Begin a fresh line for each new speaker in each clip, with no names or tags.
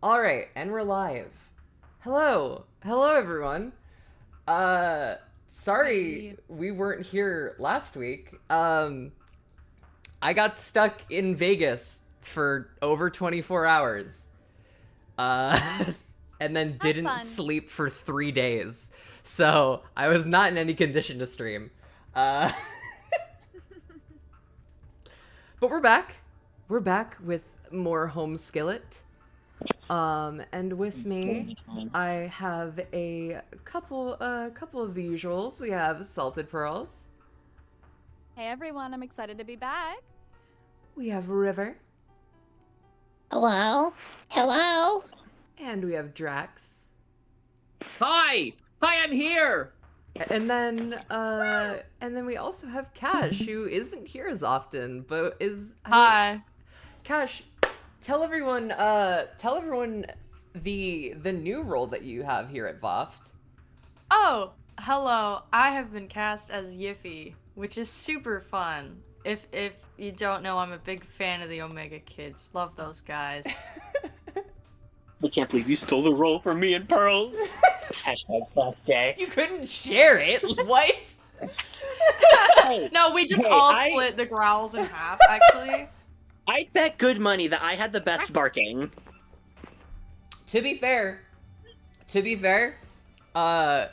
All right, and we're live. Hello. Hello everyone. Sorry
Hey.
we weren't here last week. I got stuck in Vegas for over 24 hours. Uh and then didn't
fun.
sleep for 3 days. So, I was not in any condition to stream. Uh But we're back. We're back with more Home-Skillet. And with me, I have a couple of the usuals. We have Salted Pearls.
Hey everyone, I'm excited to be back.
We have River.
Hello? Hello?
And we have Drax.
Hi! Hi, I'm here!
And then we also have Cash, who isn't here as often, but is...
Hi.
Cash, tell everyone the new role that you have here at VOFT.
Oh, hello. I have been cast as Yiffy, which is super fun. If you don't know, I'm a big fan of the Omega Kids. Love those guys.
I can't believe you stole the role from me and Pearls. Hashtag soft day.
You couldn't share it. What?
Hey,
No, we just
Hey,
all
I-
split the growls in half, actually.
I bet good money that I had the best barking.
To be fair, all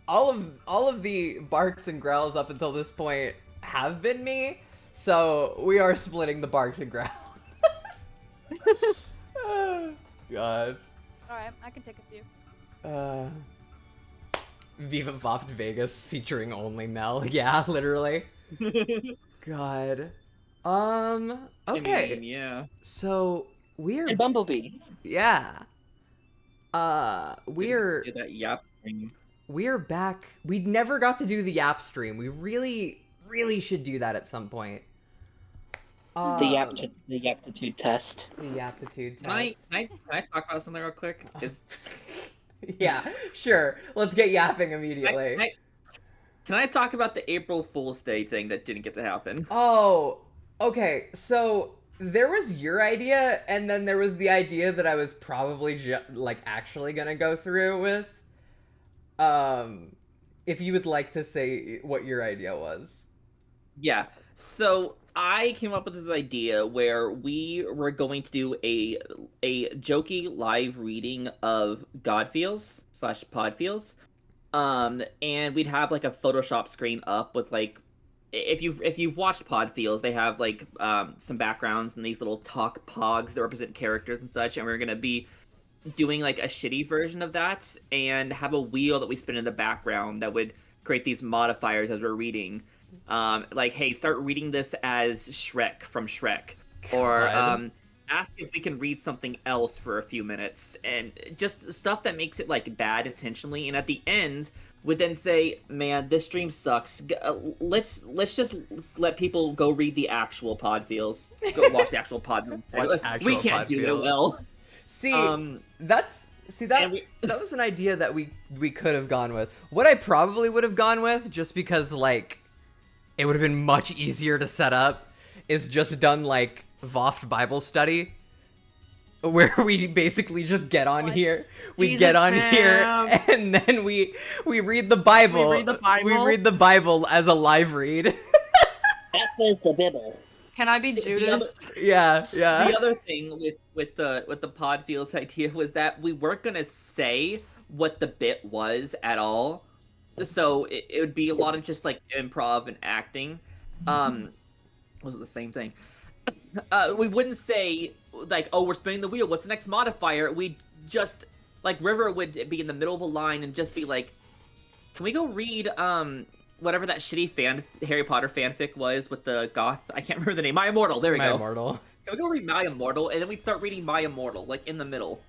of the barks and growls up until this point have been me, so we are splitting the barks and growls. God.
Alright, I can take a few.
Viva Voft Vegas featuring only Mel. Yeah, literally. God. Okay.
I mean, yeah.
So we're
And Bumblebee.
yeah. We're
Do that yap thing.
We're back. We never got to do the Yap stream. We really should do that at some point.
The aptitude test.
The aptitude test.
Can I talk about something real quick?
Yeah, sure. Let's get yapping immediately.
Can I talk about the April Fool's Day thing that didn't get to happen?
Oh, okay. So there was your idea, and then there was the idea that I was probably actually gonna go through with. If you would like to say what your idea was.
Yeah. So I came up with this idea where we were going to do a jokey live reading of Godfeels/Podfeels. And we'd have like a Photoshop screen up with like if you've watched Podfeels, they have like some backgrounds and these little talk pogs that represent characters and such, and we're gonna be doing like a shitty version of that and have a wheel that we spin in the background that would create these modifiers as we're reading. Like, hey, start reading this as Shrek from Shrek, or
God.
ask if we can read something else for a few minutes, and just stuff that makes it like bad intentionally. And at the end, would then say, "Man, this stream sucks. Let's just let people go read the actual Podfeels, go watch the actual Pod.
Watch
We
actual
can't do
Podfeels.
it well."
See,
Um,
that
and
that was an idea that we could have gone with. What I probably would have gone with, just because like it would have been much easier to set up, is just done like VOFT Bible study, where we basically just get on
What?
here, we
Jesus,
get on here,
ma'am.
and then we read the Bible.
We read the Bible?
We read the Bible as a live read.
That says the Bible.
Can I be Judas?
Yeah.
the other thing with the Podfeels idea was that we weren't gonna say what the bit was at all, so it would be a lot of just like improv and acting. Was it the same thing? We wouldn't say like, oh, we're spinning the wheel, what's the next modifier? We just like River would be in the middle of a line and just be like, can we go read whatever that shitty Harry Potter fanfic was with the goth, I can't remember the name, My Immortal, there we
My
go.
Immortal.
Can we go read My Immortal, and then we'd start reading My Immortal, like, in the middle.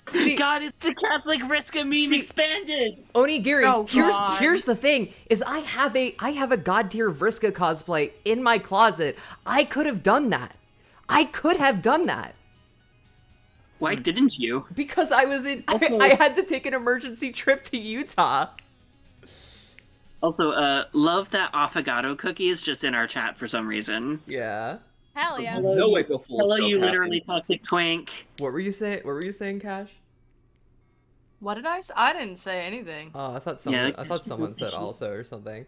See,
God, it's the Catholic Riska meme
See-
expanded!
Onigiri,
Oh, God.
here's the thing, is I have a God tier Vriska cosplay in my closet. I could have done that.
Why didn't you?
Because I was in
Also-
I had to take an emergency trip to Utah.
Also, love that affogato cookie is just in our chat for some reason.
Yeah.
Hell yeah.
Hello,
No April Fool's
Hello,
joke
you
happened.
literally toxic twink.
What were you saying? What were you saying, Cash?
What did I say? I didn't say anything.
Oh, I thought
Yeah,
someone said also or something.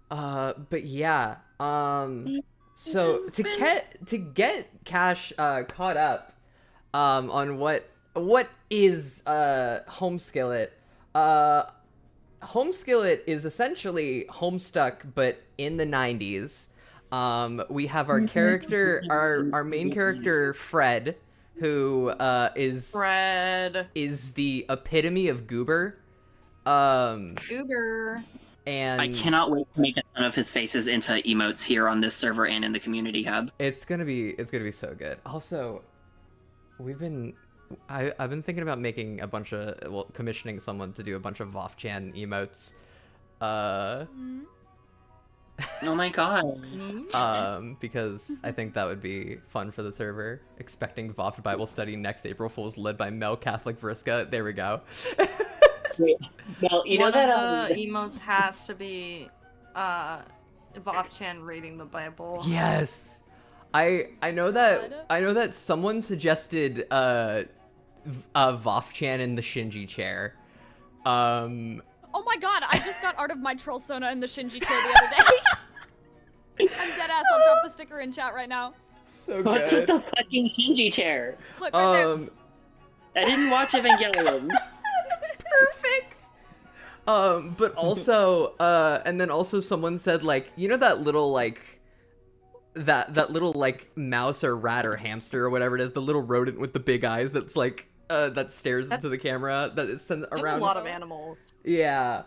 But yeah. So to get Cash caught up on what is Home-Skillet. Home-Skillet is essentially Homestuck, but in the 90s. We have our character, our main character, Fred, who
Fred.
is the epitome of goober.
Goober.
And
I cannot wait to make a ton of his faces into emotes here on this server and in the community hub.
it's gonna be so good. Also, I've been thinking about making a bunch of commissioning someone to do a bunch of VOFT-chan emotes.
Oh my god.
Because I think that would be fun for the server. Expecting VOFT Bible study next April Fool's led by Mel Catholic Vriska. There we go.
Wait, well, you know
One
that
of the emotes has to be VOFT-chan reading the Bible.
Yes. I know that someone suggested VOFT-chan in the Shinji chair.
Oh my god, I just got Art of My Troll Sona in the Shinji chair the other day. I'm dead ass. I'll drop the sticker in chat right now.
So
what's with
good.
the fucking Shinji chair?
Look right there.
I didn't watch Evangelion.
Perfect. But also, and then also someone said, like, you know that little, like, that little, like, mouse or rat or hamster or whatever it is, the little rodent with the big eyes that's, like, that stares into the camera, that is sent
There's
around.
a lot of animals.
Yeah.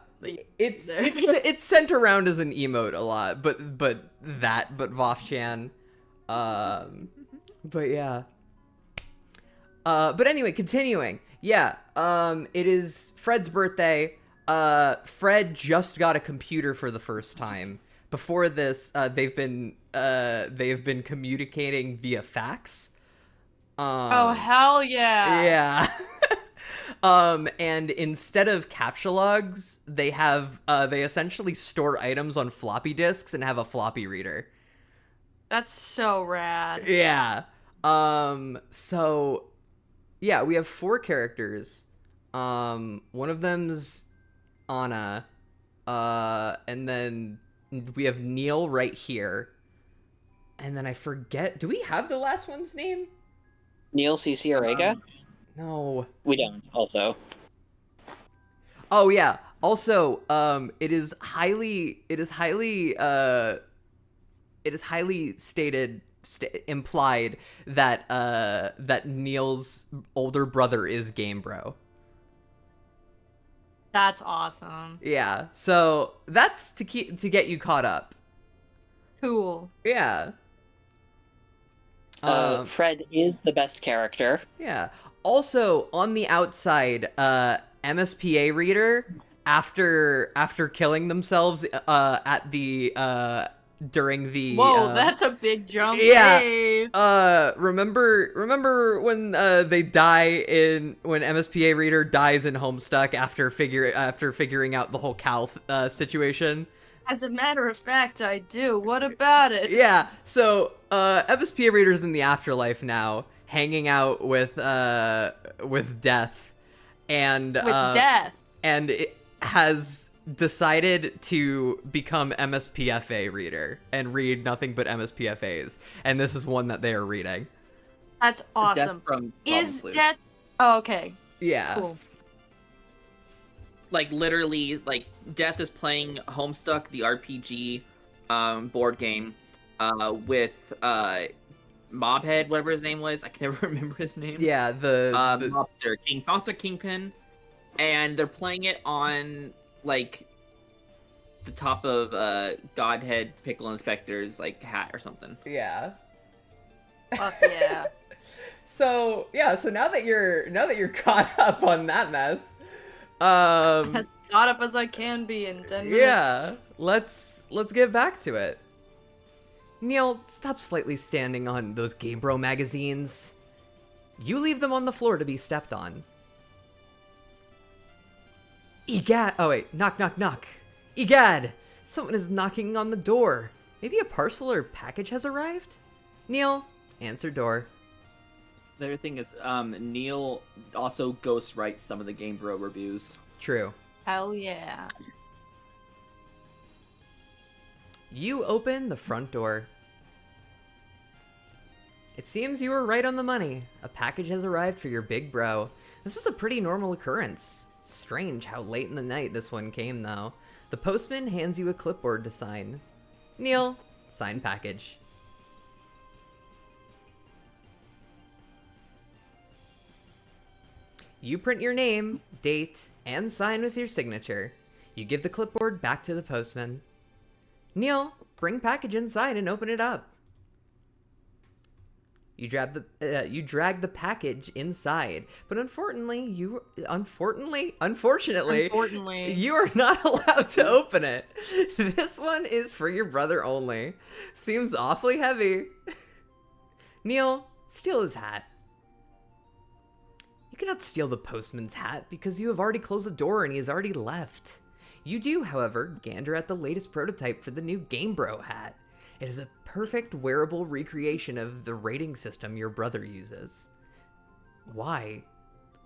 It's sent around as an emote a lot, but VOFT-chan. But yeah. But anyway, continuing. Yeah, it is Fred's birthday. Fred just got a computer for the first time. Before this, they've been communicating via fax.
Oh hell yeah!
Yeah. And instead of captcha logs, they essentially store items on floppy disks and have a floppy reader.
That's so rad.
Yeah. So yeah, we have 4 characters. One of them's Anna. And then we have Neil right here. And then I forget, do we have the last one's name?
Neil CC Orega?
No.
We don't, also.
Oh yeah. Also, it is highly implied that that Neil's older brother is Game Bro.
That's awesome.
Yeah. So that's to get you caught up.
Cool.
Yeah.
Fred is the best character.
Yeah. Also, on the outside, MSPA reader, after killing themselves at the during the
Whoa, that's a big jump.
Yeah.
Hey.
Remember when they die when MSPA reader dies in Homestuck after figuring out the whole Cal situation?
As a matter of fact, I do. What about it?
Yeah. So MSPA reader's in the afterlife now, hanging out with Death, and
Death.
and it has decided to become MSPFA reader and read nothing but MSPFAs, and this is one that they are reading.
That's awesome. Is Death? Oh, okay.
Yeah.
Cool.
Like literally, like Death is playing Homestuck, the RPG board game, with Mobhead, whatever his name was. I can never remember his name.
Yeah, the
Mobster Kingpin, and they're playing it on like the top of Godhead Pickle Inspector's like hat or something.
Yeah.
Fuck yeah.
So now that you're caught up on that mess,
As caught up as I can be in 10 minutes.
yeah, let's get back to it. Neil, stop slightly standing on those Game Bro magazines. You leave them on the floor to be stepped on. Egad! Oh wait, knock knock knock. Egad! Someone is knocking on the door. Maybe a parcel or package has arrived? Neil, answer door.
The other thing is, Neil also ghostwrites some of the Game Bro reviews.
True.
Hell yeah.
You open the front door. It seems you were right on the money. A package has arrived for your big bro. This is a pretty normal occurrence. Strange how late in the night this one came, though. The postman hands you a clipboard to sign. Neil, sign package. You print your name, date, and sign with your signature. You give the clipboard back to the postman. Neil, bring package inside and open it up. You drag the package inside, but unfortunately, you are not allowed to open it. This one is for your brother only. Seems awfully heavy. Neil, steal his hat. You cannot steal the postman's hat because you have already closed the door and he has already left. You do, however, gander at the latest prototype for the new Game Bro hat. It is a perfect wearable recreation of the rating system your brother uses. Why?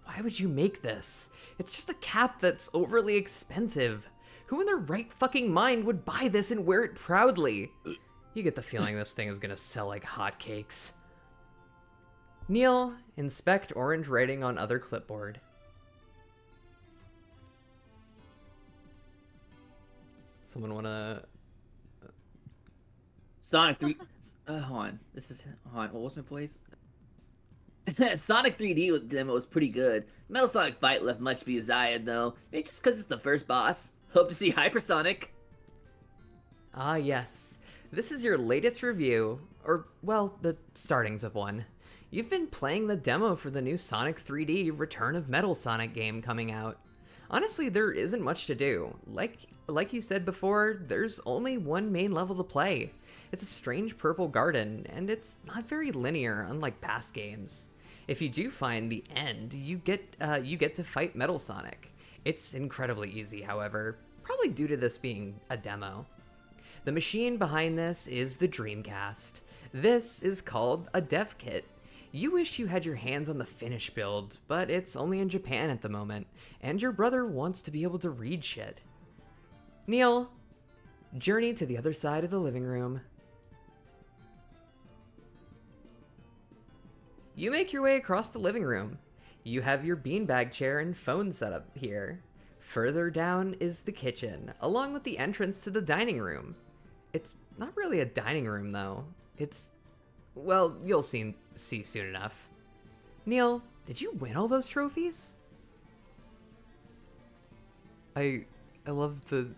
Why would you make this? It's just a cap that's overly expensive. Who in their right fucking mind would buy this and wear it proudly? You get the feeling this thing is gonna sell like hotcakes. Neil, inspect orange writing on other clipboard. Someone wanna...
Sonic 3... hold on. Hold on. What was my place? Sonic 3D demo was pretty good. Metal Sonic Fight left much to be desired, though. Maybe just because it's the first boss. Hope to see Hypersonic.
Ah, yes. This is your latest review. Or, well, the startings of one. You've been playing the demo for the new Sonic 3D Return of Metal Sonic game coming out. Honestly, there isn't much to do. Like you said before, there's only one main level to play. It's a strange purple garden, and it's not very linear, unlike past games. If you do find the end, you get to fight Metal Sonic. It's incredibly easy, however, probably due to this being a demo. The machine behind this is the Dreamcast. This is called a dev kit. You wish you had your hands on the finished build, but it's only in Japan at the moment, and your brother wants to be able to read shit. Neil, journey to the other side of the living room. You make your way across the living room. You have your beanbag chair and phone set up here. Further down is the kitchen, along with the entrance to the dining room. It's not really a dining room, though. It's... well, you'll see soon enough. Neil, did you win all those trophies? I love the...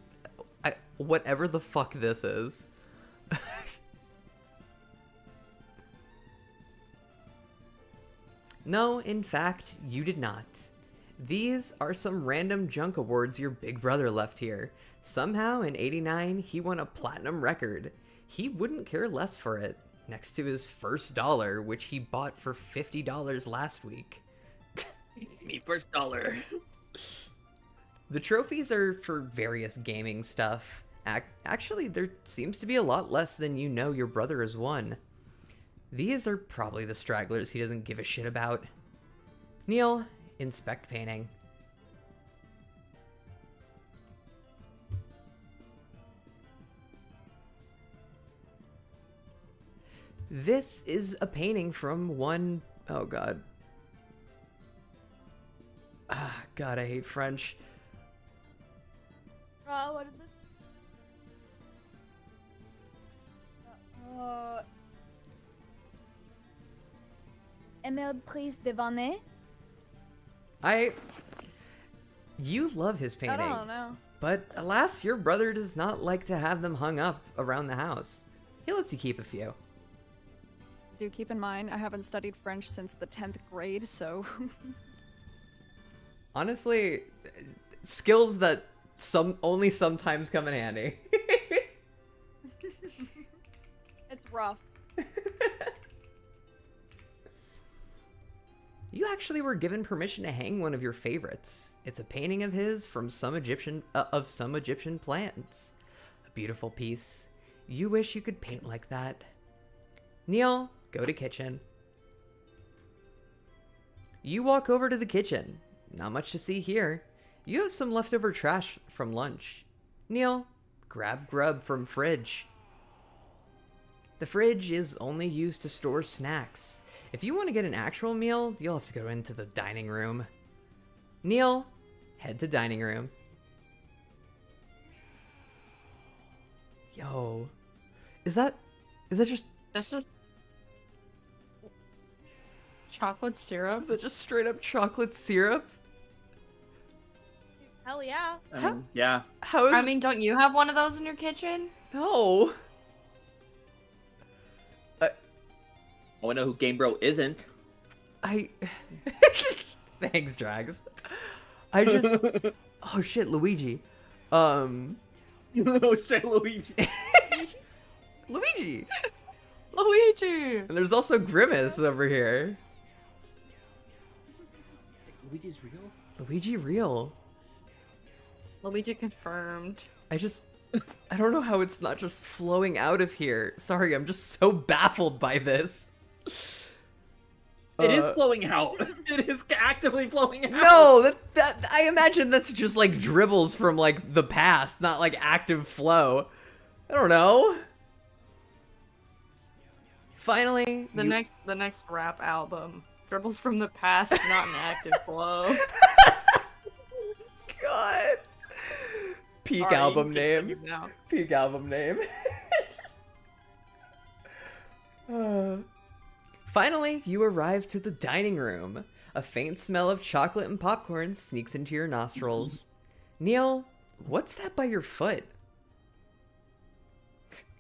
whatever the fuck this is. No, in fact, you did not. These are some random junk awards your big brother left here. Somehow, in '89, he won a platinum record. He wouldn't care less for it, next to his first dollar, which he bought for $50 last week.
Me first dollar.
The trophies are for various gaming stuff. Actually, there seems to be a lot less than you know your brother has won. These are probably the stragglers he doesn't give a shit about. Neil, inspect painting. This is a painting from one... oh god. Ah, god, I hate French.
What is this? Emile Prise Devaney?
You love his paintings.
I don't know.
But alas, your brother does not like to have them hung up around the house. He lets you keep a few.
Do keep in mind, I haven't studied French since the 10th grade, so...
Honestly, skills that only sometimes come in handy.
It's rough.
You actually were given permission to hang one of your favorites. It's a painting of his from some Egyptian plants. A beautiful piece. You wish you could paint like that. Neil, go to kitchen. You walk over to the kitchen. Not much to see here. You have some leftover trash from lunch. Neil, grab grub from fridge. The fridge is only used to store snacks. If you want to get an actual meal, you'll have to go into the dining room. Neil, head to dining room. Yo, is that just
This is chocolate syrup.
is that just straight up chocolate syrup?
Hell yeah.
Yeah.
How is
I mean, don't you have one of those in your kitchen?
no?
Oh, I know who Game Bro isn't.
I thanks, Drags. I just oh shit, Luigi.
Oh shit, Luigi.
Luigi.
Luigi!
And there's also Grimace over here.
Luigi's real?
Luigi real.
Luigi confirmed.
I don't know how it's not just flowing out of here. Sorry, I'm just so baffled by this.
It is flowing out. It is actively flowing out.
No, that I imagine that's just like dribbles from like the past, not like active flow. I don't know. Finally,
The next rap album. Dribbles from the past, not an active flow.
God. Peak
Sorry,
album
continue
name.
now.
Peak album name. Finally, you arrive to the dining room. A faint smell of chocolate and popcorn sneaks into your nostrils. Neil, what's that by your foot?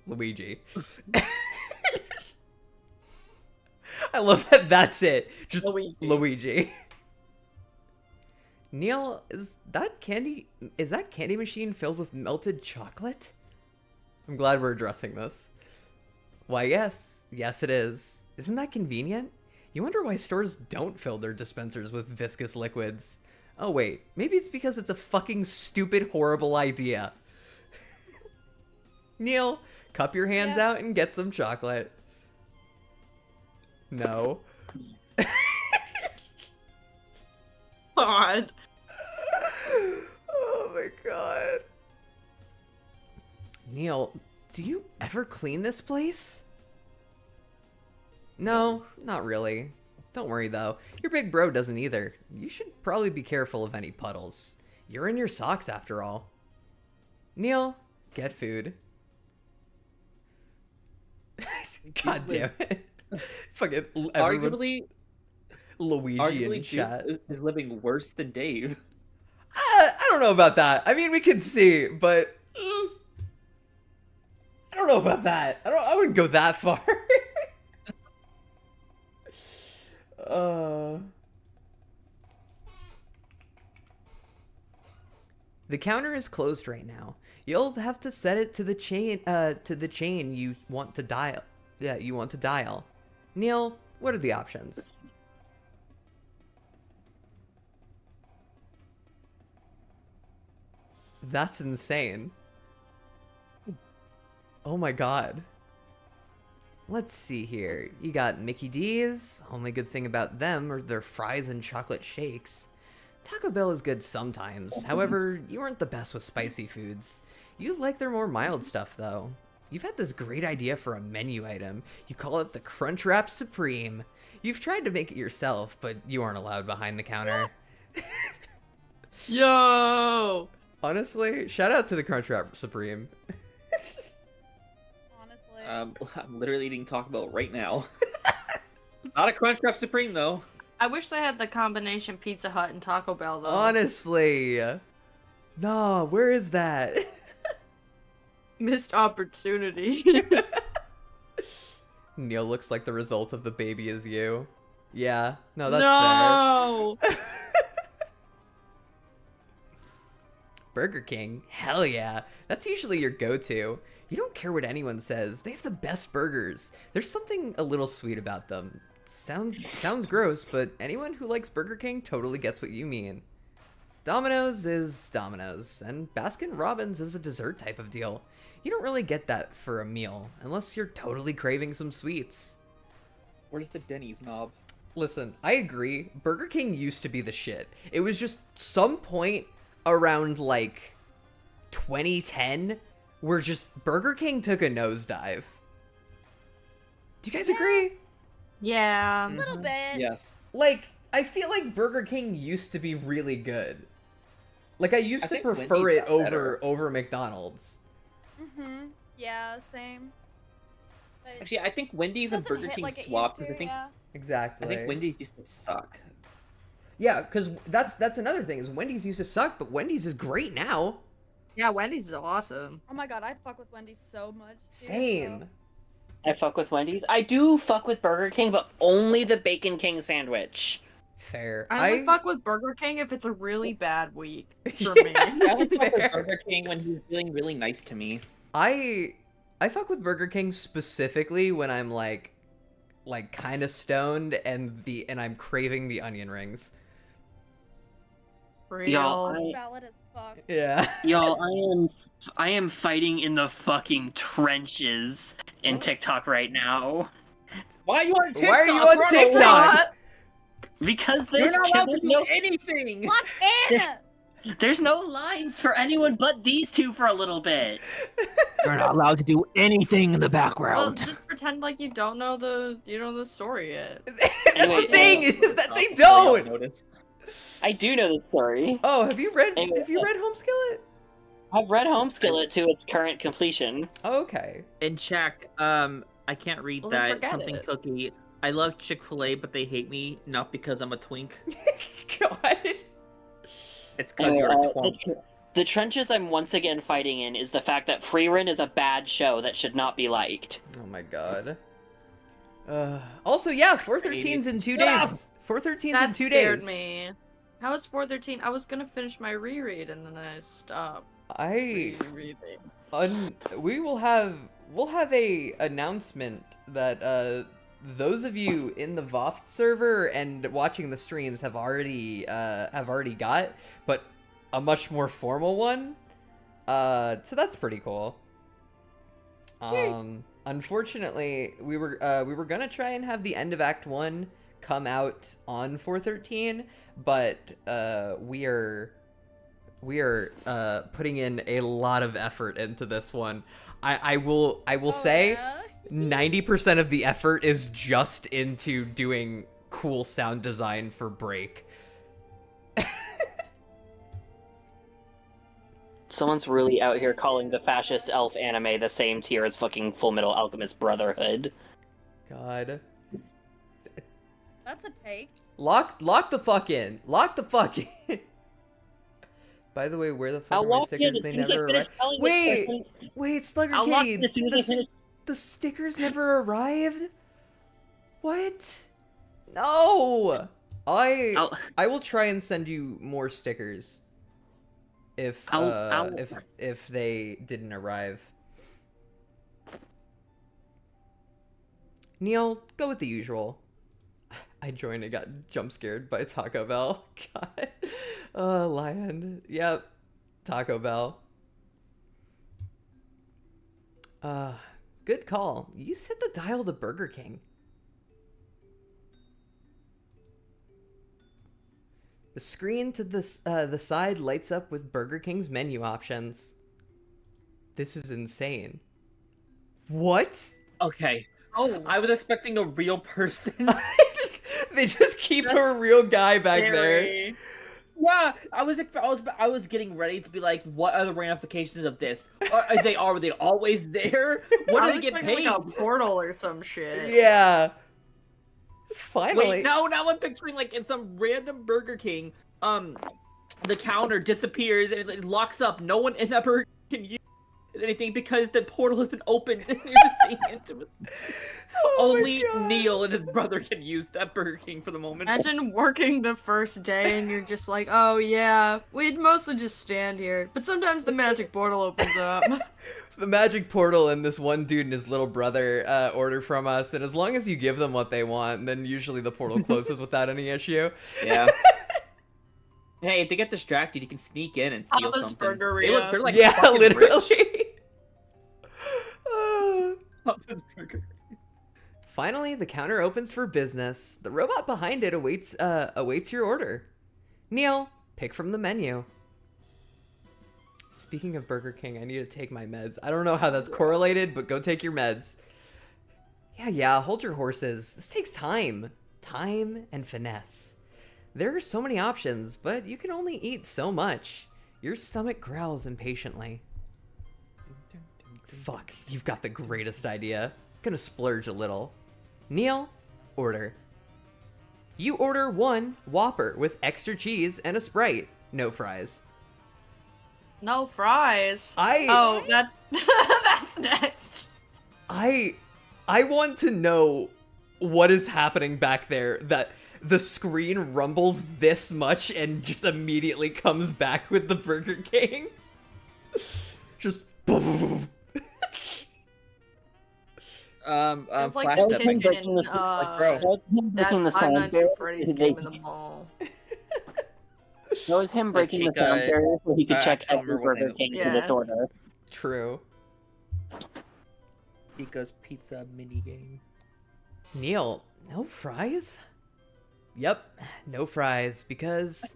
Luigi. I love that that's it. Just Luigi. Neil, is that candy machine filled with melted chocolate? I'm glad we're addressing this. Why, yes. Yes, it is. Isn't that convenient? You wonder why stores don't fill their dispensers with viscous liquids. Oh wait, maybe it's because it's a fucking stupid, horrible idea. Neil, cup your hands out and get some chocolate. No.
God.
Oh my god. Neil, do you ever clean this place? No, not really. Don't worry though. Your big bro doesn't either. You should probably be careful of any puddles. You're in your socks after all. Neil, get food. God damn it. Fucking everyone.
Arguably,
Luigi in chat.
Duke is living worse than Dave.
I don't know about that. I mean, we can see, but I don't know about that. I wouldn't go that far. The counter is closed right now. You'll have to set it to the chain you want to dial. Yeah, you want to dial. Neil, what are the options? That's insane. Oh my god. Let's see here. You got Mickey D's. Only good thing about them are their fries and chocolate shakes. Taco Bell is good sometimes. However, you aren't the best with spicy foods. You like their more mild stuff, though. You've had this great idea for a menu item. You call it the Crunchwrap Supreme. You've tried to make it yourself, but you aren't allowed behind the counter.
Yo!
Honestly, shout out to the Crunchwrap Supreme.
Honestly.
I'm literally eating Taco Bell right now. Not a Crunchwrap Supreme though.
I wish they had the combination Pizza Hut and Taco Bell though.
Honestly. Nah, where is that?
Missed opportunity.
Neil looks like the result of the baby is you. Yeah, no, that's
no!
fair. Burger King? Hell yeah. That's usually your go-to. You don't care what anyone says. They have the best burgers. There's something a little sweet about them. Sounds gross, but anyone who likes Burger King totally gets what you mean. Domino's is Domino's, and Baskin Robbins is a dessert type of deal. You don't really get that for a meal, unless you're totally craving some sweets.
Where's the Denny's knob?
Listen, I agree. Burger King used to be the shit. It was just some point around, like, 2010 where just Burger King took a nosedive. Do you guys agree?
Yeah.
A little bit.
Yes.
Like, I feel like Burger King used to be really good. Like, I used
I
to
think
prefer
Wendy's
it
got better.
over McDonald's.
Yeah, same. But
Actually, I think Wendy's
it
and
doesn't
Burger
hit
King
like it
swapped
used
because
to, yeah.
Exactly.
I think Wendy's used to suck.
Yeah, because that's another thing, is Wendy's used to suck, but Wendy's is great now.
Yeah, Wendy's is awesome.
Oh my god, I fuck with Wendy's so much. dude,
Same.
so-
I fuck with Wendy's. I do fuck with Burger King, but only the Bacon King sandwich.
Fair.
I only fuck with Burger King if it's a really bad week for me.
I only fuck
Fair.
with Burger King when he's feeling really nice to me.
I fuck with Burger King specifically when I'm like kind of stoned and I'm craving the onion rings.
Real.
Y'all,
Valid as fuck.
Yeah.
Y'all, I am fighting in the fucking trenches in TikTok right now.
Why are you on TikTok?
Why are you on
Ronald?
TikTok?
Because
You're
there's,
not allowed to
there's
do
no
anything.
Lock in!
there's no lines for anyone but these two for a little bit.
You're not allowed to do anything in the
Well,
background.
just pretend like you don't know the story yet.
That's
Anyway,
the thing, is that they don't.
I do know the story.
Oh, have you read
Anyway,
Home-Skillet?
I've read Home-Skillet to its current completion.
Okay.
In check, I can't read
Well, then
that.
forget
Something
it.
cookie. I love Chick-fil-A, but they hate me, not because I'm a twink.
God.
It's because you're a twink.
The trenches I'm once again fighting in is the fact that Freerun is a bad show that should not be liked.
Oh my god. Also, yeah, 413's in 2 days. 413's in
That
2
scared
days.
me. How was 413? I was gonna finish my reread and then I stopped
I
rereading.
we'll have a announcement that those of you in the VOFT server and watching the streams have already got, but a much more formal one. So that's pretty cool. Unfortunately, we were gonna try and have the end of Act 1 come out on 413, but we are putting in a lot of effort into this one. I will say
yeah?
90% of the effort is just into doing cool sound design for Break.
Someone's really out here calling the fascist elf anime the same tier as fucking Full Metal Alchemist Brotherhood.
God.
That's a take.
Lock the fuck in. Lock the fuck in. By the way, where the fuck
I'll
are my
lock in
stickers?
as
They
soon as I
never
finish
arrived.
telling
Wait,
this
wait, Slugger
I'll lock
Kitty,
in as soon as I finish.
the stickers never arrived? What? No! I will try and send you more stickers if if they didn't arrive. Neil, go with the usual. I joined and got jump scared by Taco Bell. God. Lion. Yep. Taco Bell. Good call. You set the dial to Burger King. The screen to the side lights up with Burger King's menu options. This is insane. What?
Okay.
Oh,
I was expecting a real person.
They just keep a
That's
real guy back there.
scary.
Yeah, I was getting ready to be like, what are the ramifications of this? Are they always there? What
I
do they
was
get
expecting,
paid?
like a portal or some shit.
Yeah. Finally.
Wait, no, now I'm picturing like in some random Burger King, the counter disappears and it locks up. No one in that Burger King can use anything because the portal has been opened and you're just seeing into it.
Oh my
Only
God.
Neil and his brother can use that Burger King for the moment.
Imagine working the first day and you're just like, oh yeah, we'd mostly just stand here. But sometimes the magic portal opens up.
The magic portal and this one dude and his little brother order from us, and as long as you give them what they want, then usually the portal closes without any issue.
Yeah. Hey, if they get distracted, you can sneak in and steal
Papa's
something.
Burgeria.
They're like
yeah,
fucking
literally.
Papa's Burger.
Finally, the counter opens for business. The robot behind it awaits your order. Neil, pick from the menu. Speaking of Burger King, I need to take my meds. I don't know how that's correlated, but go take your meds. Yeah, hold your horses. This takes time. Time and finesse. There are so many options, but you can only eat so much. Your stomach growls impatiently. Fuck, you've got the greatest idea. Gonna splurge a little. Neil, order. You order 1 Whopper with extra cheese and a Sprite. No fries.
No fries.
I
Oh, that's that's next.
I want to know what is happening back there that the screen rumbles this much and just immediately comes back with the Burger King. Just
It's like
Flash
the
Step.
chicken
breaking
in
the-
like, bro.
that
breaking the
Five
sound
Nights
barrier
at Freddy's
so
game
they-
in the mall.
That was him breaking the sound
Chica,
barrier so he could
I
check
don't
every
remember what
Burger
they-
King
Yeah.
in this order.
true.
Chica's pizza minigame.
Neil, no fries? Yep, no fries because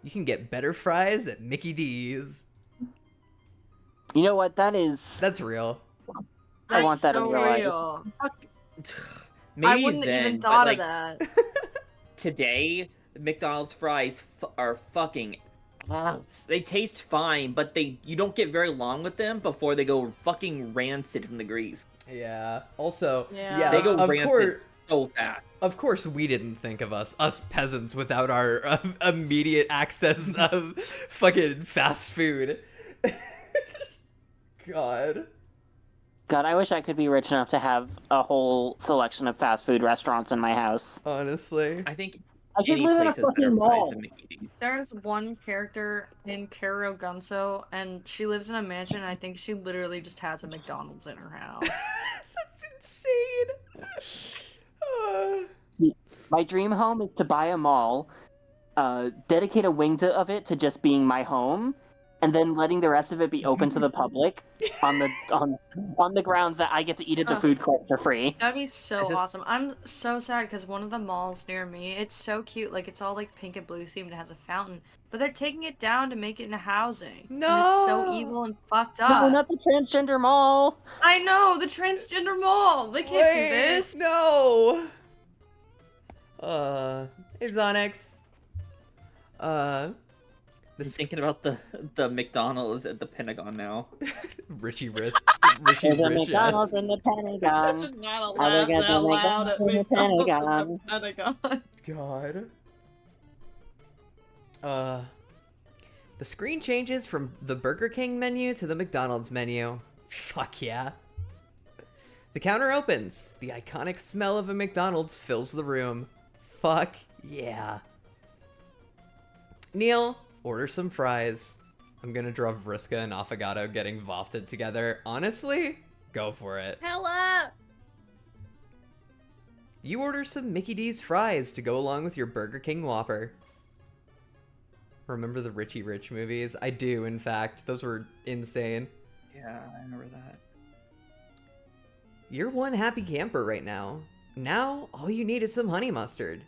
you can get better fries at Mickey D's.
You know what? That is.
That's real.
I want that
so
in real life.
real.
Maybe
I wouldn't
then,
even
but,
thought
like,
of that.
today, the McDonald's fries are fucking ass. They taste fine, but you don't get very long with them before they go fucking rancid from the grease.
Yeah. Also,
Yeah.
They go
of
rancid
course,
so fast.
of course, we didn't think of us peasants, without our immediate access of fucking fast food. God.
God, I wish I could be rich enough to have a whole selection of fast food restaurants in my house.
Honestly.
I think
I should
any
live in a
place has better
fucking
fries
mall.
than Mickey D's.
There's one character in Karo Gunso, and she lives in a mansion. And I think she literally just has a McDonald's in her house.
That's insane.
My dream home is to buy a mall, dedicate a wing of it to just being my home, and then letting the rest of it be open to the public on the grounds that I get to eat at the
Ugh.
food court for free.
That'd be so
Is it-
awesome. I'm so sad because one of the malls near me, it's so cute. Like, it's all like pink and blue themed. It has a fountain, but they're taking it down to make it into housing. And it's so
No.
evil and fucked
No,
up.
not the transgender mall.
I know, the transgender mall. They can't do this.
No. Hey Zonix.
I'm thinking about the McDonald's at the Pentagon now.
Richie Rich. Richie
There's a
Rich.
McDonald's in the Pentagon.
Not
I look at the McDonald's in the Pentagon.
Pentagon.
God. The screen changes from the Burger King menu to the McDonald's menu. Fuck yeah. The counter opens. The iconic smell of a McDonald's fills the room. Fuck yeah. Neil, order some fries. I'm gonna draw Vriska and Affogato getting VOFTed together. Honestly, go for it.
Hella!
You order some Mickey D's fries to go along with your Burger King Whopper. Remember the Richie Rich movies? I do, in fact. Those were insane.
Yeah, I remember that.
You're one happy camper right now. Now, all you need is some honey mustard.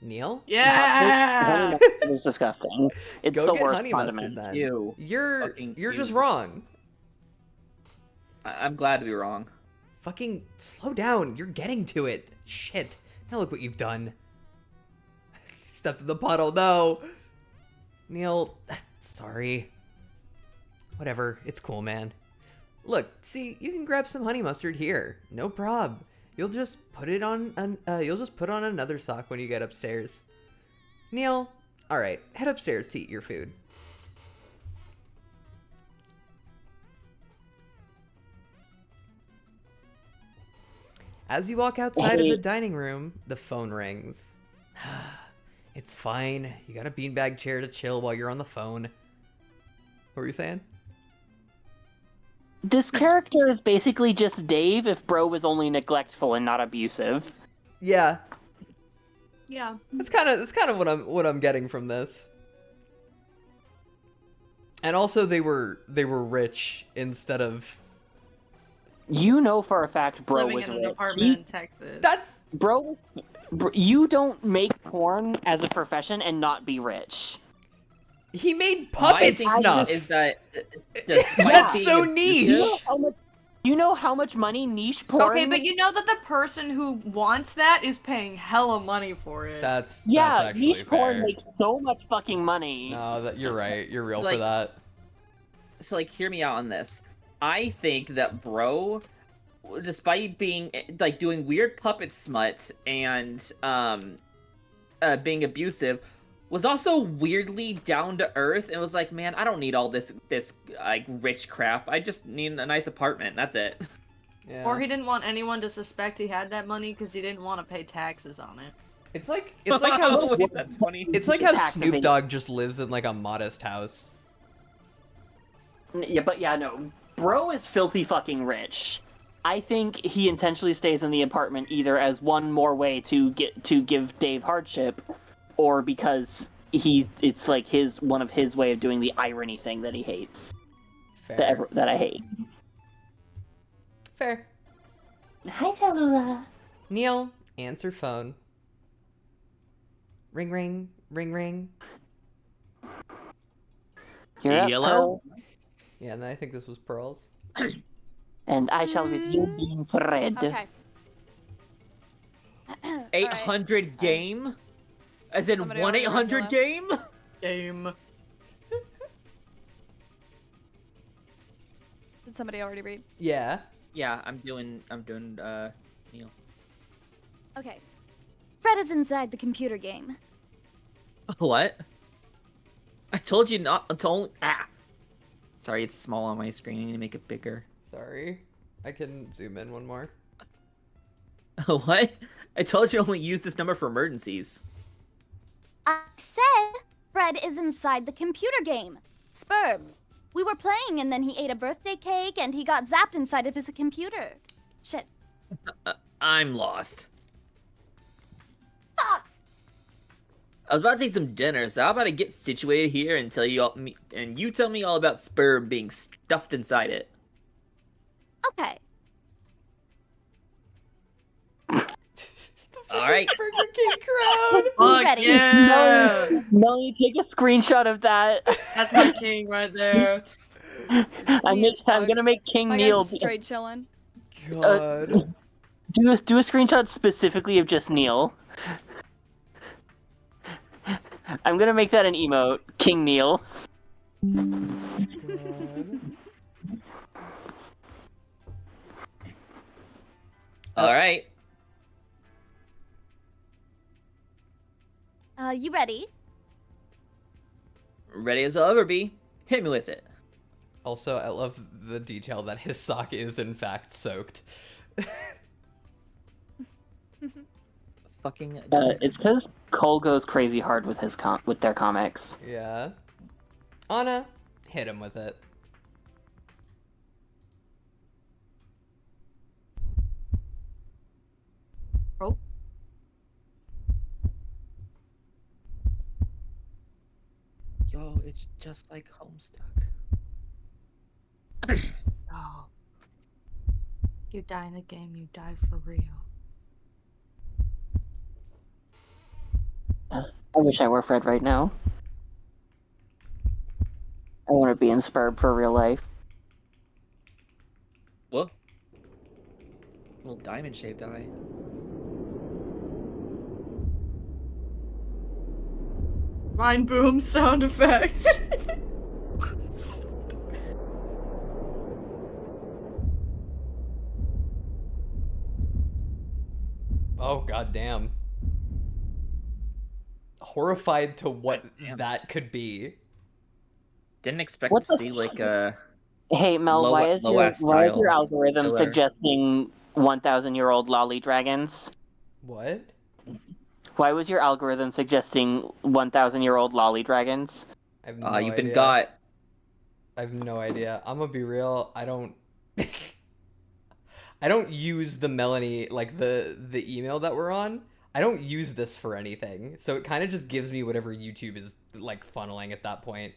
Neil?
Yeah.
It was disgusting. It's
Go
the
get
worst
honey mustard
condiment.
then.
Ew.
You're
Fucking
just
ew.
wrong.
I'm glad to be wrong.
Fucking slow down. You're getting to it. Shit. Now look what you've done. Stepped in the puddle. No. Neil, sorry. Whatever. It's cool, man. Look, see, you can grab some honey mustard here. No prob. You'll just put it on another sock when you get upstairs. Neil, all right, head upstairs to eat your food. As you walk outside of the dining room, the phone rings. It's fine. You got a beanbag chair to chill while you're on the phone. What were you saying?
This character is basically just Dave if Bro was only neglectful and not abusive.
Yeah,
Yeah.
that's kind of what I'm getting from this. And also they were rich instead of
You know for a fact bro
Living
was
in an
rich.
apartment in Texas.
that's
You don't make porn as a profession and not be rich.
he made
My
puppet
thing
snuff.
is that despite
That's
being
so
abusive-
niche.
You know how much money niche porn?
Okay, but you know that the person who wants that is paying hella money for it.
That's
yeah,
actually
niche porn
fair.
makes so much fucking money.
No, that you're right. You're real for
Like-
that.
So like, hear me out on this. I think that bro, despite being like doing weird puppet smut and being abusive, was also weirdly down to earth and was like, man, I don't need all this like rich crap. I just need a nice apartment. That's it.
Yeah.
Or he didn't want anyone to suspect he had that money because he didn't want to pay taxes on it.
It's like how
Wait, that's funny.
it's like how
Tax
Snoop
evasion.
Dogg just lives in like a modest house.
Yeah, but yeah, no. Bro is filthy fucking rich. I think he intentionally stays in the apartment either as one more way to give Dave hardship, or because it's like one of his way of doing the irony thing that he hates.
Fair.
That I hate.
Fair.
Hi, Tallulah.
Neil, answer phone. Ring ring, ring ring.
You're up,
Yellow?
Pearls,
Yeah, and then I think this was Pearls.
and I shall resume being Fred.
Okay.
800 game? As in
Somebody already
1-800
read the
game?
Game.
Did somebody already read?
Yeah.
Yeah, I'm doing Neil.
Okay. Fred is inside the computer game.
What? I told you not Sorry, it's small on my screen. I need to make it bigger.
Sorry. I can zoom in one more.
What? I told you to only use this number for emergencies.
I said Fred is inside the computer game. Sperm. We were playing and then he ate a birthday cake and he got zapped inside of his computer. Shit.
I'm lost.
Fuck!
I was about to take some dinner, so how about I get situated here and tell you all, and you tell me all about sperm being stuffed inside it.
Okay.
All right.
Burger King crowd.
Fuck
Ready.
yeah!
Melanie, take a screenshot of that.
That's my king right there.
I'm gonna make King
My
Neil
guy's just straight chilling.
God.
do a screenshot specifically of just Neil. I'm gonna make that an emote, King Neil.
All right.
You ready?
Ready as I'll ever be. Hit me with it.
Also, I love the detail that his sock is in fact soaked.
Fucking.
It's because Cole goes crazy hard with with their comics.
Yeah. Anna, hit him with it.
Oh.
Yo, it's just like Homestuck.
Oh. You die in the game, you die for real.
I wish I were Fred right now. I want to be in Spurb for real life.
What? Little diamond-shaped eye.
Mine boom sound effect.
Oh goddamn. Horrified to what
Damn.
that could be.
Didn't expect
What
to
the
see
fuck?
like a.
Hey Mel,
Low-
why is
low-ass
your
style
algorithm
killer.
suggesting 1,000-year-old lolly dragons?
What?
Why was your algorithm suggesting 1,000-year-old lolly dragons?
I have no
You've been
idea.
got.
I have no idea. I'm gonna be real. I don't. I don't use the Melanie like the email that we're on. I don't use this for anything. So it kind of just gives me whatever YouTube is like funneling at that point.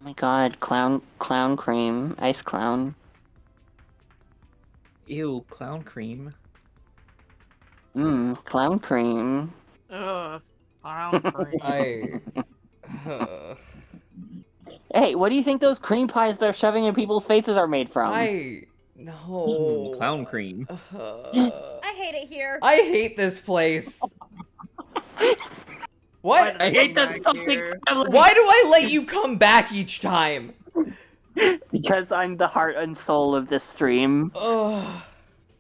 Oh my god, clown cream, ice clown.
Ew, clown cream.
Clown cream.
Ugh. Brown cream.
I.
Hey, what do you think those cream pies they're shoving in people's faces are made from?
No.
Clown cream.
I hate it here.
I hate this place. What?
I hate this
Back
fucking
here.
family.
Why do I let you come back each time?
Because I'm the heart and soul of this stream.
Ugh.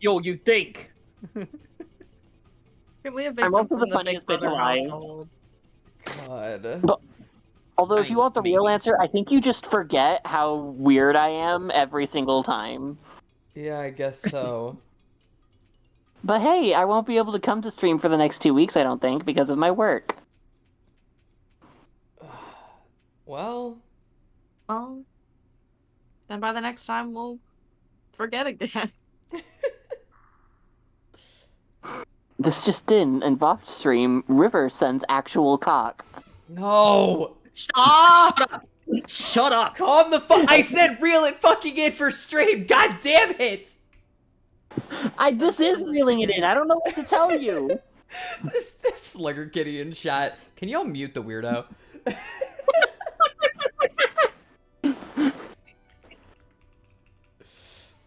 Yo, you think?
Can we have
I'm
victim
also
from
the
the Big
funniest bitch
Brother
alive.
household?
God.
Although, if you want the real
Maybe.
answer, I think you just forget how weird I am every single time.
Yeah, I guess so.
But hey, I won't be able to come to stream for the next 2 weeks, I don't think, because of my work.
Well,
Well, then by the next time we'll forget again.
This just in VOFT stream, River sends actual cock.
no.
Shut up! Shut up!
Calm the fuck. I said reel it fucking in for stream. God damn it.
This is reeling it in, I don't know what to tell you.
This Slugger Kitty in chat. Can y'all mute the weirdo?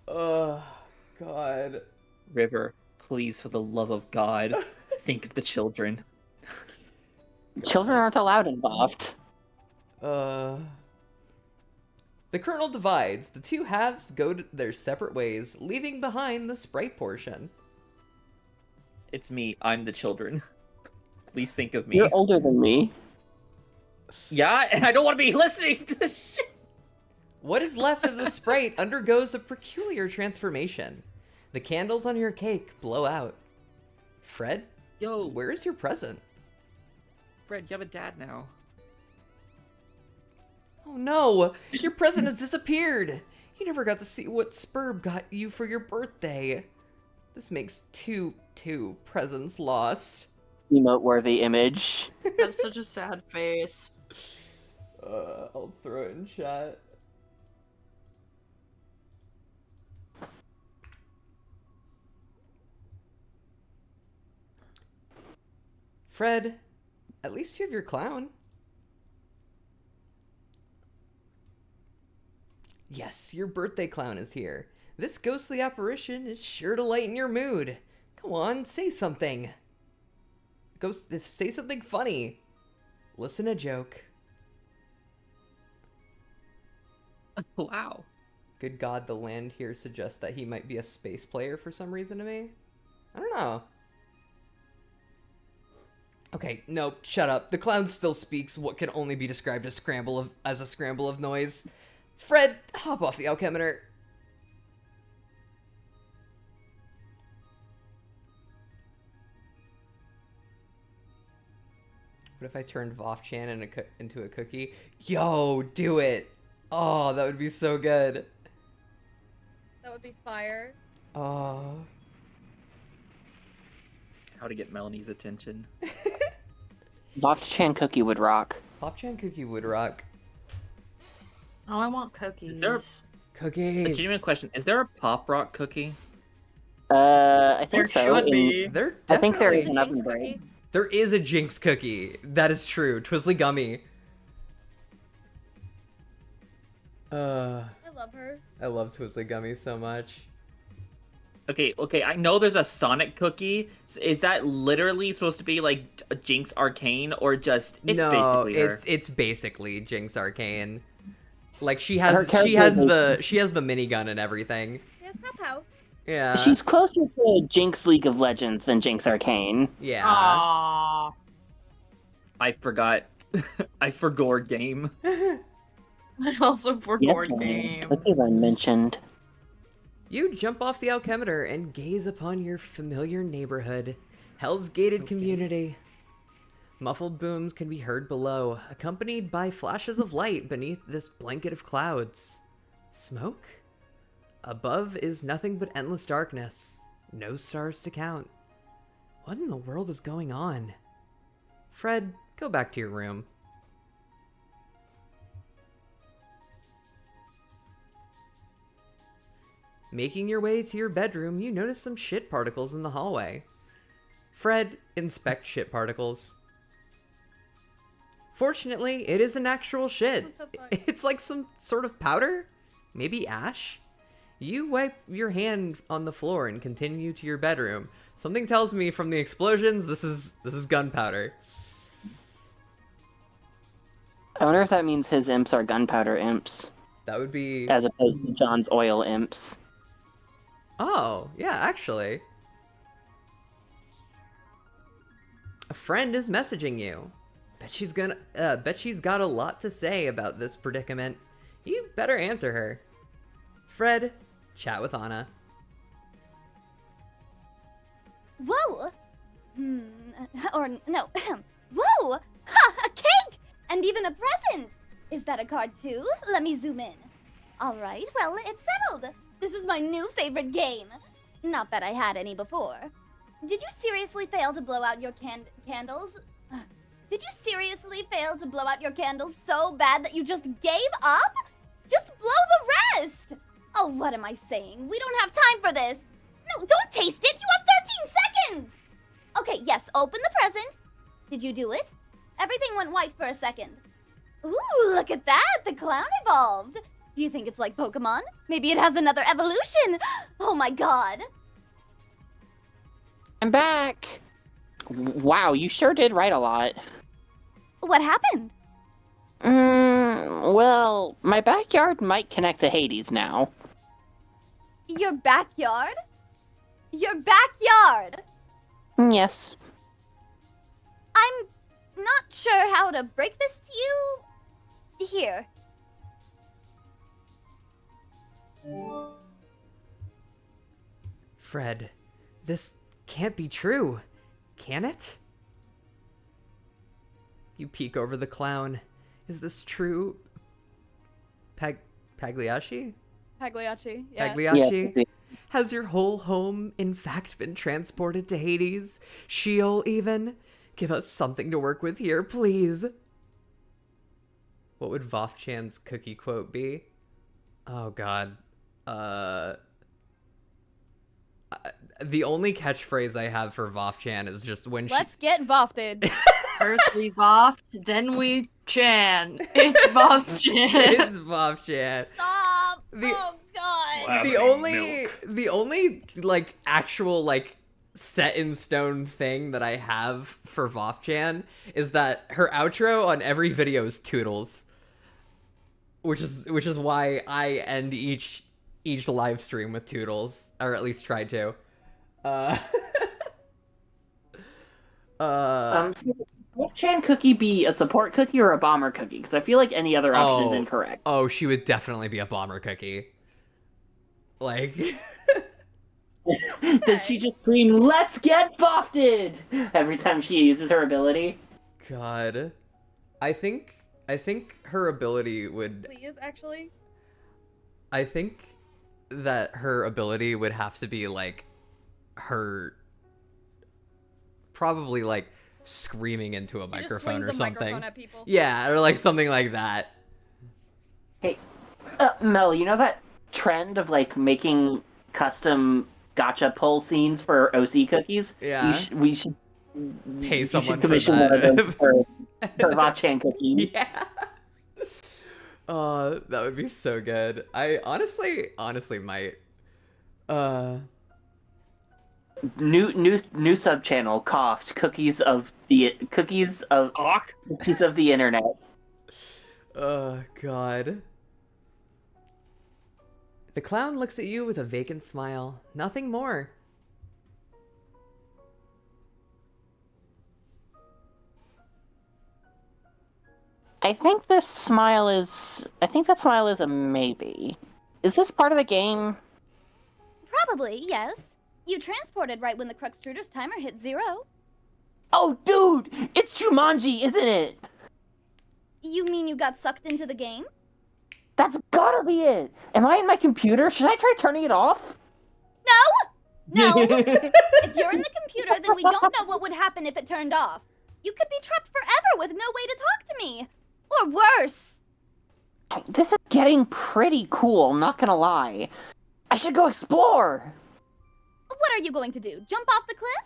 Oh, God.
River, please, for the love of God, think of the children.
Children aren't allowed in VOFT.
The kernel divides. The two halves go their separate ways, leaving behind the sprite portion.
It's me. I'm the children. Please think of me.
You're older than me.
Yeah, and I don't want to be listening to this shit.
What is left of the sprite undergoes a peculiar transformation. The candles on your cake blow out. Fred,
Yo,
where is your present?
Fred, you have a dad now.
Oh no, your present has disappeared. You never got to see what Spurb got you for your birthday. This makes two presents lost.
Emote-worthy image.
That's such a sad face.
I'll throw it in chat. Fred, at least you have your clown. Yes, your birthday clown is here. This ghostly apparition is sure to lighten your mood. Come on, say something. Say something funny. Listen a joke.
Wow.
Good God, the land here suggests that he might be a space player for some reason to me. I don't know. Okay, no, shut up. The clown still speaks what can only be described as a scramble of noise. Fred, hop off the alchemeter. What if I turned Voff-chan into a cookie? Yo, do it! Oh, that would be so good.
That would be fire.
Oh.
How to get Melanie's attention.
VOFT-chan cookie would rock.
Voff-chan cookie would rock.
Oh, I want cookies.
Is there a
Cookies.
genuine question? Is there a pop rock cookie?
I
There
think so.
should be.
There
I think there
definitely-
is an
Jinx
oven break.
cookie.
There is a Jinx cookie. That is true. Twizzly Gummy.
I love her.
I love Twizzly Gummy so much.
Okay, I know there's a Sonic cookie. Is that literally supposed to be like a Jinx Arcane or just it's
no,
basically her?
it's basically Jinx Arcane. Like she
Her
has
character
she has
is-
the minigun and everything.
Yes, pow pow.
Yeah.
She's closer to Jinx League of Legends than Jinx Arcane.
yeah.
Aww.
I forgot. I forgot game.
I also forgot game.
Cookie mentioned.
You jump off the alchemeter and gaze upon your familiar neighborhood. Hell's gated community. Muffled booms can be heard below, accompanied by flashes of light beneath this blanket of clouds. Smoke? Above is nothing but endless darkness. No stars to count. What in the world is going on? Fred, go back to your room. Making your way to your bedroom, you notice some shit particles in the hallway. Fred inspects shit particles. Fortunately, it isn't actual shit.
What the fuck?
It's like some sort of powder? Maybe ash? You wipe your hand on the floor and continue to your bedroom. Something tells me from the explosions, this is gunpowder.
I wonder if that means his imps are gunpowder imps,
That would be...
as opposed to John's oil imps.
Oh, yeah, actually. A friend is messaging you. Bet she's got a lot to say about this predicament. You better answer her. Fred, chat with Anna.
Whoa! Or no. Whoa! Ha! A cake! And even a present! Is that a card too? Let me zoom in. Alright, well, it's settled. This is my new favorite game. Not that I had any before. Did you seriously fail to blow out your candles? Did you seriously fail to blow out your candles so bad that you just gave up? Just blow the rest! Oh, what am I saying? We don't have time for this. No, don't taste it! You have 13 seconds! Okay, yes, open the present. Did you do it? Everything went white for a second. Ooh, look at that! The clown evolved! Do you think it's like Pokemon? Maybe it has another evolution! Oh my god!
I'm back! Wow, you sure did write a lot.
What happened?
Well, my backyard might connect to Hades now.
Your backyard? Your backyard!
Yes.
I'm not sure how to break this to you. Here.
Fred, this can't be true, can it? You peek over the clown. Is this true? Pagliacci?
Pagliacci. Yeah.
Pagliacci?
Yeah.
Has your whole home, in fact, been transported to Hades? Sheol, even? Give us something to work with here, please. What would VOFT-chan's cookie quote be? Oh, God. The only catchphrase I have for VOFT-chan is just when she...
Let's get VOFTed.
First we VOFT, then we Chan. It's VOFT Chan.
It's VOFT-chan.
Stop!
The-
Oh god!
The only like actual like set in stone thing that I have for VOFT-chan is that her outro on every video is Toodles, which is why I end each live stream with Toodles, or at least try to.
Would Chan cookie be a support cookie or a bomber cookie? Because I feel like any other option is
Oh.
incorrect.
Oh, she would definitely be a bomber cookie. Like,
Does she just scream, "Let's get buffed"ed every time she uses her ability?
God, I think her ability would.
Please, actually.
I think that her ability would have to be like her probably like screaming into a
She just
microphone
swings
or
a
something.
microphone at people.
Yeah, or like something like that.
Hey, Mel, you know that trend of like making custom gotcha pull scenes for OC cookies?
Yeah.
We should
Pay
you
someone
should
for
commission one of
that.
those for VOFT-chan cookie.
Yeah. Oh, that would be so good. I honestly might.
New sub channel coughed cookies of the internet.
Oh, God. The clown looks at you with a vacant smile. Nothing more.
I think that smile is a maybe. Is this part of the game?
Probably, yes. You transported right when the Cruxtruder's timer hit 0.
Oh, dude! It's Jumanji, isn't it?
You mean you got sucked into the game?
That's gotta be it! Am I in my computer? Should I try turning it off?
No! No! If you're in the computer, then we don't know what would happen if it turned off. You could be trapped forever with no way to talk to me. Or worse.
This is getting pretty cool, not gonna lie. I should go explore!
What are you going to do? Jump off the cliff?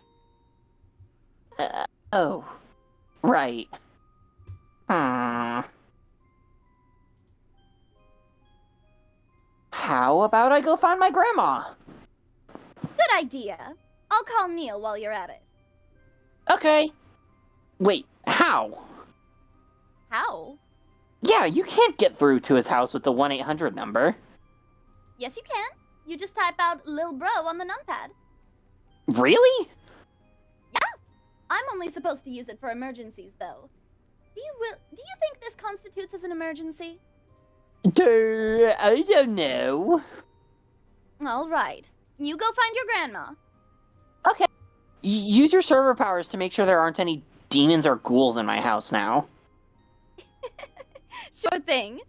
Oh. Right. How about I go find my grandma?
Good idea. I'll call Neil while you're at it.
Okay. Wait, how?
How?
Yeah, you can't get through to his house with the 1-800 number.
Yes, you can. You just type out Lil Bro on the numpad.
Really?
I'm only supposed to use it for emergencies, though. Do you think this constitutes as an emergency?
I don't know.
All right. You go find your grandma.
Okay. Use your server powers to make sure there aren't any demons or ghouls in my house now.
Sure thing.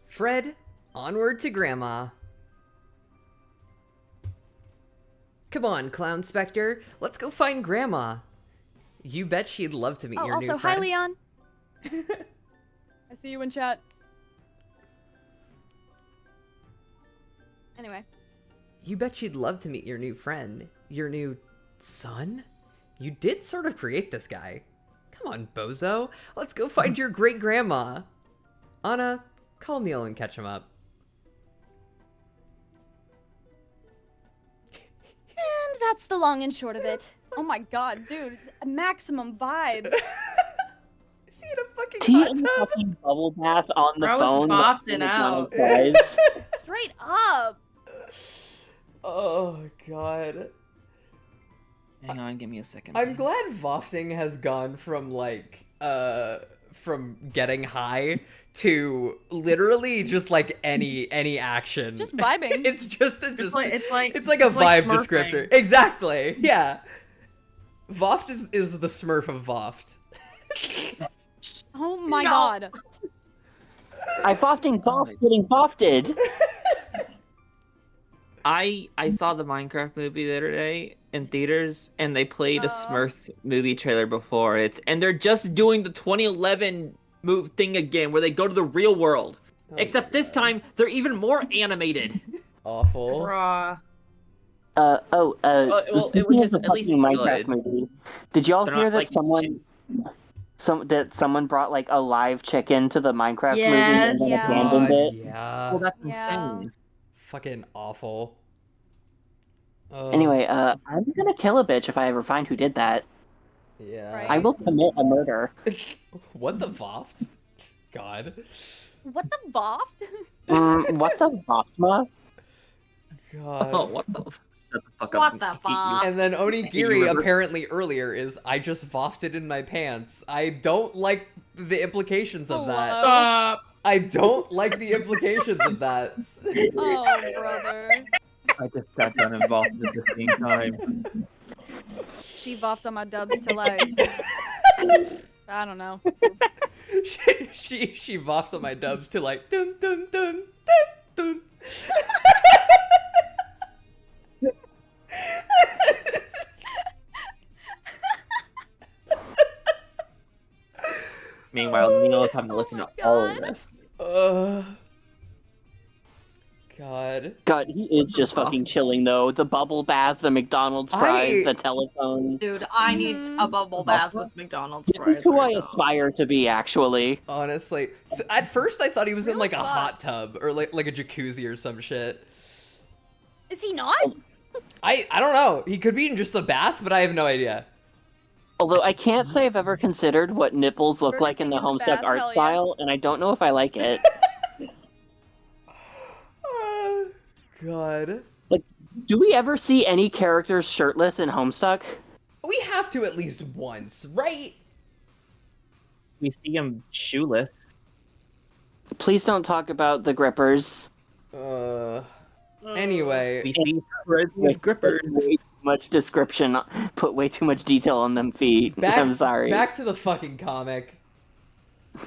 Fred, onward to Grandma. Come on, Clown Spectre. Let's go find Grandma. You bet she'd love to meet your new
also,
friend.
hi, Leon. I see you in chat. Anyway.
You bet she'd love to meet your new friend. Your new son? You did sort of create this guy. Come on, bozo. Let's go find your great-grandma. Anna, call Neil and catch him up.
And that's the long and short of it. Oh my god, dude. Maximum vibes.
Is he in a fucking
Tea
hot
in the
tub?
fucking bubble bath on the
Bro's
phone.
vofting out.
Guys.
Straight up.
Oh, God.
Hang on, give me a second.
I'm glad VOFTing has gone from, like, from getting high to literally just, like, any action.
Just vibing.
It's just a...
It's like
It's like a vibe
smurfing.
descriptor. Exactly. Yeah. VOFT is the Smurf of VOFT.
Oh my
No.
god.
I bofting bof getting bofted.
I saw the Minecraft movie the other day in theaters, and they played a Smurf movie trailer before it, and they're just doing the 2011 move thing again, where they go to the real world. Except this time, they're even more animated.
Awful.
Bruh.
well, it was
speaking
just
of the
at least
fucking Minecraft
good.
movie, did y'all
They're
hear
not,
that
like,
someone brought like a live chicken to the Minecraft movie
Yes.
and then
Yeah.
abandoned it?
Yeah.
Well, that's
Yeah.
insane.
Fucking awful.
Anyway, I'm gonna kill a bitch if I ever find who did that.
Yeah.
Right.
I will commit a murder.
What the VOFT? God.
What the voft?
What the Vofma?
God.
Oh, what the? Shut the fuck
What
up.
the fuck?
And then
You
Onigiri
remember?
apparently earlier is, I just VOFTed in my pants. I don't like the implications of that.
Hello?
I don't like the implications of that.
Oh, brother.
I just got done involved at the same time.
She voffed on my dubs till I don't know.
she VOFs on my dubs to like dun dun dun dun dun.
Meanwhile, Neil is having to listen to all of
God.
this.
God.
God, he is just fucking chilling though. The bubble bath, the McDonald's fries, the telephone.
Dude, I need a bubble bath with McDonald's
This
fries
is who
right
I
now.
aspire to be, actually.
Honestly, at first I thought he was in
Real
like a
spot.
hot tub or like a jacuzzi or some shit.
Is he not?
I don't know. He could be in just a bath, but I have no idea.
Although I can't say I've ever considered what nipples look
Burger
like in
King
the
in the
Homestuck
bath,
art
hell yeah.
style, and I don't know if I like it.
God.
Do we ever see any characters shirtless in Homestuck?
We have to at least once, right?
We see him shoeless.
Please don't talk about the grippers.
Anyway,
We see Fred's grippers.
Way too much description, put way too much detail on them feet. I'm sorry.
Back to the fucking comic.
Oh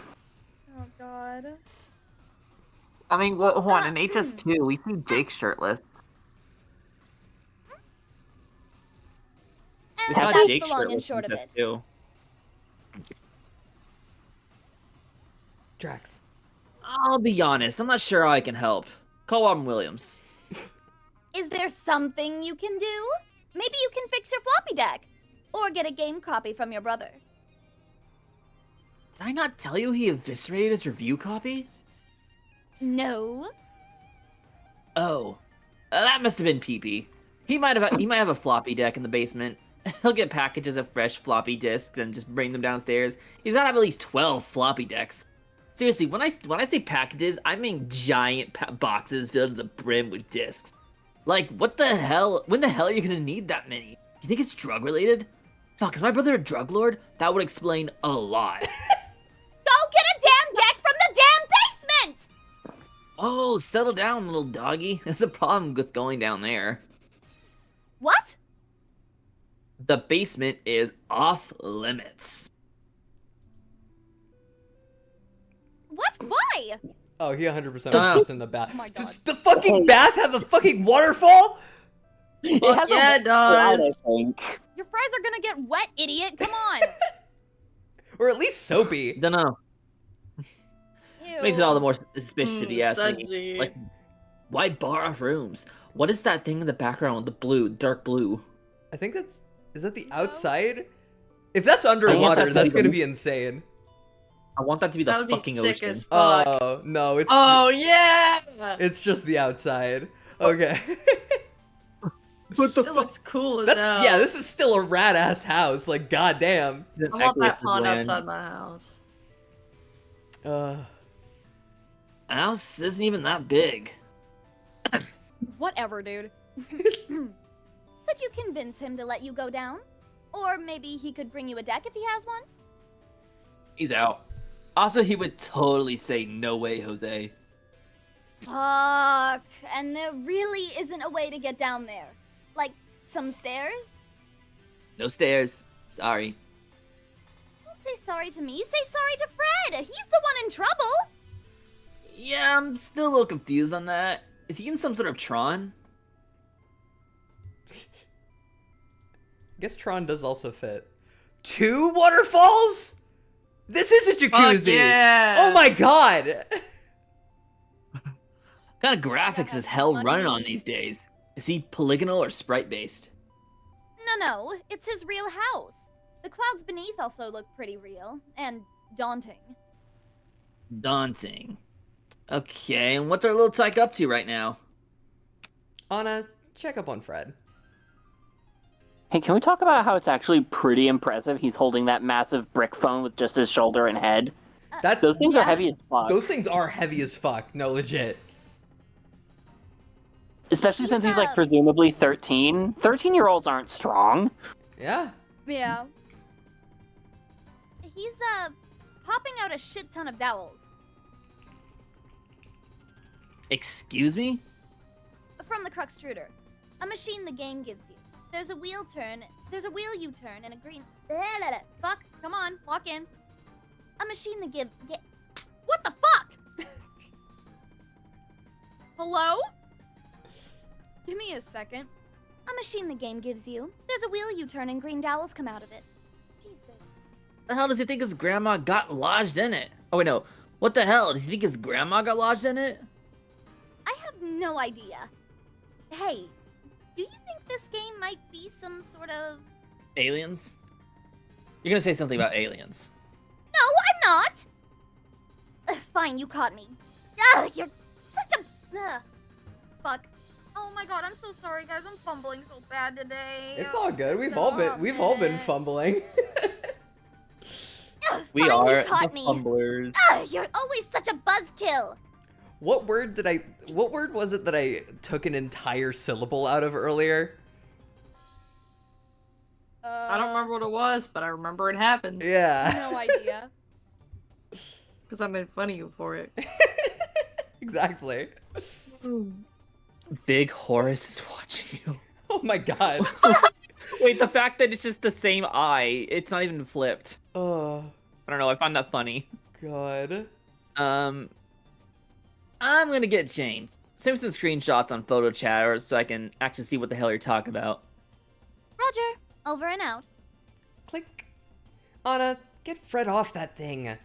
god.
I mean, hold on. In HS2, we see Jake shirtless. We
And
saw
that's
Jake
the long and
shirtless
short
in
of it.
HS2.
Drax.
I'll be honest. I'm not sure how I can help. Call Robin Williams.
Is there something you can do? Maybe you can fix your floppy deck. Or get a game copy from your brother.
Did I not tell you he eviscerated his review copy?
No.
Oh, that must have been PP. He might have a floppy deck in the basement. He'll get packages of fresh floppy disks and just bring them downstairs. He's gotta have at least 12 floppy decks. Seriously, when I say packages, I mean giant boxes filled to the brim with discs. Like, what the hell? When the hell are you gonna need that many? You think it's drug related? Fuck, is my brother a drug lord? That would explain a lot.
Go get a damn deck from the damn basement!
Oh, settle down, little doggy. There's a problem with going down there.
What?
The basement is off limits.
What? Why?
Oh, he 100% was
Wow.
just in the bath.
Oh my God.
Does the fucking bath have a fucking waterfall?
It
Fuck
has
yeah,
a
it does.
I think.
Your fries are gonna get wet, idiot. Come on.
Or at least soapy.
Dunno.
Ew.
Makes it all the more suspicious if you ask me.
sudsy.
Like, why bar off rooms? What is that thing in the background? The blue, dark blue.
I think that's... Is that the outside? If that's underwater,
that's
that's
even-
gonna be insane.
I want that to be the
That would be
fucking
sick
ocean.
as fuck.
Oh, no, it's...
Oh yeah!
It's just the outside. Okay.
What the
Still looks cool as
That's...
hell.
Yeah, this is still a rat-ass house. Like, goddamn.
I want that pond outside my house.
House isn't even that big.
Whatever, dude.
Could you convince him to let you go down? Or maybe he could bring you a deck if he has one?
He's out. Also, he would totally say, no way, Jose.
Fuck. And there really isn't a way to get down there. Like, some stairs?
No stairs. Sorry.
Don't say sorry to me, say sorry to Fred! He's the one in trouble!
Yeah, I'm still a little confused on that. Is he in some sort of Tron?
Guess Tron does also fit. 2 waterfalls? This is a jacuzzi!
Fuck yeah!
Oh my god!
What kind of graphics is hell running on these days? Is he polygonal or sprite based?
No, it's his real house. The clouds beneath also look pretty real, and daunting.
Daunting. Okay, and what's our little tyke up to right now?
Anna, check up on Fred.
Hey, can we talk about how it's actually pretty impressive he's holding that massive brick phone with just his shoulder and head?
That's...
Those things are
Yeah.
heavy as fuck.
Those things are heavy as fuck. No, legit.
Especially
He's,
since he's like presumably 13. 13-year-olds aren't strong.
Yeah.
Yeah.
He's, popping out a shit ton of dowels.
Excuse me?
From the Cruxtruder. A machine the game gives you. There's a wheel you turn in a green...
Fuck. Come on. Lock in.
A machine that What the fuck?
Hello? Give me a second.
A machine the game gives you. There's a wheel you turn and green dowels come out of it. Jesus.
The hell does he think his grandma got lodged in it? Oh wait, no. What the hell? Does he think his grandma got lodged in it?
I have no idea. Hey, do you think this game might be some sort of...
Aliens? You're gonna say something about aliens.
No, I'm not! Fine, you caught me. Ugh, you're such a... Fuck.
Oh my god, I'm so sorry, guys. I'm fumbling so bad today.
It's all good. We've all been fumbling.
Ugh,
We
fine,
are
you caught
the
me.
fumblers.
Ugh, you're always such a buzzkill.
What word was it that I took an entire syllable out of earlier?
I don't remember what it was, but I remember it happened.
Yeah.
No idea.
Because I made fun of you for it.
Exactly.
Big Horace is watching you.
Oh my god.
Wait, the fact that it's just the same eye, it's not even flipped.
Oh
I don't know, I find that funny.
god.
I'm gonna get changed. Send me some screenshots on photo chat so I can actually see what the hell you're talking about.
Roger, over and out.
Click. Anna, get Fred off that thing.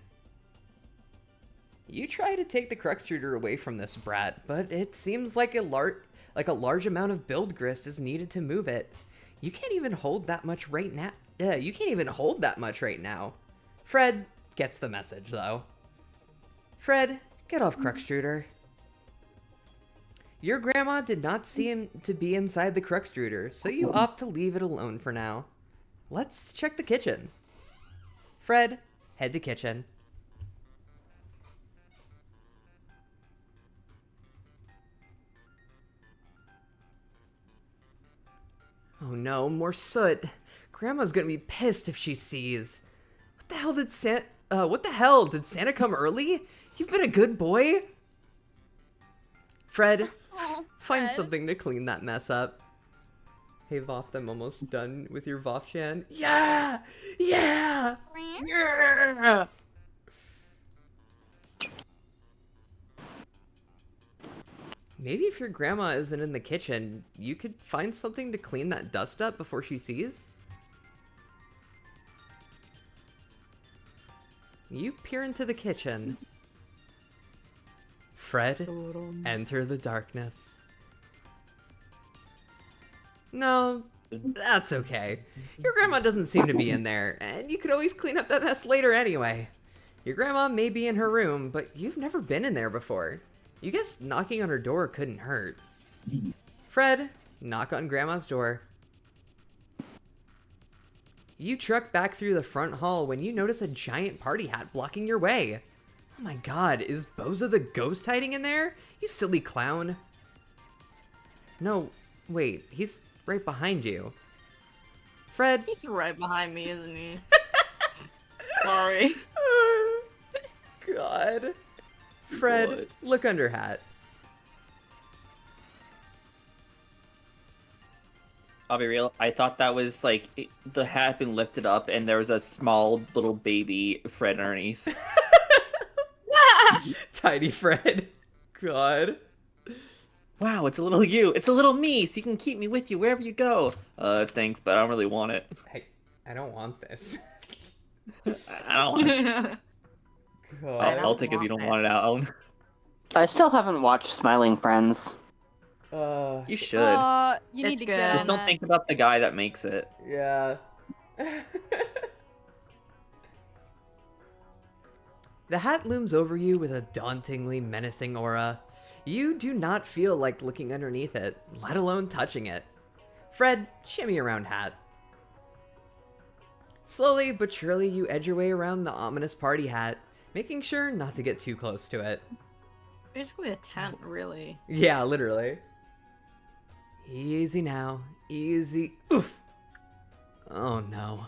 You try to take the Cruxtruder away from this brat, but it seems like a large amount of build grist is needed to move it. You can't even hold that much right now. You can't even hold that much right now. Fred gets the message, though. Fred, get off Cruxtruder. Your grandma did not seem to be inside the Cruxtruder, so you opt to leave it alone for now. Let's check the kitchen. Fred, head to kitchen. Oh no, more soot. Grandma's gonna be pissed if she sees. What the hell did Santa come early? You've been a good boy. Fred,
Oh,
find
Fred.
something to clean that mess up. Hey VOFT, I'm almost done with your VOFT chan. Yeah! Yeah!
Yeah.
Maybe if your grandma isn't in the kitchen, you could find something to clean that dust up before she sees? You peer into the kitchen. Fred, enter the darkness. No, that's okay. Your grandma doesn't seem to be in there, and you could always clean up that mess later anyway. Your grandma may be in her room, but you've never been in there before. You guess knocking on her door couldn't hurt. Fred, knock on Grandma's door. You truck back through the front hall when you notice a giant party hat blocking your way. Oh my god, is Bozo the ghost hiding in there? You silly clown. No, wait, he's right behind you. Fred.
He's right behind me, isn't he? Sorry.
God. Fred,
What?
look under hat.
I'll be real. I thought that was like the hat had been lifted up, and there was a small little baby Fred underneath.
Tiny Fred. God.
Wow, it's a little you. It's a little me, so you can keep me with you wherever you go. Thanks, but I don't really want it.
Hey, I don't want this.
I don't want it.
God.
I'll take it if you don't want it, Alan.
I still haven't watched Smiling Friends.
You should.
You need
It's
to
good.
get
Just
on
don't
that.
think about the guy that makes it.
Yeah. The hat looms over you with a dauntingly menacing aura. You do not feel like looking underneath it, let alone touching it. Fred, shimmy around hat. Slowly but surely you edge your way around the ominous party hat, making sure not to get too close to it.
Basically a tent, really.
Yeah, literally. Easy now. Easy. Oof. Oh no.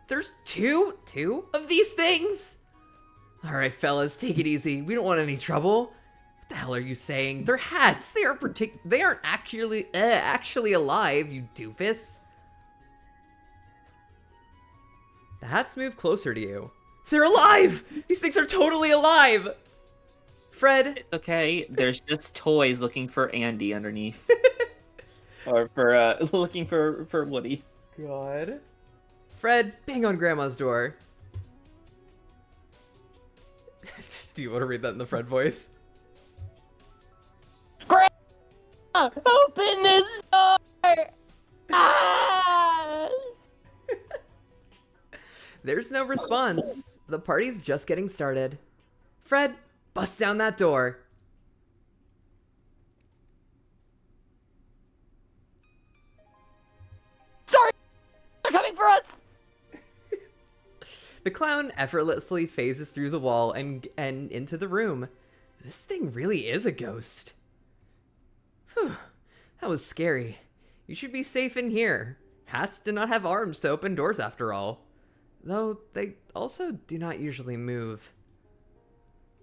There's two of these things? Alright, fellas, take it easy. We don't want any trouble. What the hell are you saying? They're hats. They aren't actually alive, you doofus. The hats move closer to you. They're alive! These things are totally alive! Fred,
It's okay. There's just toys looking for Andy underneath. Or for looking for Woody.
God. Fred, bang on Grandma's door. Do you want to read that in the Fred voice?
Grandma, open this door! Ah!
There's no response. The party's just getting started. Fred, bust down that door.
Sorry, they're coming for us!
The clown effortlessly phases through the wall and into the room. This thing really is a ghost. Whew, that was scary. You should be safe in here. Hats do not have arms to open doors after all. Though they also do not usually move.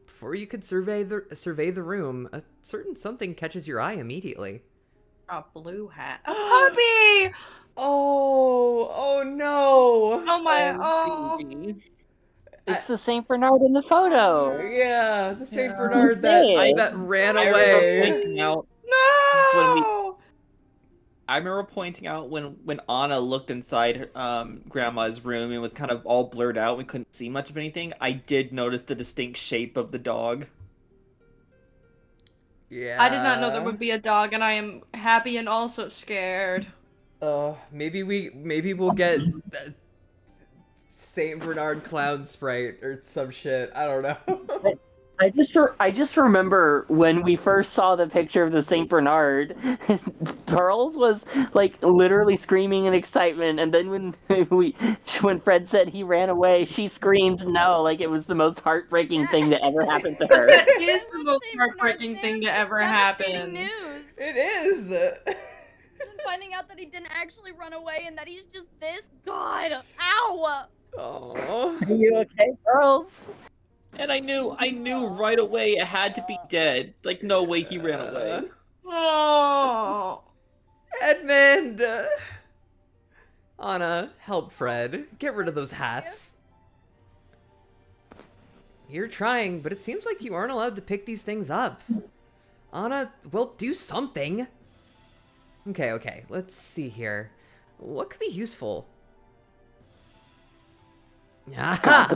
Before you could survey the room, a certain something catches your eye immediately.
A blue hat. A puppy!
Oh no!
Oh my, oh.
It's the Saint Bernard in the photo.
Yeah, the Saint
Yeah.
Bernard
Yeah.
that ran
I remember
away.
pointing out
No!
When I remember pointing out when Anna looked inside Grandma's room and was kind of all blurred out. We couldn't see much of anything. I did notice the distinct shape of the dog.
Yeah.
I did not know there would be a dog, and I am happy and also scared.
Maybe we'll get Saint Bernard clown sprite or some shit. I don't know.
I just remember when we first saw the picture of the Saint Bernard, Pearls was like literally screaming in excitement, and then when Fred said he ran away, she screamed no, like it was the most heartbreaking thing that ever happened to her.
That is the most
Saint Bernard's
heartbreaking thing
news.
to ever
Devastating
happen.
news.
It is.
And finding out that he didn't actually run away and that he's just this. God, ow!
Oh.
Are you okay, Pearls?
And I knew right away it had to be dead. Like, no way he ran away.
Oh.
Edmund! Anna, help Fred. Get rid of those hats. You're trying, but it seems like you aren't allowed to pick these things up. Anna, well, do something. Okay, let's see here. What could be useful?
God,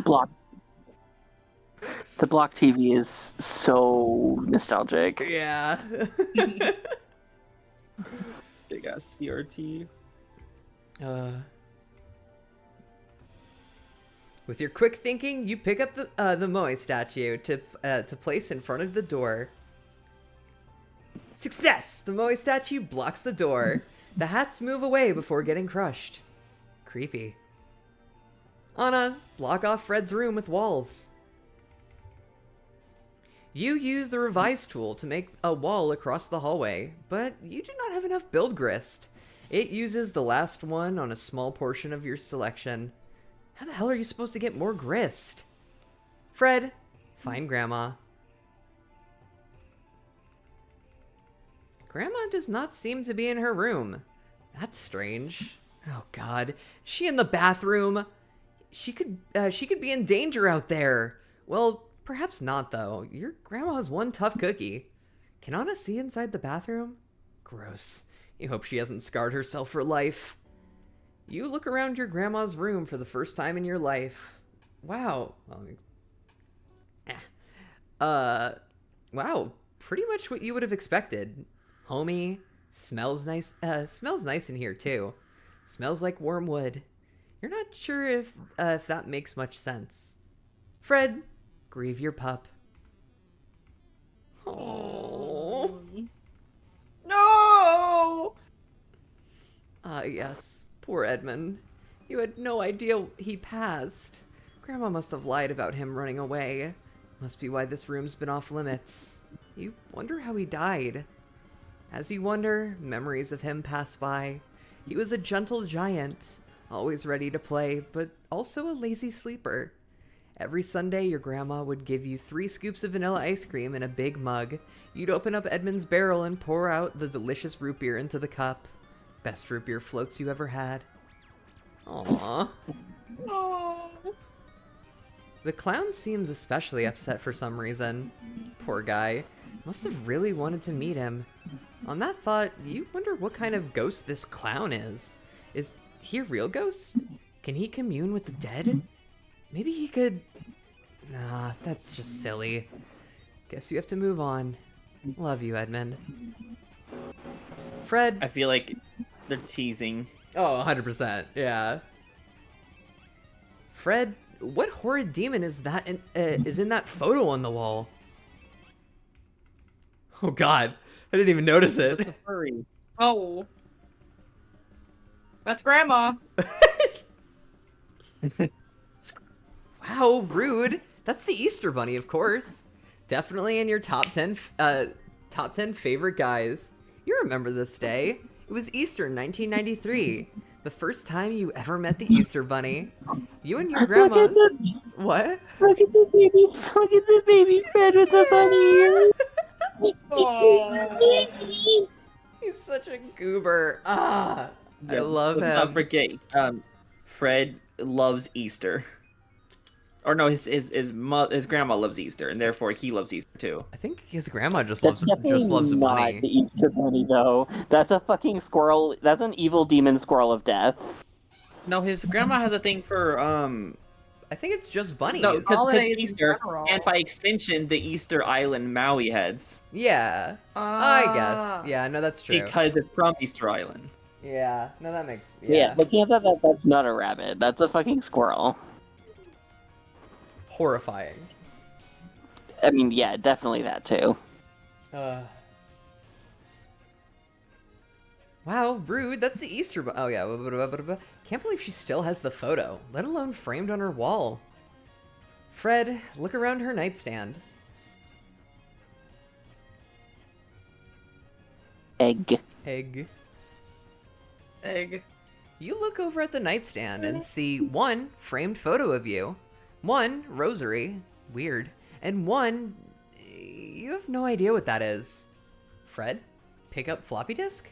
the block TV is so nostalgic.
Yeah.
Big ass CRT.
With your quick thinking, you pick up the Moe statue to place in front of the door. Success! The Moe statue blocks the door. The hats move away before getting crushed. Creepy. Anna, block off Fred's room with walls. You use the revise tool to make a wall across the hallway, but you do not have enough build grist. It uses the last one on a small portion of your selection. How the hell are you supposed to get more grist? Fred, find Grandma. Grandma does not seem to be in her room. That's strange. Oh God, is she in the bathroom? She could be in danger out there. Well, perhaps not though. Your grandma's one tough cookie. Can Anna see inside the bathroom? Gross. You hope she hasn't scarred herself for life. You look around your grandma's room for the first time in your life. Wow. Wow. Pretty much what you would have expected. Homey. Smells nice. Smells nice in here too. Smells like warm wood. You're not sure if that makes much sense. Fred, grieve your pup. Oh.
No!
Ah, yes. Poor Edmund. You had no idea he passed. Grandma must have lied about him running away. Must be why this room's been off limits. You wonder how he died. As you wonder, memories of him pass by. He was a gentle giant, always ready to play, but also a lazy sleeper. Every Sunday, your grandma would give you 3 scoops of vanilla ice cream in a big mug. You'd open up Edmund's barrel and pour out the delicious root beer into the cup. Best root beer floats you ever had. Aww.
Oh.
The clown seems especially upset for some reason. Poor guy. Must have really wanted to meet him. On that thought, you wonder what kind of ghost this clown is. Is he a real ghost? Can he commune with the dead? Maybe he could... Nah, that's just silly. Guess you have to move on. Love you, Edmund. Fred...
I feel like they're teasing.
Oh, 100%, yeah. Fred, what horrid demon is that is in that photo on the wall? Oh God, I didn't even notice it.
It's a furry.
Oh. That's Grandma.
Wow, rude. That's the Easter Bunny, of course. Definitely in your top 10 favorite guys. You remember this day. It was Easter 1993. The first time you ever met the Easter Bunny. You and your grandma... What?
Look at the baby Fred with the bunny ears.
Oh.
He's such a goober. Ah, I love
Let's not
him.
forget, Fred loves Easter. Or no, his grandma loves Easter, and therefore he loves Easter too.
I think his grandma just
That's
loves
definitely not
money.
the Easter Bunny, though. That's a fucking squirrel. That's an evil demon squirrel of death.
No, his grandma has a thing for
I think it's just bunnies.
no, because
Holidays in
Easter,
general.
and by extension, the Easter Island Maui heads,
Yeah, I guess. Yeah, no, that's true.
because it's from Easter Island.
Yeah, no, that makes.
Yeah, looking at that's not a rabbit. That's a fucking squirrel.
Horrifying.
I mean, yeah, definitely that too.
Wow, rude. That's the Easter. Oh yeah. Can't believe she still has the photo, let alone framed on her wall. Fred, look around her nightstand.
Egg.
Egg.
Egg.
You look over at the nightstand and see one framed photo of you, one rosary, weird, and one you have no idea what that is. Fred, pick up floppy disk?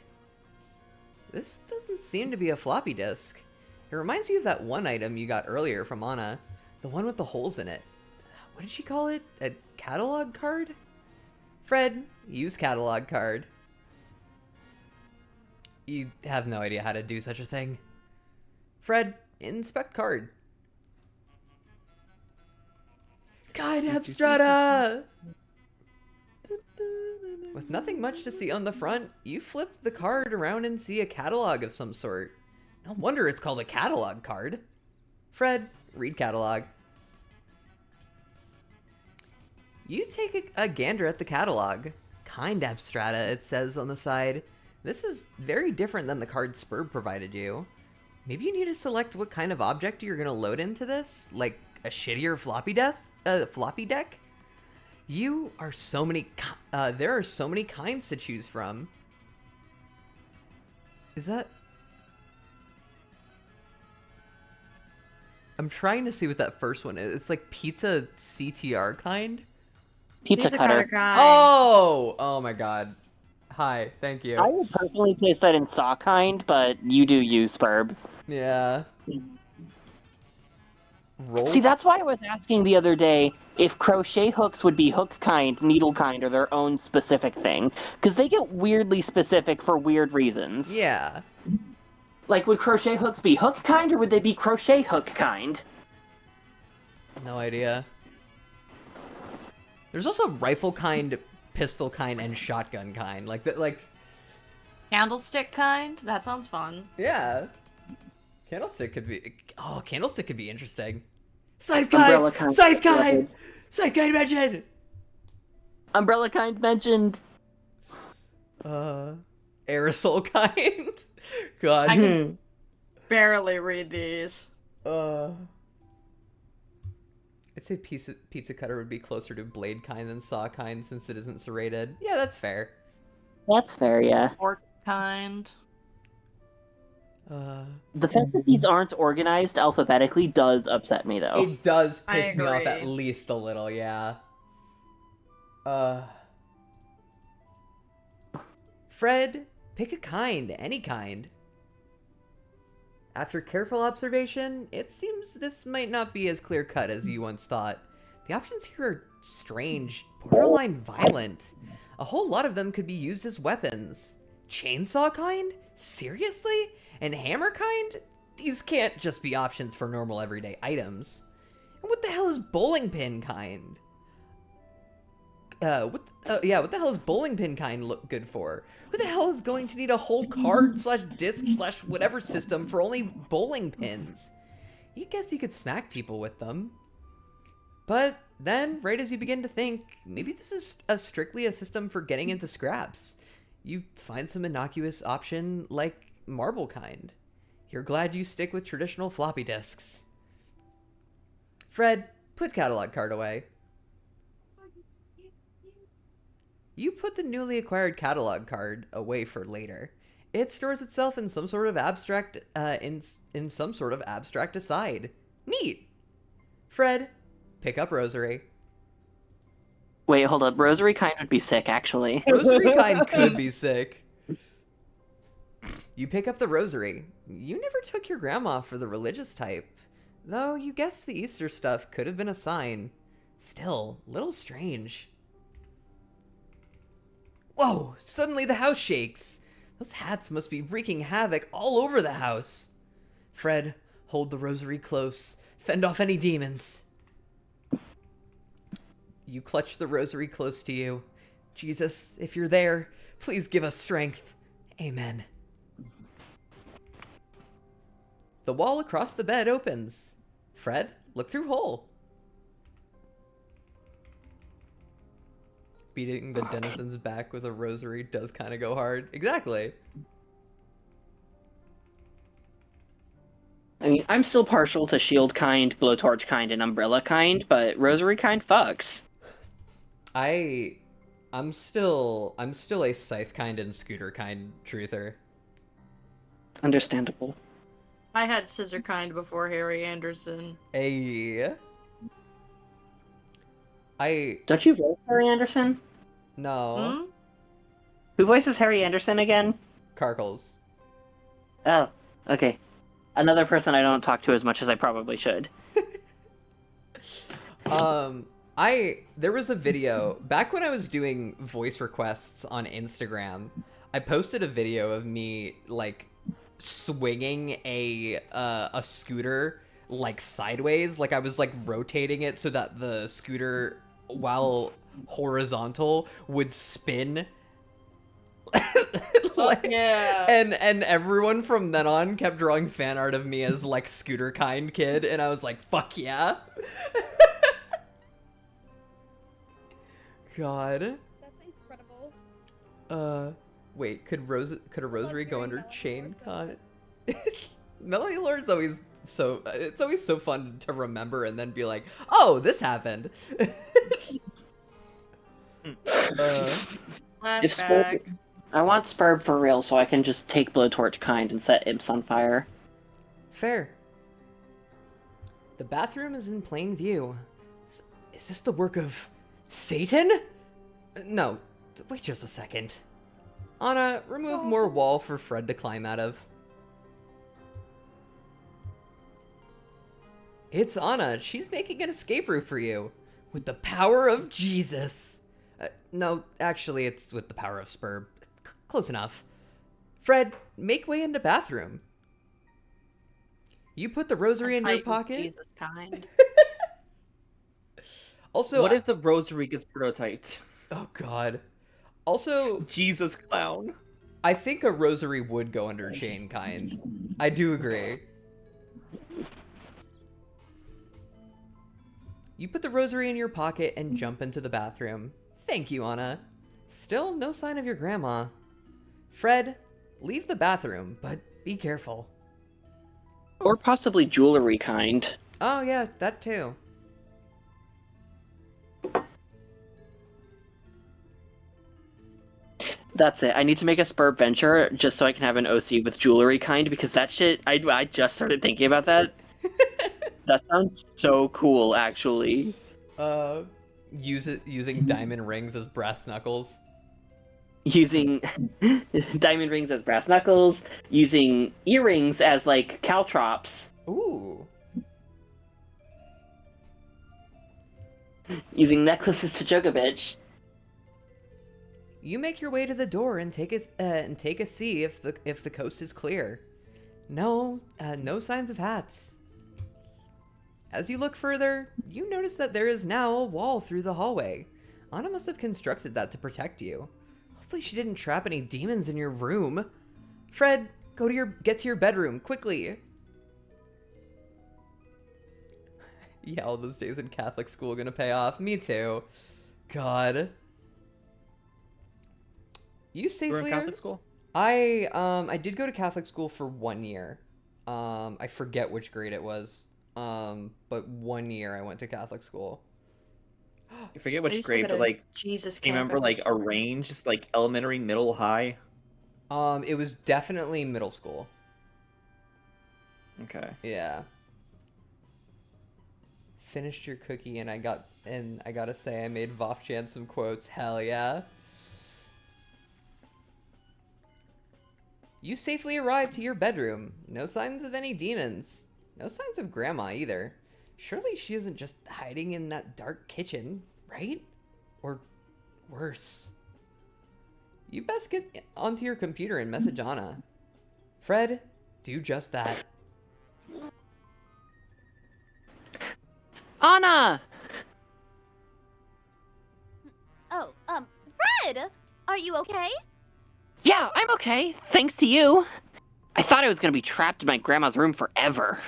This doesn't seem to be a floppy disk. It reminds you of that one item you got earlier from Anna, the one with the holes in it. What did she call it? A catalog card? Fred, use catalog card. You have no idea how to do such a thing. Fred, inspect card. Guide Abstrata! With nothing much to see on the front, you flip the card around and see a catalog of some sort. No wonder it's called a catalog card. Fred, read catalog. You take a gander at the catalog. Kind Abstrata, it says on the side. This is very different than the card Spurb provided you. Maybe you need to select what kind of object you're going to load into this, like a shittier floppy deck? You are so many, there are so many kinds to choose from. Is that? I'm trying to see what that first one is. It's like pizza CTR kind?
Pizza cutter.
Guy.
Oh my god. Hi, thank you.
I would personally place that in saw kind, but you do use Spurb.
Yeah. Roll?
See, that's why I was asking the other day if crochet hooks would be hook kind, needle kind, or their own specific thing. Because they get weirdly specific for weird reasons.
Yeah.
Like, would crochet hooks be hook kind, or would they be crochet hook kind?
No idea. There's also rifle kind, pistol kind, and shotgun kind. Like that, like.
Candlestick kind? That sounds fun.
Yeah. Candlestick could be. Oh, candlestick could be interesting. Scythe
Umbrella
kind.
kind.
Scythe kind. Scythe kind mentioned.
Umbrella kind mentioned.
Aerosol kind. God.
I can barely read these.
I'd say pizza cutter would be closer to blade kind than saw kind since it isn't serrated. Yeah, that's fair.
That's fair, yeah.
Fork kind.
The fact that these aren't organized alphabetically does upset me, though.
It does
I
piss me off
agree.
at least a little, yeah. Fred, pick a kind, any kind. After careful observation, it seems this might not be as clear-cut as you once thought. The options here are strange, borderline violent. A whole lot of them could be used as weapons. Chainsaw kind? Seriously? And hammer kind? These can't just be options for normal everyday items. And what the hell is bowling pin kind? What the hell is bowling pin kind look good for? Who the hell is going to need a whole card / disc / whatever system for only bowling pins? You guess you could smack people with them. But then, right as you begin to think, maybe this is strictly a system for getting into scraps. You find some innocuous option like marble kind. You're glad you stick with traditional floppy disks. Fred, put catalog card away. You put the newly acquired catalog card away for later. It stores itself in some sort of abstract, in some sort of abstract aside. Neat. Fred, pick up rosary.
Wait, hold up. Rosary kind would be sick, actually.
Rosary kind could be sick. You pick up the rosary. You never took your grandma for the religious type. Though you guess the Easter stuff could have been a sign. Still, little strange. Whoa! Suddenly the house shakes! Those hats must be wreaking havoc all over the house. Fred, hold the rosary close. Fend off any demons. You clutch the rosary close to you. Jesus, if you're there, please give us strength. Amen. The wall across the bed opens. Fred, look through hole. Beating the denizen's back with a rosary does kind of go hard. Exactly.
I mean, I'm still partial to shield kind, blowtorch kind, and umbrella kind, but rosary kind fucks.
I'm still a scythe kind and scooter kind truther.
Understandable.
I had scissor kind before Harry Anderson.
Don't you voice Harry Anderson?
No.
Who voices Harry Anderson again?
Carkles.
Oh, okay. Another person I don't talk to as much as I probably should.
There was a video back when I was doing voice requests on Instagram. I posted a video of me like swinging a scooter like sideways, like I was like rotating it so that the scooter, while horizontal, would spin. Like,
yeah.
And everyone from then on kept drawing fan art of me as like scooter kind kid, and I was like, fuck yeah. God.
That's incredible.
Wait, could a rosary go under chain con? Melody lore is always so, it's always so fun to remember and then be like, oh, this happened.
Flashback.
I want Spurb for real so I can just take blowtorch kind and set imps on fire.
Fair. The bathroom is in plain view. Is this the work of Satan? No, wait just a second. Anna, remove more wall for Fred to climb out of. It's Anna. She's making an escape route for you. With the power of Jesus. No, actually, it's with the power of Spurb. Close enough. Fred, make way into bathroom. You put the rosary in your pocket.
Jesus kind.
Also,
what if the rosary gets prototyped?
Oh God. Also,
Jesus clown.
I think a rosary would go under chain kind. I do agree. You put the rosary in your pocket and jump into the bathroom. Thank you, Anna. Still no sign of your grandma. Fred, leave the bathroom, but be careful.
Or possibly jewelry kind.
Oh yeah, that too.
That's it. I need to make a Spurb venture just so I can have an OC with jewelry kind, because that shit, I just started thinking about that. That sounds so cool, actually.
Using diamond rings as brass knuckles.
Using diamond rings as brass knuckles, using earrings as, like, caltrops.
Ooh.
Using necklaces to choke a bitch.
You make your way to the door and take a see if the coast is clear. No signs of hats. As you look further, you notice that there is now a wall through the hallway. Anna must have constructed that to protect you. Hopefully she didn't trap any demons in your room. Fred, get to your bedroom, quickly. Yeah, all those days in Catholic school are gonna pay off. Me too. God. You safely
You were in Catholic school?
I did go to Catholic school for 1 year. I forget which grade it was. But 1 year I went to Catholic school.
I forget which grade, but like,
Jesus.
do you remember like a range, just like elementary, middle, high?
It was definitely middle school.
Okay.
Yeah. Finished your cookie and I gotta say I made VOFT some quotes. Hell yeah. You safely arrived to your bedroom. No signs of any demons. No signs of Grandma either. Surely she isn't just hiding in that dark kitchen, right? Or worse. You best get onto your computer and message Anna. Fred, do just that.
Anna!
Oh, Fred! Are you okay?
Yeah, I'm okay, thanks to you. I thought I was gonna be trapped in my grandma's room forever.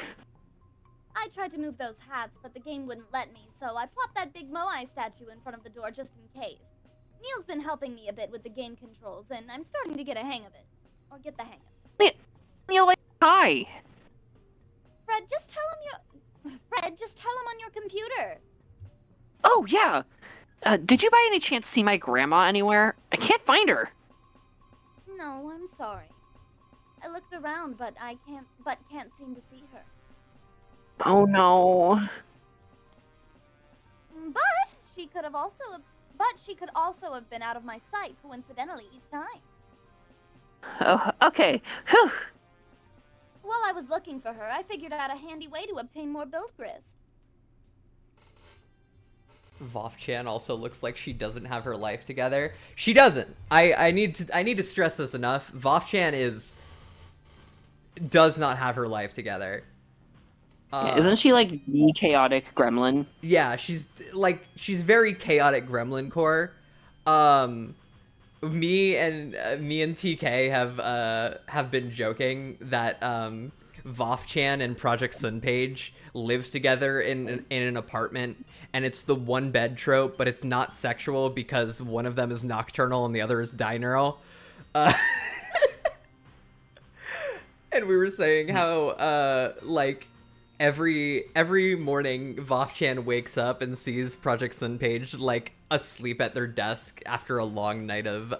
I tried to move those hats, but the game wouldn't let me, so I plopped that big Moai statue in front of the door just in case. Neil's been helping me a bit with the game controls, and I'm starting to get a hang of it. Or get the hang of it.
Neil, like, hi!
Fred, just tell him on your computer.
Oh, yeah! Did you by any chance see my grandma anywhere? I can't find her.
No, I'm sorry. I looked around, but can't seem to see her.
Oh no.
But she could also have been out of my sight coincidentally each time.
Oh, okay. Whew.
While I was looking for her, I figured out a handy way to obtain more build grist.
VOFT-chan also looks like she doesn't have her life together. She doesn't. I need to stress this enough. VOFT-chan does not have her life together.
Isn't she like the chaotic gremlin?
Yeah, she's very chaotic gremlin core. Me and TK have been joking that VOFT-chan and Project Sunpage live together in an apartment, and it's the one bed trope, but it's not sexual because one of them is nocturnal and the other is diurnal. And we were saying how like every morning VOFT-chan wakes up and sees Project Sunpage like asleep at their desk after a long night of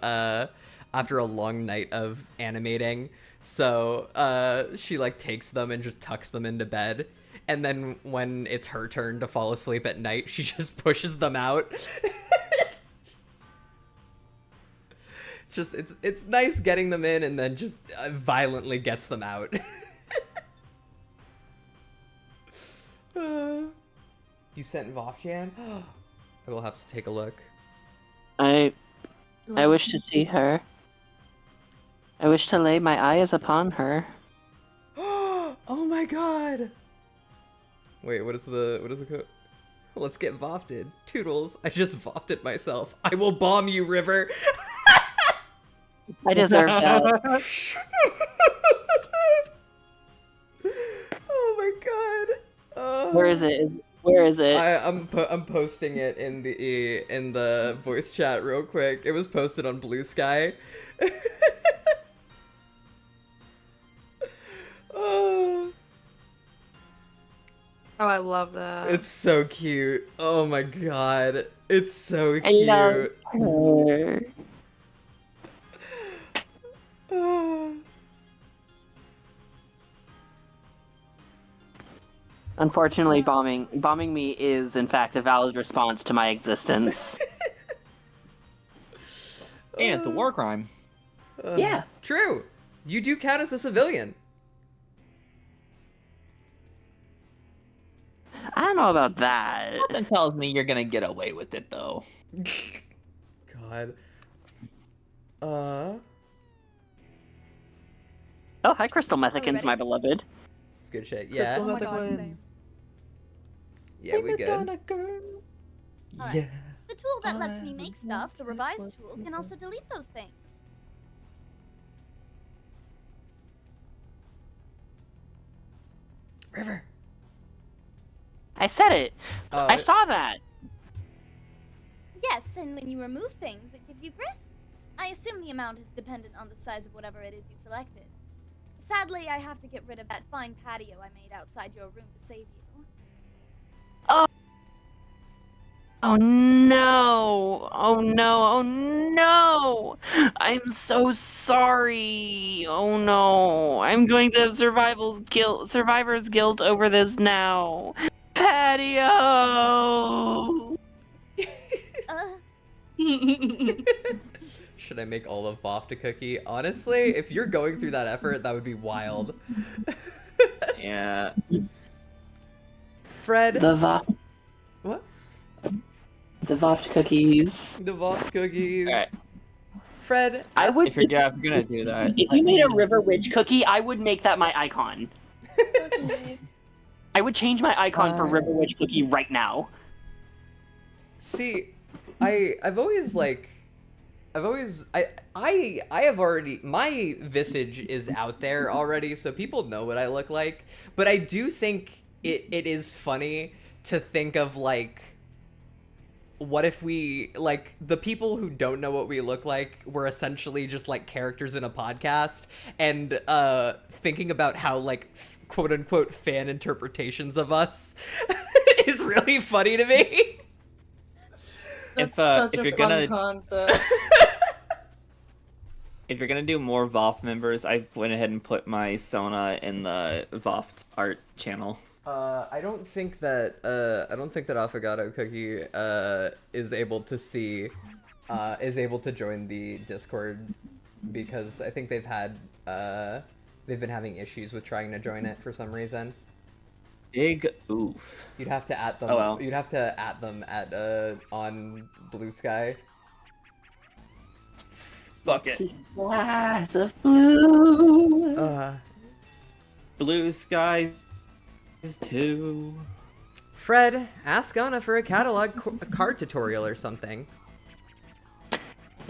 animating. So she like takes them and just tucks them into bed, and then when it's her turn to fall asleep at night, she just pushes them out. It's nice getting them in and then just violently gets them out. You sent VOFT-chan? I will have to take a look.
I wish to see her. I wish to lay my eyes upon her.
Oh my god! Wait, what is the code? Let's get VOFTed. Toodles, I just VOFTed myself. I will bomb you, River!
I deserve that.
Oh my god!
Where is it? Where is it?
I'm posting it in the voice chat real quick. It was posted on Blue Sky. Oh,
I love that.
it's so cute. Oh my god, it's so
I
cute.
love her.
Oh.
Unfortunately, bombing me is in fact a valid response to my existence.
And it's a war crime.
Yeah.
True. You do count as a civilian.
I don't know about that.
Something tells me you're gonna get away with it, though.
God.
Oh, hi, Crystal Methicans,
ready?
my beloved.
It's good shit. Yeah.
Oh my god, same.
Yeah, we good.
Alright.
Yeah.
The tool that lets me make stuff, the revise tool, can also delete those things.
River.
I said it.
Oh,
I saw that.
Yes, and when you remove things, it gives you grist. I assume the amount is dependent on the size of whatever it is you selected. Sadly, I have to get rid of that fine patio I made outside your room to save you.
Oh no! Oh no! Oh no! I'm so sorry! Oh no! I'm going to have survivor's guilt over this now. Patio!
Should I make all of VOFT a cookie? Honestly, if you're going through that effort, that would be wild.
Yeah.
Fred.
The VOFT,
What?
the VOFT cookies.
The VOFT cookies.
Alright.
Fred.
I would.
If you're gonna do that,
If you made a River Witch cookie, I would make that my icon. I would change my icon for River Witch cookie right now.
See, I've always I have already, my visage is out there already, so people know what I look like. But I do think it is funny to think of, like, what if we, like, the people who don't know what we look like were essentially just, like, characters in a podcast, and thinking about how, like, quote-unquote fan interpretations of us is really funny to me.
That's such
if
a
you're
fun
gonna
concept.
if you're gonna do more VOFT members, I went ahead and put my Sona in the VOFT art channel.
I don't think that Affogato Cookie is able to join the Discord, because I think they've been having issues with trying to join it for some reason.
Big oof.
You'd have to at them.
Oh, well.
You'd have to at them at on Blue Sky.
Fuck it.
Splash of blue.
Blue skies too.
Fred, ask Ona for a catalog card tutorial or something.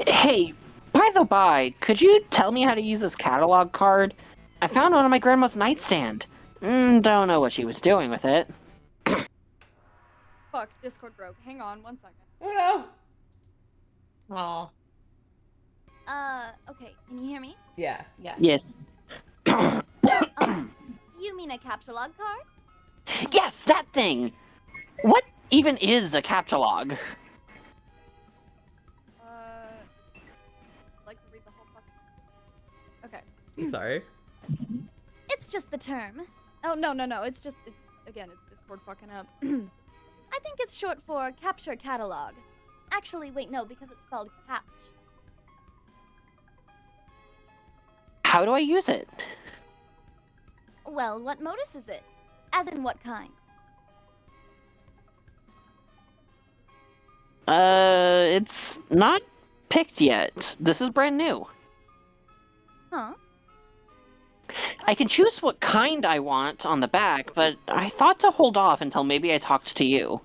Hey, by the by, could you tell me how to use this catalog card? I found one on my grandma's nightstand. Don't know what she was doing with it.
Fuck, Discord broke. Hang on 1 second.
Oh no!
Oh,
Okay, can you hear me?
Yeah.
yes.
Yes.
You mean a captcha-log card?
Yes, that thing! What even is a captcha-log?
Like to read the whole fucking. Okay.
I'm sorry.
It's just the term.
Oh no. It's Discord fucking up.
I think it's short for capture catalog. Actually, wait, no, because it's spelled catch.
How do I use it?
Well, what modus is it? As in what kind?
It's not picked yet. This is brand new.
Huh?
I can choose what kind I want on the back, but I thought to hold off until maybe I talked to you.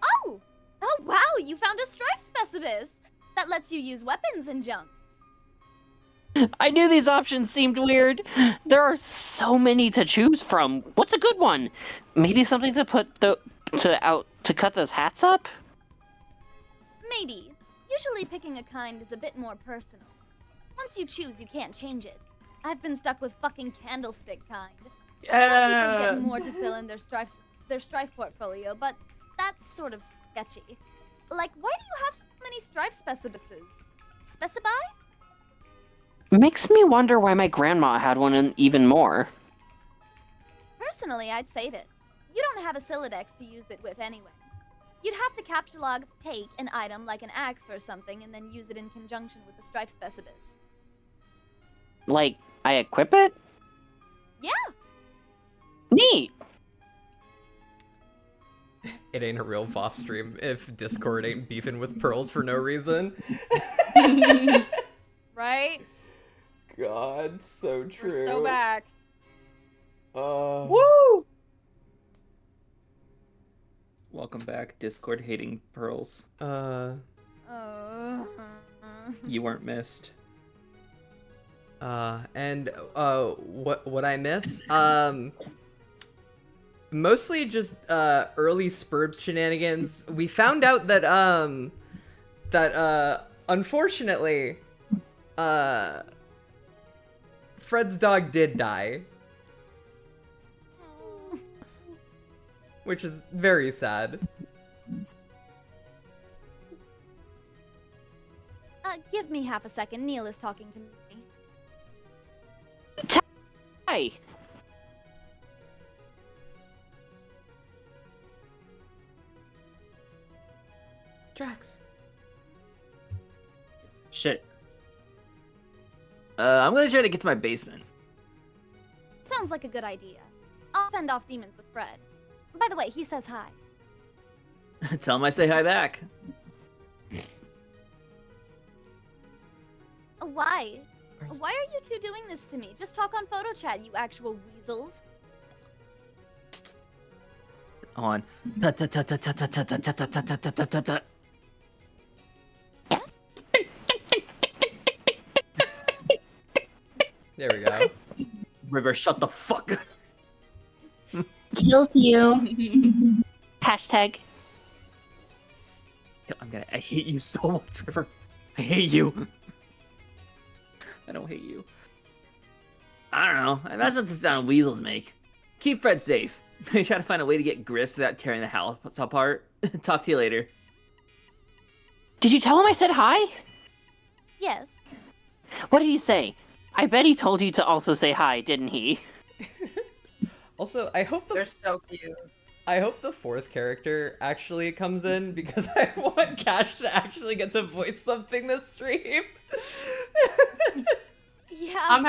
Oh! Oh, wow, you found a strife specibus! That lets you use weapons and junk.
I knew these options seemed weird. There are so many to choose from. What's a good one? Maybe something to put to cut those hats up?
Maybe. Usually picking a kind is a bit more personal. Once you choose, you can't change it. I've been stuck with fucking candlestick kind. Some people get more to fill in their strife portfolio, but that's sort of sketchy. Like, why do you have so many strife specibuses? Specify?
Makes me wonder why my grandma had one and even more.
Personally, I'd save it. You don't have a Silodex to use it with anyway. You'd have to captcha-log take an item like an axe or something and then use it in conjunction with the strife specibus.
Like, I equip it?
Yeah!
Neat!
It ain't a real VOF stream if Discord ain't beefing with pearls for no reason.
Right?
God, so true.
We're so back.
Woo!
Welcome back, Discord hating pearls. You weren't missed.
And what I miss? Mostly just early Spurbs shenanigans. We found out that unfortunately Fred's dog did die. Which is very sad.
Give me half a second. Neil is talking to me.
Hi!
Drax.
Shit. I'm gonna try to get to my basement.
Sounds like a good idea. I'll fend off demons with Fred. By the way, he says hi.
Tell him I say hi back.
Why? Why are you two doing this to me? Just talk on photo chat, you actual weasels.
On.
There we go.
River, shut the fuck up.
Kills you. Hashtag.
I hate you so much, River. I hate you. I don't hate you. I don't know. I imagine that's the sound weasels make. Keep Fred safe. Try to find a way to get Grist without tearing the house apart. Talk to you later.
Did you tell him I said hi?
Yes.
What did he say? I bet he told you to also say hi, didn't he?
Also, I hope
They're so cute.
I hope the fourth character actually comes in because I want Cash to actually get to voice something this stream.
Yeah.
I'm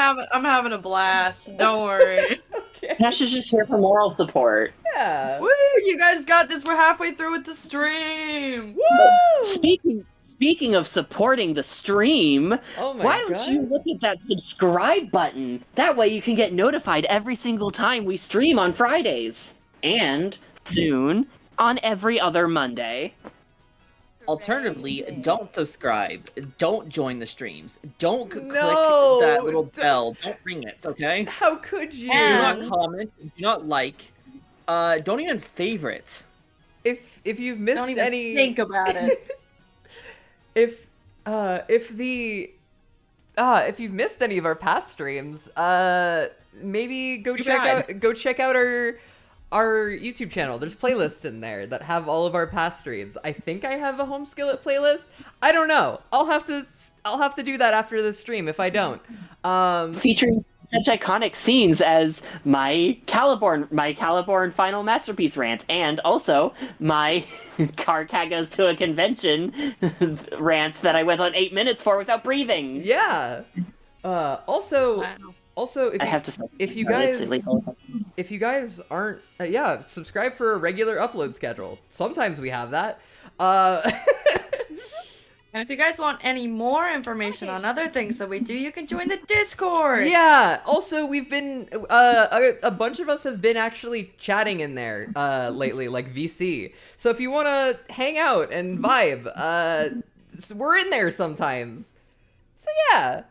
having a blast. Don't worry.
Okay.
Nash is just here for moral support.
Yeah.
Woo! You guys got this. We're halfway through with the stream.
Woo!
Speaking of supporting the stream,
Oh my
why don't
God.
you look at that subscribe button? That way you can get notified every single time we stream on Fridays. And soon on every other Monday.
Alternatively, don't subscribe. Don't join the streams. Don't click
No!
that little bell. Don't ring it, okay?
How could you?
Do not comment. Do not like. Don't even favorite.
If you've missed
Don't even
any
think about it.
if you've missed any of our past streams, maybe go
Too
check
bad.
out our YouTube channel. There's playlists in there that have all of our past streams. I think I have a Home-Skillet playlist. I don't know. I'll have to do that after this stream if I don't.
Featuring such iconic scenes as my Caliborn final masterpiece rant, and also my car cat goes to a convention rant that I went on 8 minutes for without breathing.
Yeah. Also,
I have to say,
if you
sorry, it's
guys
illegal.
if you guys aren't subscribe for a regular upload schedule. Sometimes we have that.
And if you guys want any more information on other things that we do, you can join the Discord.
Yeah. Also, we've been a bunch of us have been actually chatting in there lately, like VC. So if you want to hang out and vibe, we're in there sometimes. So yeah.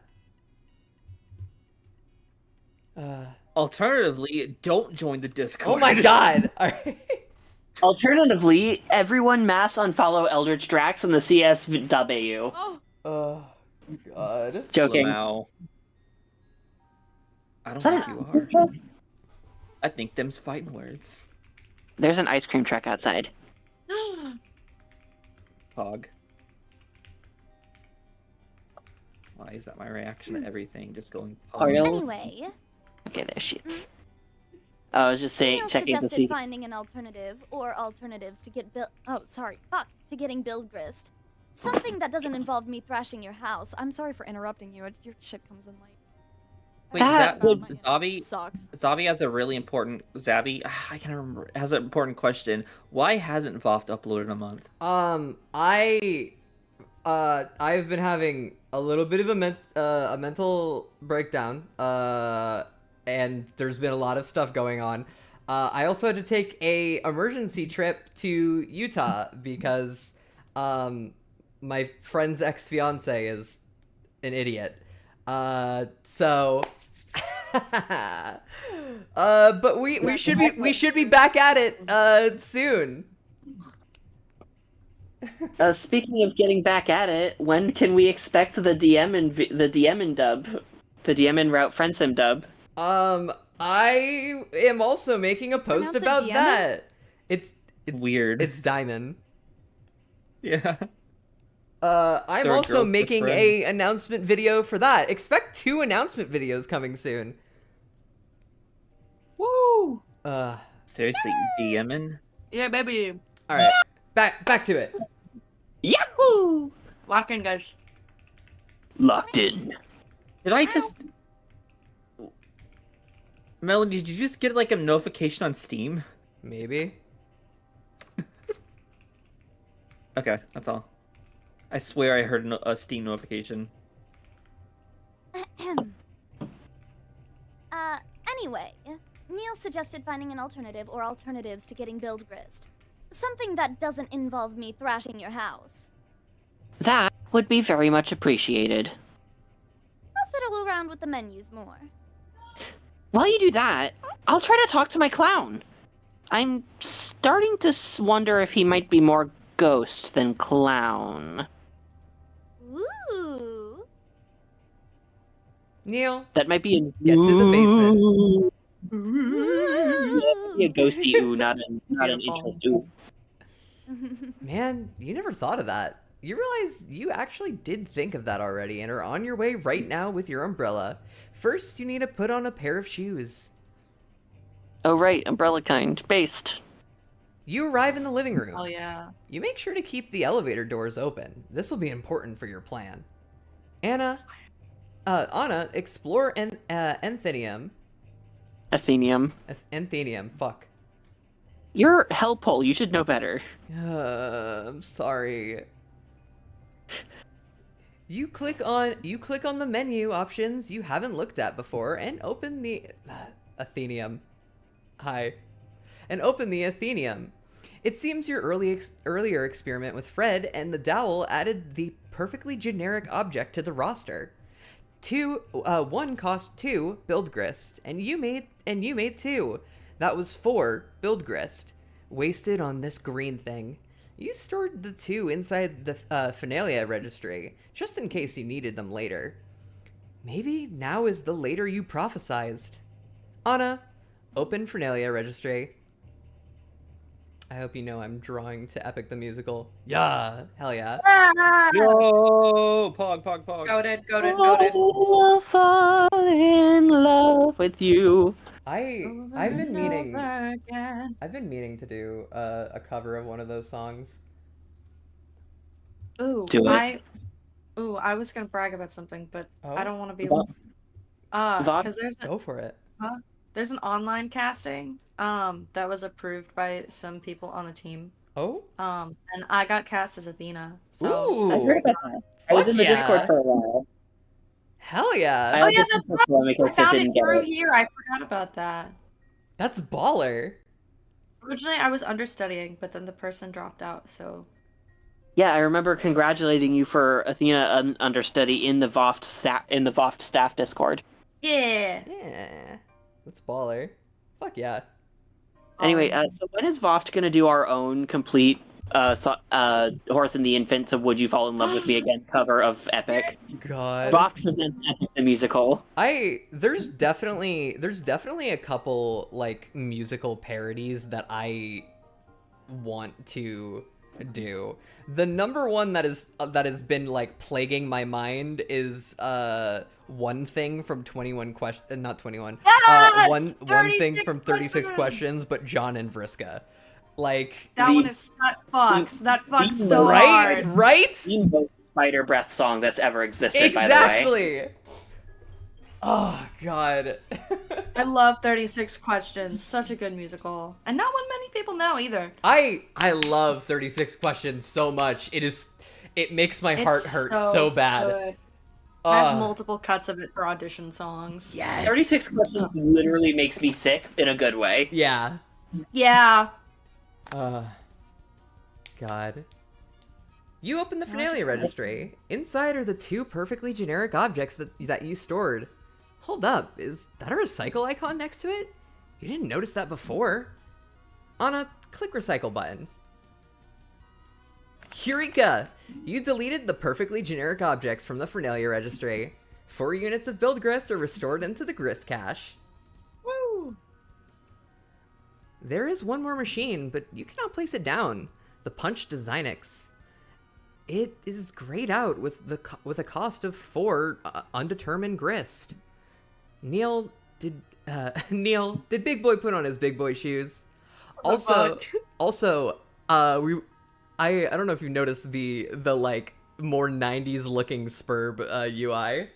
Alternatively, don't join the Discord.
Oh my God. All right.
Alternatively, everyone mass unfollow Eldritch Drax on the CS.au.
Oh,
Oh God.
Joking.
Lamau. I don't
Is that
think you are. I think them's fighting words.
There's an ice cream truck outside.
Pog. Why is that my reaction to everything? Just going pog.
Ariel's-
Anyway,
Okay, there she is. I was just saying,
Neil
checking to
suggested
see.
finding an alternative or alternatives to get to getting build grist. Something that doesn't involve me thrashing your house. I'm sorry for interrupting you. Your shit comes in late.
Wait,
That would-
Zabi
sucks.
Zabi has a really important I can't remember. Has an important question. Why hasn't VOFT uploaded in a month?
I've been having a little bit of a mental breakdown, and there's been a lot of stuff going on. I also had to take a emergency trip to Utah because my friend's ex-fiance is an idiot. So but we should be back at it soon.
Speaking of getting back at it, when can we expect the DM and dub, the DM and route friendsim dub?
I am also making a post
Pronounce it
about
Diamond?
that. It's
Weird.
It's Diamond.
Yeah.
I'm
They're a
also
girl
making
friend.
a announcement video for that. Expect 2 announcement videos coming soon.
Woo!
Uh,
Seriously, DMing?
Yeah, baby.
all right, back to it.
Yahoo!
Lock in, guys.
Locked in.
Did I just... Melody, did you just get like a notification on Steam?
Maybe.
Okay, that's all. I swear I heard a Steam notification.
Anyway, Neil suggested finding an alternative or alternatives to getting build grist. Something that doesn't involve me thrashing your house.
That would be very much appreciated.
I'll fiddle around with the menus more.
While you do that, I'll try to talk to my clown. I'm starting to wonder if he might be more ghost than clown.
Ooh.
Neil,
That might be a
get to the basement.
Ooh.
Be a ghosty ooh, not an
Beautiful.
interest ooh.
Man, you never thought of that. You realize you actually did think of that already and are on your way right now with your umbrella. First, you need to put on a pair of shoes.
Oh right, umbrella kind. Based.
You arrive in the living room.
Oh yeah.
You make sure to keep the elevator doors open. This will be important for your plan. Anna, explore Anthenium.
Athenium.
Anthenium, fuck.
You're Hellpole, you should know better.
I'm sorry. You click on the menu options you haven't looked at before and open the Athenium. Hi. And open the Athenium. It seems your earlier experiment with Fred and the dowel added the perfectly generic object to the roster. One cost 2 build grist, and you made 2. That was 4 build grist. Wasted on this green thing. You stored the 2 inside the Finalia registry, just in case you needed them later. Maybe now is the later you prophesized. Anna, open Finalia registry. I hope you know I'm drawing to Epic the Musical. Yeah, hell yeah.
Yo, pog.
Goated.
I'll fall in love with you.
I've been meaning
Over again.
to do a cover of one of those songs.
Ooh,
Do it.
I was gonna brag about something, but
Oh?
I don't want to be.
Voft.
Because
Go for it.
there's an online casting that was approved by some people on the team.
Oh?
And I got cast as Athena. So
Ooh.
I've heard about that. I was
Fuck
in the
yeah.
Discord for a while.
Hell yeah.
I
Oh yeah,
auditioned
that's
for
right.
Polemic
I
but
found it
didn't get
through
it.
here. I forgot about that.
That's baller.
Originally, I was understudying, but then the person dropped out. So
Yeah, I remember congratulating you for Athena understudy in the VOFT staff Discord.
yeah.
Yeah. That's baller. Fuck yeah.
Anyway, so when is VOFT gonna do our own complete Horse and the Infant, so Would You Fall in Love with Me Again cover of Epic?
God.
VOFT presents Epic the Musical.
There's definitely a couple like musical parodies that I want to do. The number one that has been like plaguing my mind is One Thing from 21 Question, not 21.
Yes!
One thing
36
from 36
questions!
questions, but John and Vriska. Like
That one is that fucks. That fucks so
right,
hard.
right?
The most Spider Breath song that's ever existed,
Exactly.
by the way.
Oh god.
I love 36 Questions. Such a good musical. And not what many people know either.
I love 36 Questions so much. It makes my heart
It's
hurt so bad.
good. I have
Ugh.
multiple cuts of it for audition songs.
Yes.
36 Questions literally makes me sick in a good way.
Yeah.
Yeah.
God. You open the
I
Finalia
just-
registry. Inside are the 2 perfectly generic objects that you stored. Hold up, is that a recycle icon next to it? You didn't notice that before. Anna, click recycle button. Eureka! You deleted the perfectly generic objects from the Finalia registry. 4 units of build grist are restored into the grist cache.
Woo!
There is one more machine, but you cannot place it down. The Punch Designix. It is grayed out with a cost of 4 undetermined grist. Neil, did Big Boy put on his big boy shoes? Also, I don't know if you noticed the like more 90s looking Spurb UI.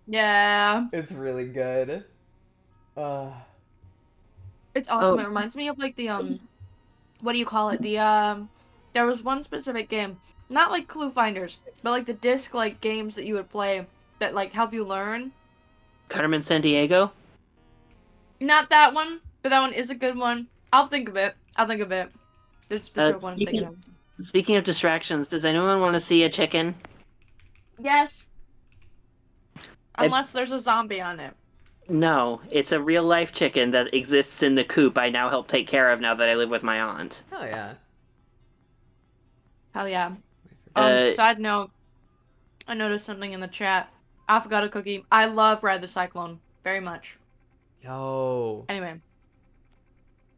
Yeah.
It's really good.
It's awesome.
Oh.
It reminds me of like the what do you call it? There was one specific game, not like Clue Finders, but like the disc like games that you would play that like help you learn.
Carmen San Diego.
Not that one, but that one is a good one. I'll think of it. There's a specific one I'm thinking of.
Speaking of distractions, does anyone want to see a chicken?
Yes. Unless there's a zombie on it.
No, it's a real life chicken that exists in the coop I now help take care of now that I live with my aunt.
Oh yeah.
Hell yeah.
Uh,
Side note, I noticed something in the chat. Affogato cookie. I love Ride the Cyclone very much.
Yo.
Anyway.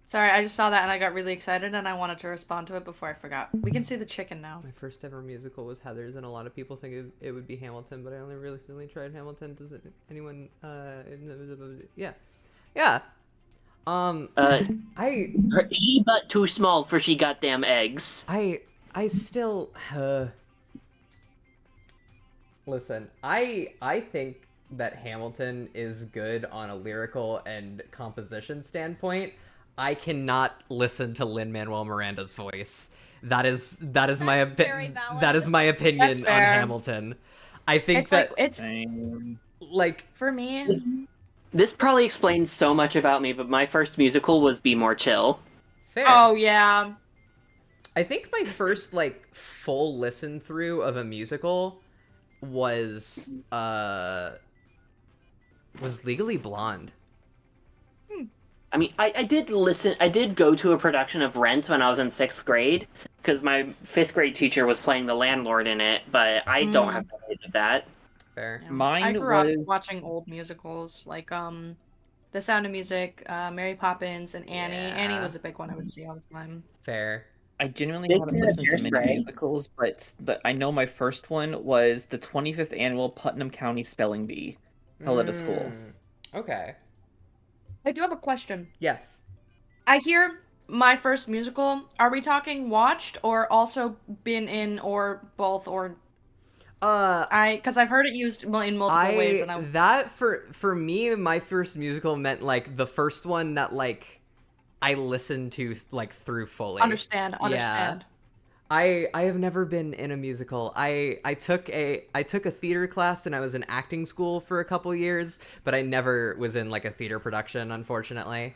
Sorry, I just saw that and I got really excited and I wanted to respond to it before I forgot. We can see the chicken now.
My first ever musical was Heathers, and a lot of people think it would be Hamilton, but I only recently tried Hamilton. Does anyone? Yeah.
She butt too small for she goddamn eggs.
I still. Listen, I think that Hamilton is good on a lyrical and composition standpoint. I cannot listen to Lin-Manuel Miranda's voice. That is my
very valid.
that is my opinion
That's
on
fair.
Hamilton. I think
It's
that
like it's
like
for me.
This probably explains so much about me, but my first musical was Be More Chill.
fair.
Oh yeah.
I think my first like full listen through of a musical was Legally Blonde.
I mean, I did go to a production of Rent when I was in 6th grade, because my 5th grade teacher was playing the landlord in it, but I don't have memories of that.
Fair.
Yeah.
Mine
I grew up
was-
watching old musicals like The Sound of Music, Mary Poppins, and Annie.
Yeah.
Annie was a big one I would see all the time.
Fair.
I genuinely
They
haven't
did
listened to
Hairspray.
many musicals, but I know my first one was the 25th annual Putnam County Spelling Bee held at a school.
Okay.
I do have a question.
Yes.
I hear my first musical. Are we talking watched or also been in or both or because I've heard it used in multiple ways and I
that for me, my first musical meant like the first one that like I listened to like through fully.
understand.
I have never been in a musical. I took a theater class and I was in acting school for a couple years, but I never was in like a theater production, unfortunately.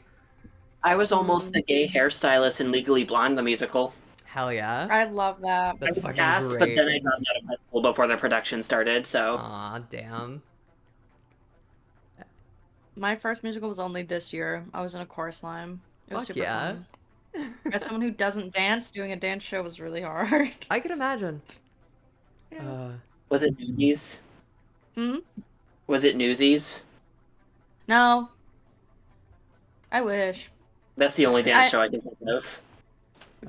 I was almost the gay hairstylist in Legally Blonde, the musical.
Hell yeah.
I love that.
That's
I was
fucking
cast, but
great.
then I got out of high school before the production started, so...
Aw, damn.
My first musical was only this year. I was in a chorus line. It was
Fuck
super
yeah.
fun. As someone who doesn't dance, doing a dance show was really hard.
I can imagine.
Was it Newsies?
Hmm?
Was it Newsies?
No. I wish.
That's the only dance
I-
show I can think of.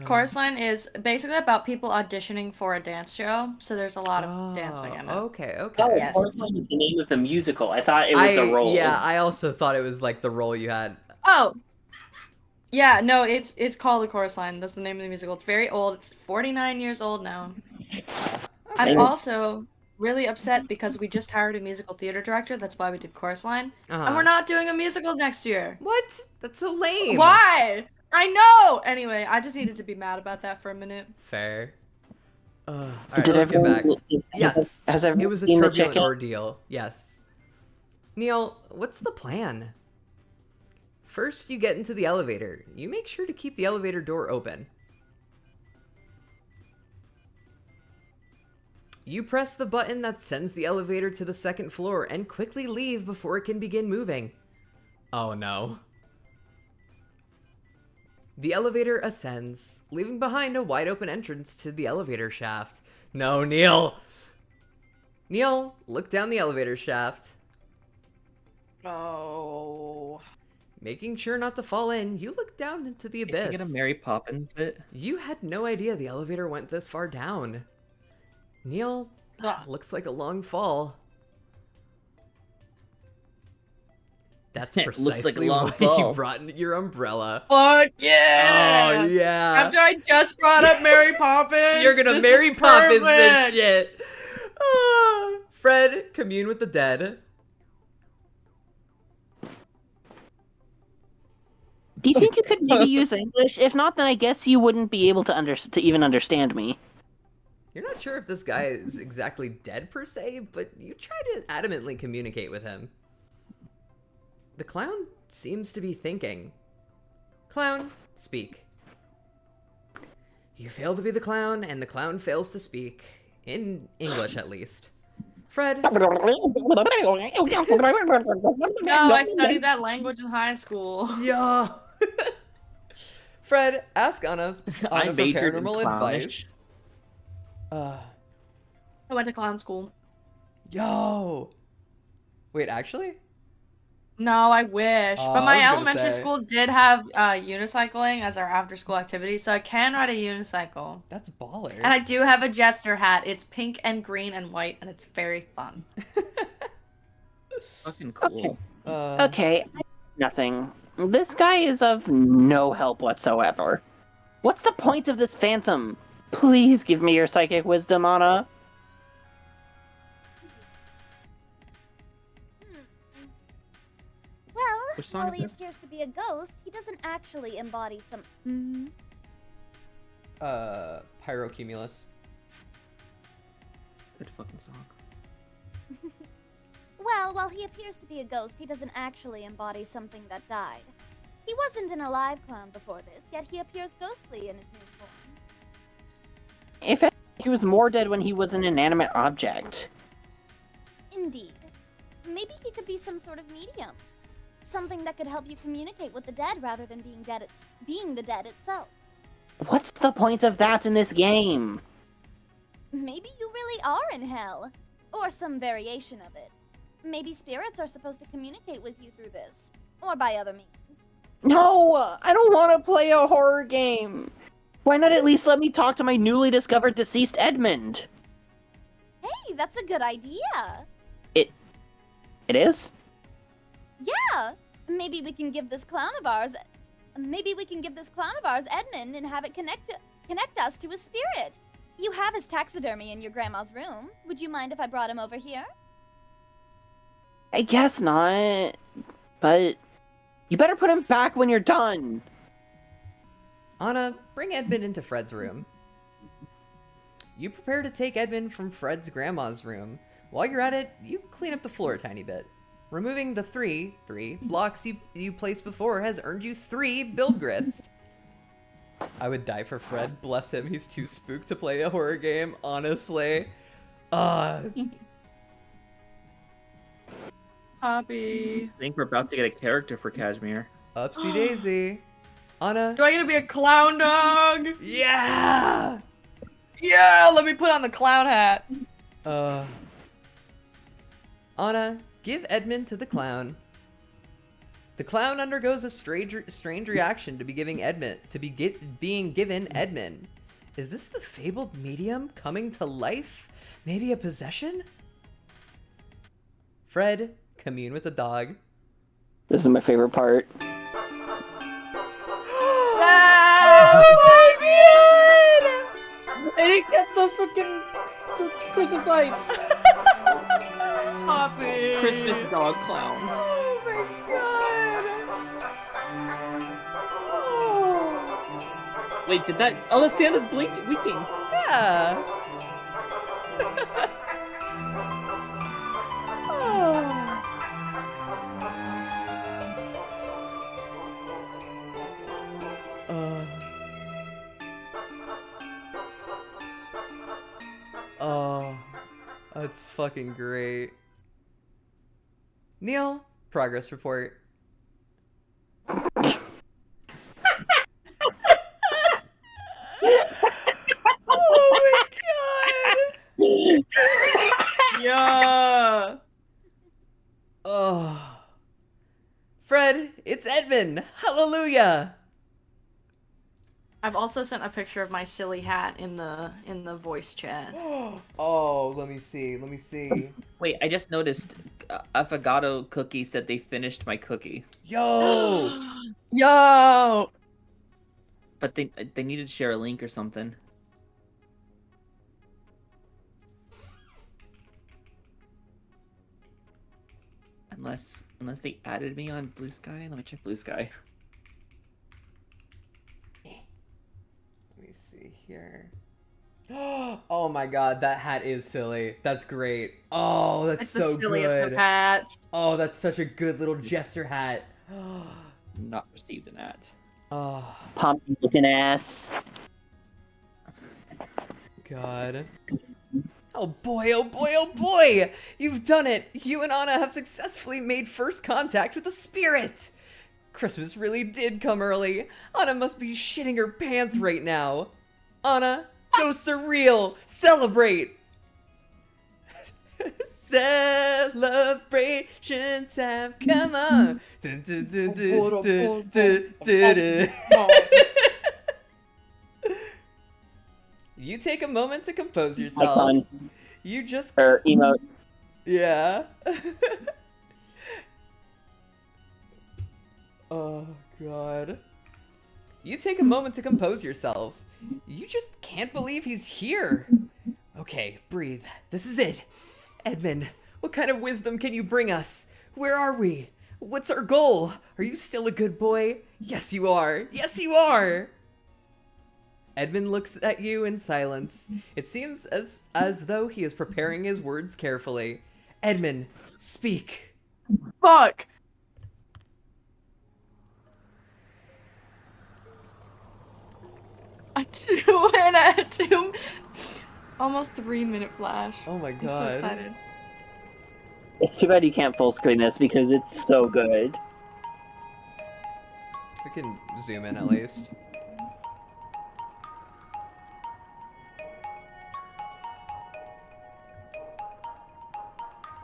Chorus line is basically about people auditioning for a dance show, so there's a lot of dancing in it.
Okay, okay.
Oh,
Yes.
Chorus Line is the name of the musical. I thought it was a role.
Yeah, I also thought it was like the role you had.
Oh. Yeah, no, it's called The Chorus Line. That's the name of the musical. It's very old. It's 49 years old now. I'm also really upset because we just hired a musical theater director. That's why we did Chorus Line. And we're not doing a musical next year.
What? That's so lame.
Why? I know! Anyway, I just needed to be mad about that for a minute.
Fair. Alright,
Did
let's get back.
everyone-
Yes.
Has everyone
It was a
seen the
turbulent
chicken?
ordeal. Yes. Neil, what's the plan? First, you get into the elevator. You make sure to keep the elevator door open. You press the button that sends the elevator to the second floor and quickly leave before it can begin moving. Oh no. The elevator ascends, leaving behind a wide open entrance to the elevator shaft. No, Neil! Neil, look down the elevator shaft.
Oh.
Making sure not to fall in, you look down into the
Is
abyss.
he gonna Mary Poppins it?
You had no idea the elevator went this far down. Neil,
Ugh.
looks like a long fall. That's
It
precisely
looks like a long
why
fall.
you brought your umbrella.
Fuck yeah!
Oh, yeah.
After I just brought up Mary Poppins,
You're gonna
this
Mary
is
Poppins this
perfect.
shit. Ah, Fred, commune with the dead.
Do you think you could maybe use English? If not, then I guess you wouldn't be able to even understand me.
You're not sure if this guy is exactly dead per se, but you try to adamantly communicate with him. The clown seems to be thinking. Clown, speak. You fail to be the clown, and the clown fails to speak. In English, at least. Fred.
No, I studied that language in high school.
Yeah. Fred, ask Anna
I
for
majored in
paranormal
clownish.
advice.
I went to clown school.
Yo. Wait, actually?
No, I wish.
Oh,
But
I
my
was gonna
elementary
say.
school did have unicycling as our after-school activity, so I can ride a unicycle.
That's baller.
And I do have a jester hat. It's pink and green and white, and it's very fun.
Fucking cool.
Okay, nothing. This guy is of no help whatsoever. What's the point of this phantom? Please give me your psychic wisdom, Anna.
Well,
Which song
while
is
he
this?
appears to be a ghost, he doesn't actually embody some.
Pyrocumulus.
Good fucking song.
Well, while he appears to be a ghost, he doesn't actually embody something that died. He wasn't an alive clown before this, yet he appears ghostly in his new form.
If he was more dead when he was an inanimate object.
Indeed. Maybe he could be some sort of medium. Something that could help you communicate with the dead rather than being the dead itself.
What's the point of that in this game?
Maybe you really are in hell. Or some variation of it. Maybe spirits are supposed to communicate with you through this. Or by other means.
No! I don't want to play a horror game! Why not at least let me talk to my newly discovered deceased Edmund?
Hey, that's a good idea.
It is?
Yeah. Maybe we can give this clown of ours Edmund and have it connect us to his spirit. You have his taxidermy in your grandma's room. Would you mind if I brought him over here?
I guess not. But you better put him back when you're done.
Anna, bring Edmund into Fred's room. You prepare to take Edmund from Fred's grandma's room. While you're at it, you clean up the floor a tiny bit. Removing the three blocks you placed before has earned you 3 build grist. I would die for Fred. Bless him. He's too spooked to play a horror game, honestly.
Poppy.
I think we're about to get a character for Kashmir.
Upsy daisy. Anna.
Do I get to be a clown dog?
Yeah!
Yeah, let me put on the clown hat.
Anna, give Edmund to the clown. The clown undergoes a strange reaction to being given Edmund. Is this the fabled medium coming to life? Maybe a possession? Fred, commune with the dog.
This is my favorite part.
Oh my god!
I didn't get the fucking Christmas lights.
Poppy.
Christmas dog clown.
Oh my god! Oh.
Wait, did that? Oh, the Santa's winking.
Yeah. Oh, that's fucking great. Neil, progress report. Oh my god!
Yeah.
Oh. Fred, it's Edmund! Hallelujah!
I've also sent a picture of my silly hat in the voice chat.
Oh, let me see.
Wait, I just noticed Affogato Cookie said they finished my cookie,
Yo!
Yo.
but they needed to share a link or something. Unless they added me on Blue Sky. Let me check Blue Sky.
me see here. Oh my god, that hat is silly. That's great. Oh, that's
It's
so
the silliest
good.
of hats.
Oh, that's such a good little jester hat.
Not received an at.
Oh,
Pompey looking ass.
God. Oh boy, oh boy, oh boy! You've done it! You and Anna have successfully made first contact with the spirit! Christmas really did come early. Anna must be shitting her pants right now. Anna, ghosts are real! Celebrate! Celebration time, come on! Dun, dun, dun, dun, dun, dun, dun, dun. You take a moment to compose yourself.
Icon
You just...
or emote.
Yeah. Oh, God. You take a moment to compose yourself. You just can't believe he's here. Okay, breathe. This is it. Edmund, what kind of wisdom can you bring us? Where are we? What's our goal? Are you still a good boy? Yes, you are. Yes, you are. Edmund looks at you in silence. It seems as though he is preparing his words carefully. Edmund, speak.
Fuck! A two, almost 3-minute flash.
Oh my
I'm so
god.
excited.
It's too bad you can't full screen this because it's so good.
We can zoom in at least.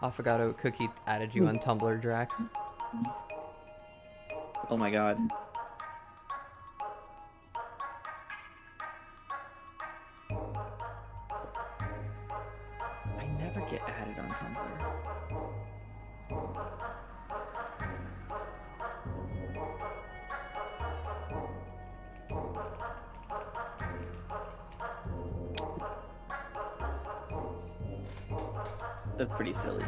Affogato Cookie added you on Tumblr, Drax.
Oh my god. I never get added on Tumblr. That's pretty silly.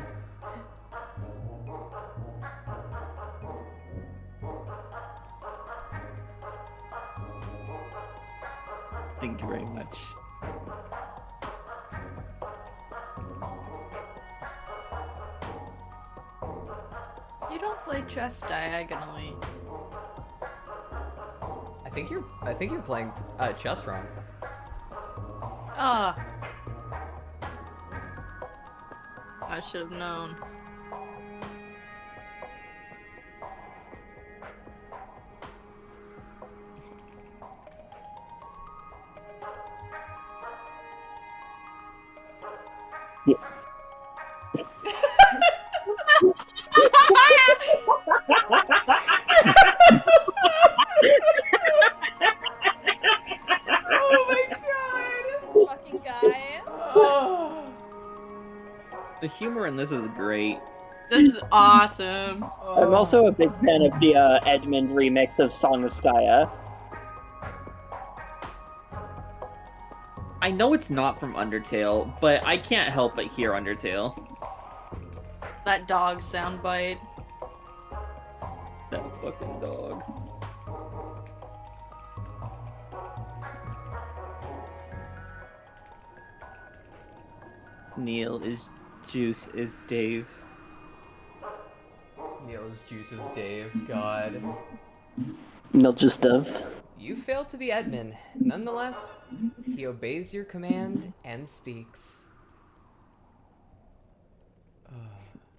Thank you very much.
You don't play chess diagonally.
I think you're playing chess wrong.
Ah. I should have known.
Oh my god!
Fucking guy.
Oh.
The humor in this is great.
This is awesome.
I'm also a big fan of the Edmund remix of Song of Skya.
I know it's not from Undertale, but I can't help but hear Undertale.
That dog soundbite.
That fucking dog. Neil is Juice is Dave.
Neil's juice is Dave. God.
Not just of.
You failed to be Edmund. Nonetheless, he obeys your command and speaks.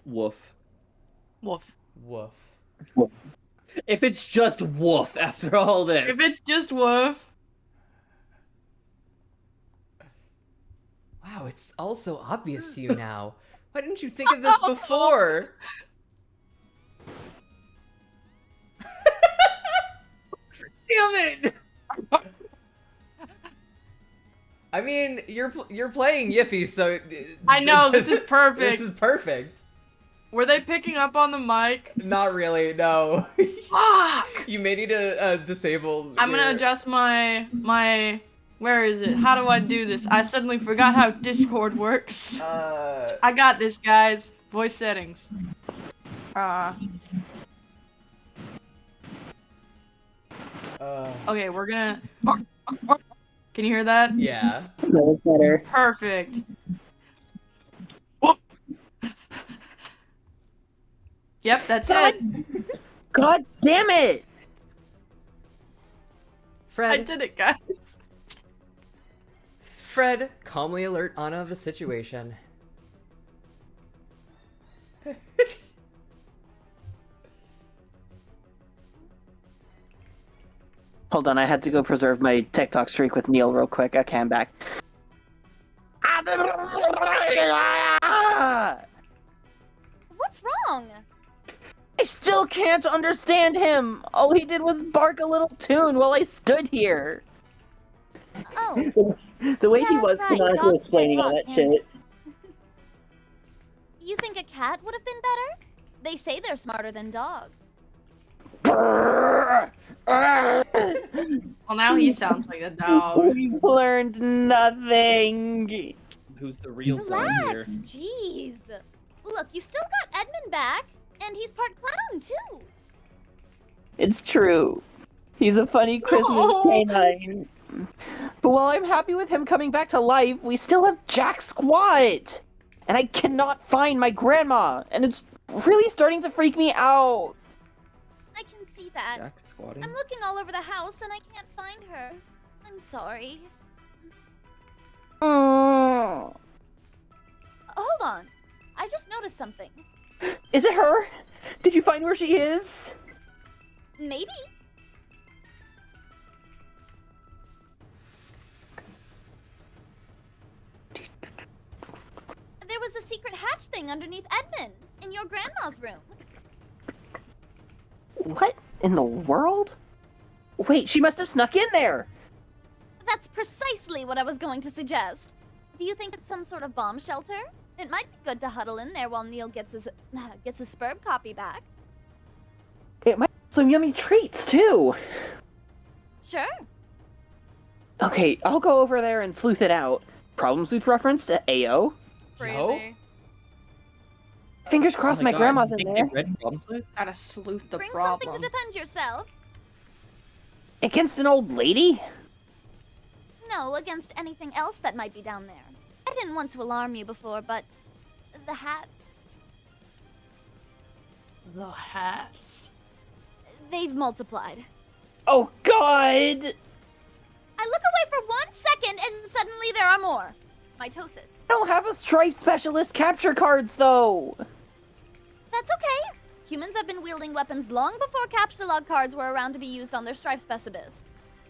Woof.
Woof.
Woof.
If it's just woof after all this.
If it's just woof.
Wow, it's all so obvious to you now. Why didn't you think of this before?
Damn it!
I mean, you're playing Yiffy, so
I know, this is perfect.
This is perfect.
Were they picking up on the mic?
Not really, no.
Fuck!
You may need to disable.
I'm gonna adjust my where is it? How do I do this? I suddenly forgot how Discord works. I got this, guys. Voice settings. Okay, we're gonna Can you hear that?
Yeah.
That was better.
Perfect. Yep, that's
God,
it.
God damn it!
Fred.
I did it, guys.
Fred, calmly alert Anna of the situation.
Hold on, I had to go preserve my TikTok streak with Neil real quick. Okay, I'm back.
What's wrong?
I still can't understand him! All he did was bark a little tune while I stood here.
Oh,
The way
Yeah,
he
that's
was
right.
canonically
Dogs
explaining
can't
all that
talk,
shit.
you think a cat would have been better? They say they're smarter than dogs.
Well, now he sounds like a dog.
We've learned nothing.
Who's the real dog here?
Relax, jeez. Look, you still got Edmund back, and he's part clown too.
It's true. He's a funny Christmas
No.
canine. But while I'm happy with him coming back to life, we still have Jack Squat! And I cannot find my grandma, and it's really starting to freak me out.
I can see that.
Jack squatting?
I'm looking all over the house and I can't find her. I'm sorry.
Mm.
Hold on. I just noticed something.
Is it her? Did you find where she is?
Maybe. There was a secret hatch thing underneath Edmund in your grandma's room.
What in the world? Wait, she must have snuck in there!
That's precisely what I was going to suggest. Do you think it's some sort of bomb shelter? It might be good to huddle in there while Neil gets his Spurb copy back.
It might have some yummy treats, too!
Sure.
Okay, I'll go over there and sleuth it out. Problem sleuth reference to AO.
Crazy.
Fingers crossed my grandma's in there.
Gotta sleuth the
Bring
problem.
something to defend yourself.
Against an old lady?
No, against anything else that might be down there. I didn't want to alarm you before, but the hats,
The hats.
they've multiplied.
Oh god!
I look away for 1 second and suddenly there are more. Mitosis.
I don't have a Strife Specialist capture cards, though!
That's okay. Humans have been wielding weapons long before captchalogue cards were around to be used on their strife specimens.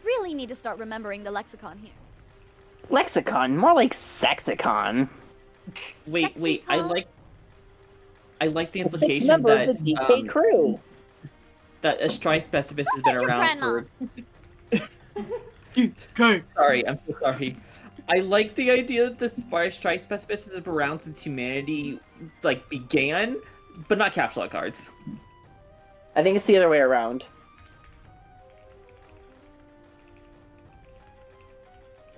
Really need to start remembering the lexicon here.
Lexicon? More like sexicon.
Wait, I
Sexicon?
like the
The sixth
implication
member
that
of the DK crew.
that a Strife specimen has been
Your
around
grandma.
for. Sorry, I'm so sorry. I like the idea that the Strife specimen has been around since humanity began, but not capsule cards.
I think it's the other way around.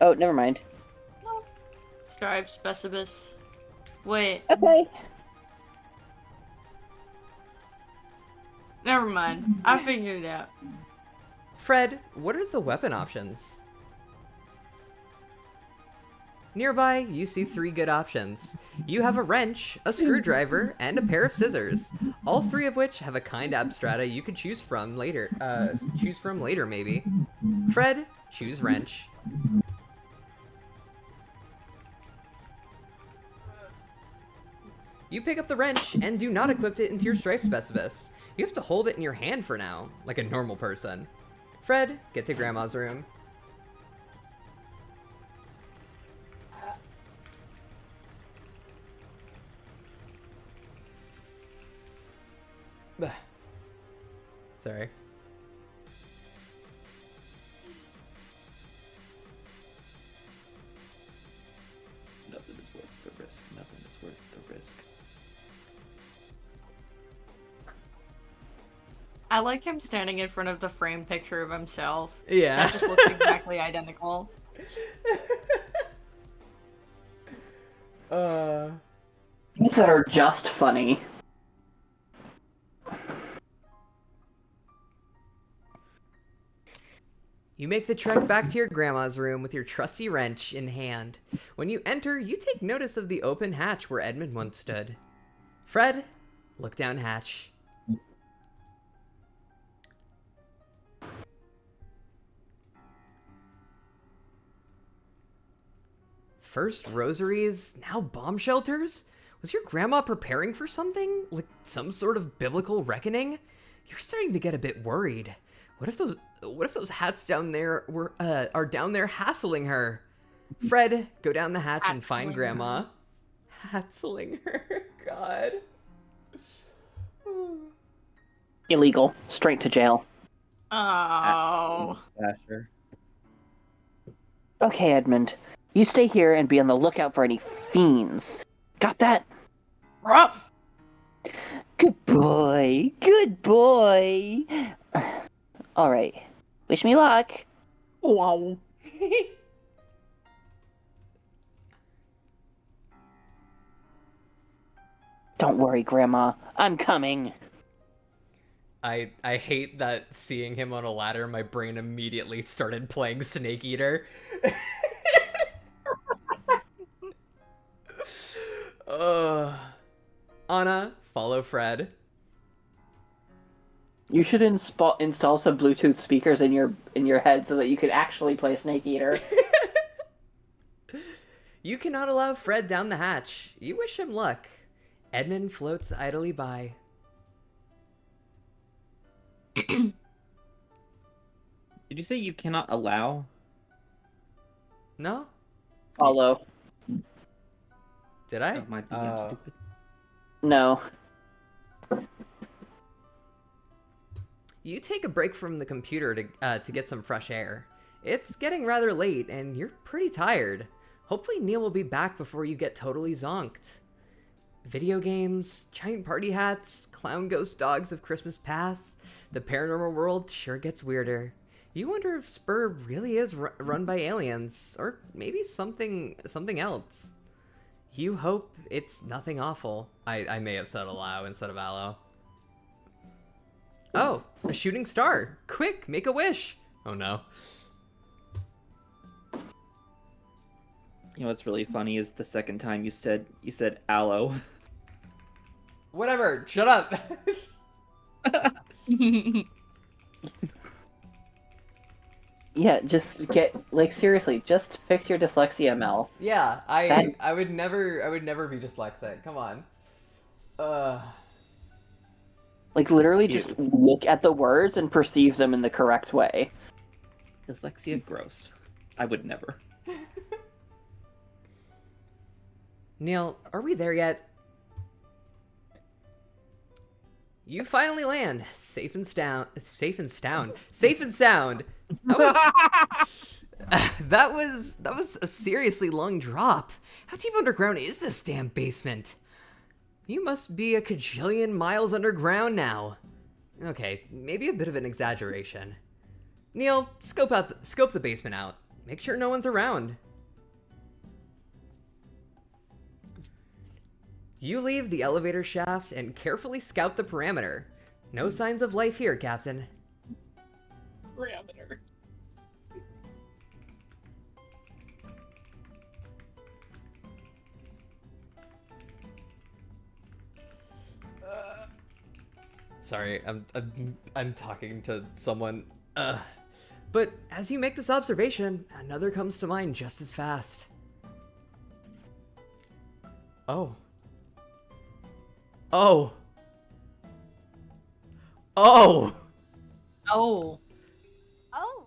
Oh, never mind.
Strive Specibus. Wait,
Okay.
never mind. I figured it out.
Fred, what are the weapon options? Nearby, you see 3 good options. You have a wrench, a screwdriver, and a pair of scissors. All 3 of which have a kind abstrata you could choose from later. Maybe. Fred, choose wrench. You pick up the wrench and do not equip it into your Strife Specibus. You have to hold it in your hand for now, like a normal person. Fred, get to Grandma's room. Sorry.
Nothing is worth the risk. Nothing is worth the risk.
I like him standing in front of the framed picture of himself.
Yeah.
That just looks exactly identical.
Things that are just funny.
You make the trek back to your grandma's room with your trusty wrench in hand. When you enter, you take notice of the open hatch where Edmund once stood. Fred, look down hatch. First rosaries, now bomb shelters? Was your grandma preparing for something? Like some sort of biblical reckoning? You're starting to get a bit worried. What if those hats down there are down there hassling her? Fred, go down the hatch and find Grandma. Hassling her? God.
Illegal. Straight to jail.
Oh.
Slasher.
Okay, Edmund. You stay here and be on the lookout for any fiends. Got that?
Rough.
Good boy. Good boy. Alright. Wish me luck.
Wow.
Don't worry, Grandma. I'm coming.
I hate that seeing him on a ladder, my brain immediately started playing Snake Eater. Anna, follow Fred.
You should install some Bluetooth speakers in your head so that you could actually play Snake Eater.
You cannot allow Fred down the hatch. You wish him luck. Edmund floats idly by.
Did you say you cannot allow?
No?
Follow.
Did I?
Oh, might be I'm stupid.
No.
You take a break from the computer to get some fresh air. It's getting rather late, and you're pretty tired. Hopefully Neil will be back before you get totally zonked. Video games, giant party hats, clown ghost dogs of Christmas past. The paranormal world sure gets weirder. You wonder if Spur really is run by aliens, or maybe something else. You hope it's nothing awful. I may have said allow instead of allo. Oh, a shooting star. Quick, make a wish. Oh no.
You know what's really funny is the second time you said aloe.
Whatever, shut up.
Yeah, just get seriously, just fix your dyslexia, Mel.
Yeah, I would never be dyslexic. Come on.
Literally just look at the words and perceive them in the correct way.
Dyslexia, gross. I would never.
Neil, are we there yet? You finally land, safe and sound. That was a seriously long drop. How deep underground is this damn basement? You must be a cajillion miles underground now. Okay, maybe a bit of an exaggeration. Neil, scope the basement out. Make sure no one's around. You leave the elevator shaft and carefully scout the perimeter. No signs of life here, Captain.
Parameter.
Sorry, I'm talking to someone. But as you make this observation, another comes to mind just as fast. Oh. Oh. Oh.
Oh.
Oh,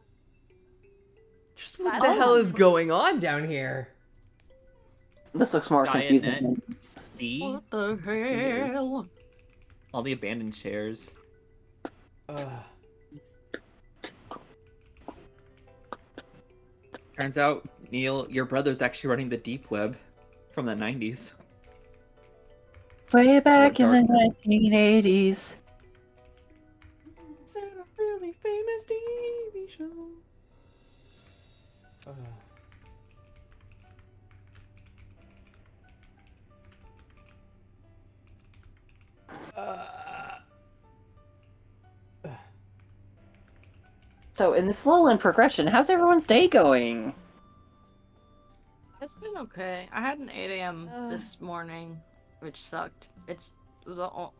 Just what the hell is going on down here?
This looks more confusing.
See?
What the hell?
All the abandoned chairs. Turns out, Neil, your brother's actually running the deep web from the 90s.
Way back in the 1980s.
Is that a really famous TV show?
So in this lull in progression, how's everyone's day going?
It's been okay. I had an 8 a.m. this morning, which sucked.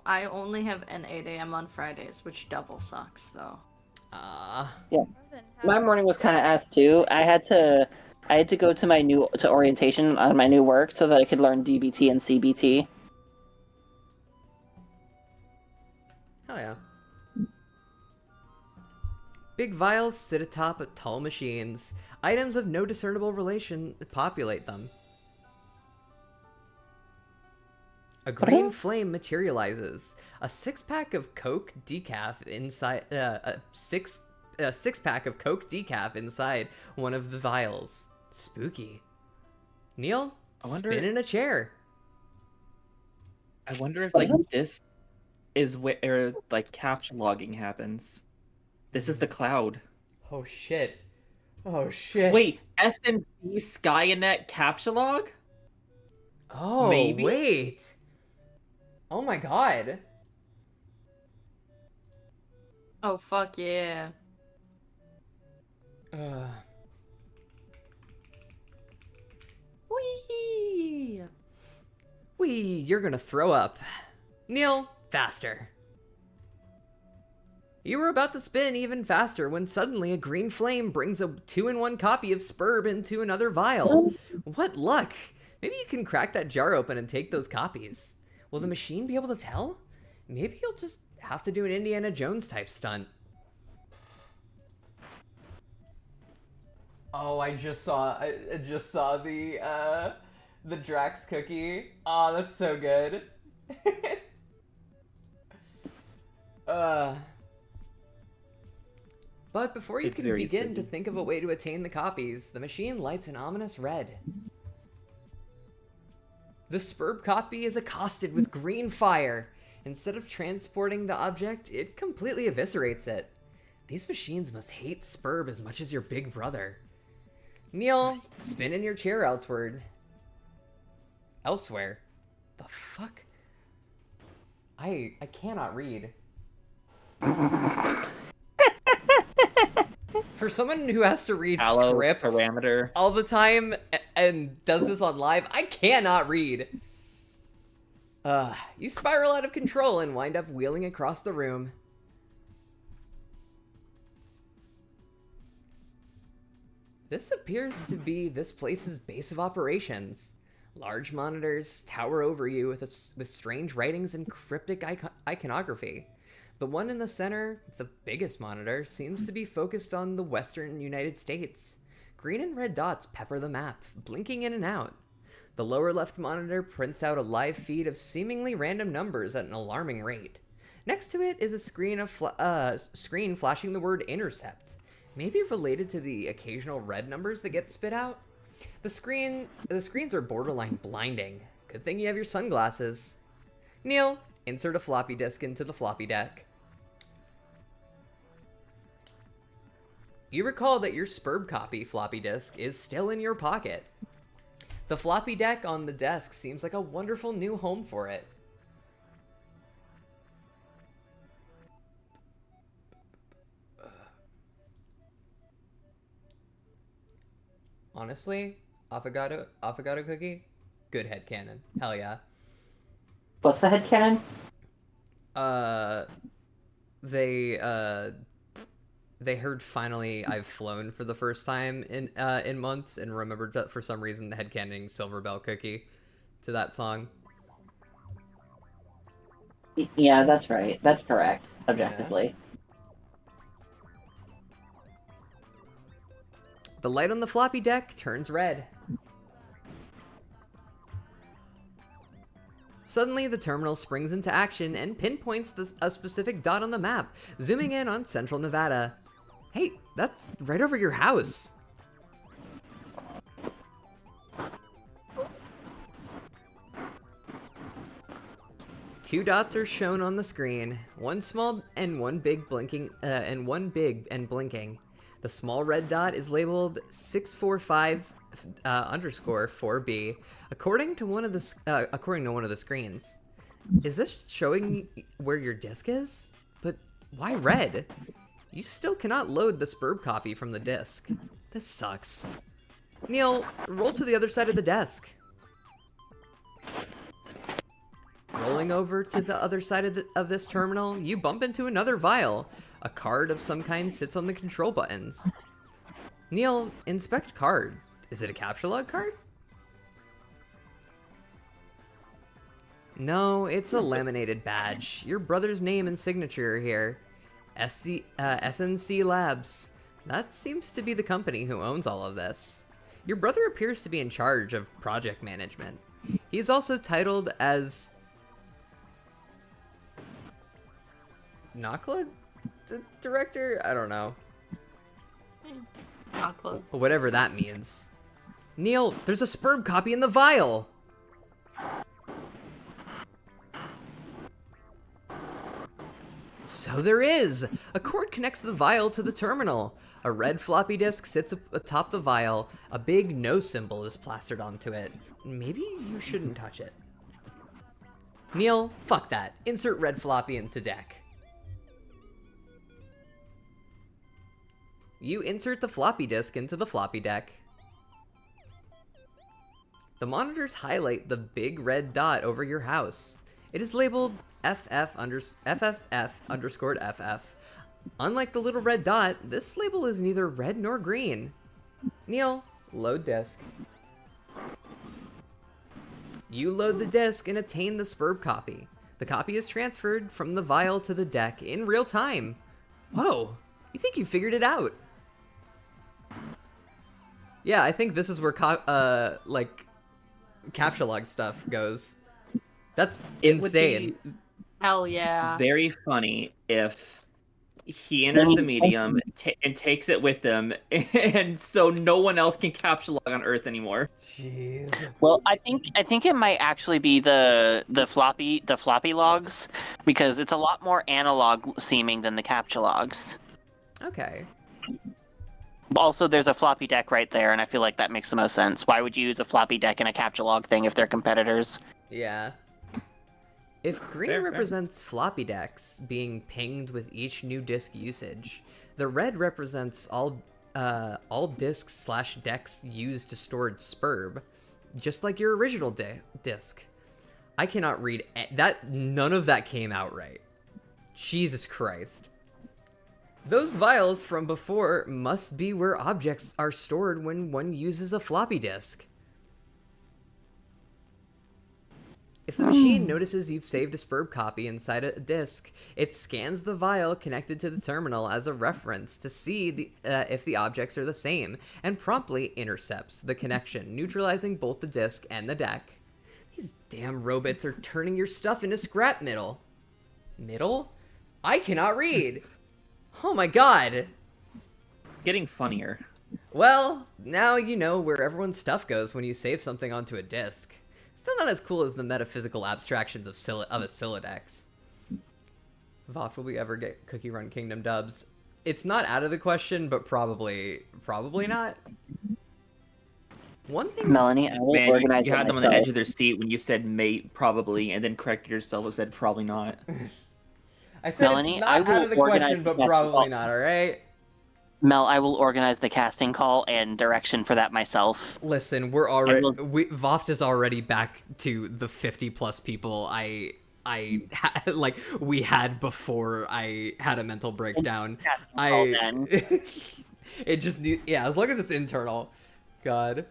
I only have an 8 a.m. on Fridays, which double sucks though.
Yeah. My morning was kind of ass too. I had to go to orientation on my new work so that I could learn DBT and CBT.
Hell yeah. Big vials sit atop of tall machines. Items of no discernible relation populate them. A green flame materializes. A six-pack of Coke decaf inside. A six-pack of Coke decaf inside one of the vials. Spooky. Neil, spin in a chair.
I wonder if like this is where like caption logging happens. This is the cloud.
Oh shit. Oh shit.
Wait, SNC Skynet caption log?
Oh,
maybe?
Wait. Oh my god.
Oh fuck yeah.
Whee! Whee, you're gonna throw up. Neil, faster. You were about to spin even faster when suddenly a green flame brings a 2-in-1 copy of Spurb into another vial. What luck! Maybe you can crack that jar open and take those copies. Will the machine be able to tell? Maybe you'll just have to do an Indiana Jones type stunt. Oh, I just saw the Drax cookie. Oh, that's so good. But before you can begin to think of a way to attain the copies, the machine lights an ominous red. The Spurb copy is accosted with green fire. Instead of transporting the object, it completely eviscerates it. These machines must hate Spurb as much as your big brother. Neil, spin in your chair elsewhere. The fuck? I cannot read. For someone who has to read scripts
parameter
all the time and does this on live, I cannot read. You spiral out of control and wind up wheeling across the room. This appears to be this place's base of operations. Large monitors tower over you with strange writings and cryptic iconography. The one in the center, the biggest monitor, seems to be focused on the western United States. Green and red dots pepper the map, blinking in and out. The lower left monitor prints out a live feed of seemingly random numbers at an alarming rate. Next to it is a screen flashing the word intercept, maybe related to the occasional red numbers that get spit out. The screens are borderline blinding. Good thing you have your sunglasses. Neil, insert a floppy disk into the floppy deck. You recall that your Spurb copy floppy disk is still in your pocket. The floppy deck on the desk seems like a wonderful new home for it. Honestly, affogato cookie, good headcanon. Hell yeah.
What's the headcanon?
They heard finally I've flown for the first time in months and remembered that for some reason the headcanoning Silver Bell cookie to that song.
Yeah, that's right. That's correct, objectively.
Yeah. The light on the floppy deck turns red. Suddenly, the terminal springs into action and pinpoints a specific dot on the map, zooming in on central Nevada. Hey, that's right over your house. Two dots are shown on the screen, one small and one big blinking, blinking. The small red dot is labeled 645_4B, according to one of the screens. Is this showing where your disk is? But why red? You still cannot load the SPURB copy from the disk. This sucks. Neil, roll to the other side of the desk. Rolling over to the other side of this terminal, you bump into another vial. A card of some kind sits on the control buttons. Neil, inspect card. Is it a capture log card? No, it's a laminated badge. Your brother's name and signature are here. SNC Labs. That seems to be the company who owns all of this. Your brother appears to be in charge of project management. He's also titled as Nakla director? I don't know.
Nakla.
Whatever that means. Neil, there's a SPURB copy in the vial! So there is! A cord connects the vial to the terminal. A red floppy disk sits atop the vial. A big no symbol is plastered onto it. Maybe you shouldn't touch it. Neil, fuck that. Insert red floppy into deck. You insert the floppy disk into the floppy deck. The monitors highlight the big red dot over your house. It is labeled FFF_FF. Unlike the little red dot, this label is neither red nor green. Neil, load disk. You load the disk and attain the SPURB copy. The copy is transferred from the vial to the deck in real time. Whoa, you think you figured it out? Yeah, I think this is where like capture log stuff goes. That's insane.
Hell yeah.
Very funny if he enters the medium and takes it with him, and so no one else can capture log on Earth anymore.
Jeez.
Well, I think it might actually be the floppy logs, because it's a lot more analog seeming than the capture logs.
Okay.
Also, there's a floppy deck right there, and I feel like that makes the most sense. Why would you use a floppy deck and a capture log thing if they're competitors?
Yeah. If green
Fair.
represents floppy decks being pinged with each new disk usage, the red represents all disks/decks used to store SPURB, just like your original disk. I cannot read that. None of that came out right. Jesus Christ. Those vials from before must be where objects are stored when one uses a floppy disk. If the machine notices you've saved a SPURB copy inside a disk, it scans the vial connected to the terminal as a reference to see if the objects are the same, and promptly intercepts the connection, neutralizing both the disk and the deck. These damn robots are turning your stuff into scrap metal. Middle? I cannot read! Oh my god!
Getting funnier.
Well, now you know where everyone's stuff goes when you save something onto a disk. Still not as cool as the metaphysical abstractions of a Sylladex. VOFT, will we ever get Cookie Run Kingdom dubs? It's not out of the question, but probably not. One thing,
Melanie, I will
Man,
organize
you
it
had them on the
myself.
edge of their seat when you said mate, probably, and then corrected yourself and said probably not.
I said
Melanie,
it's
I
not
will
out of the
organize
question, but
the
probably not, alright?
Mel, I will organize the casting call and direction for that myself.
Listen, VOFT is already back to the 50 plus people we had before I had a mental breakdown. It just as long as it's internal. God.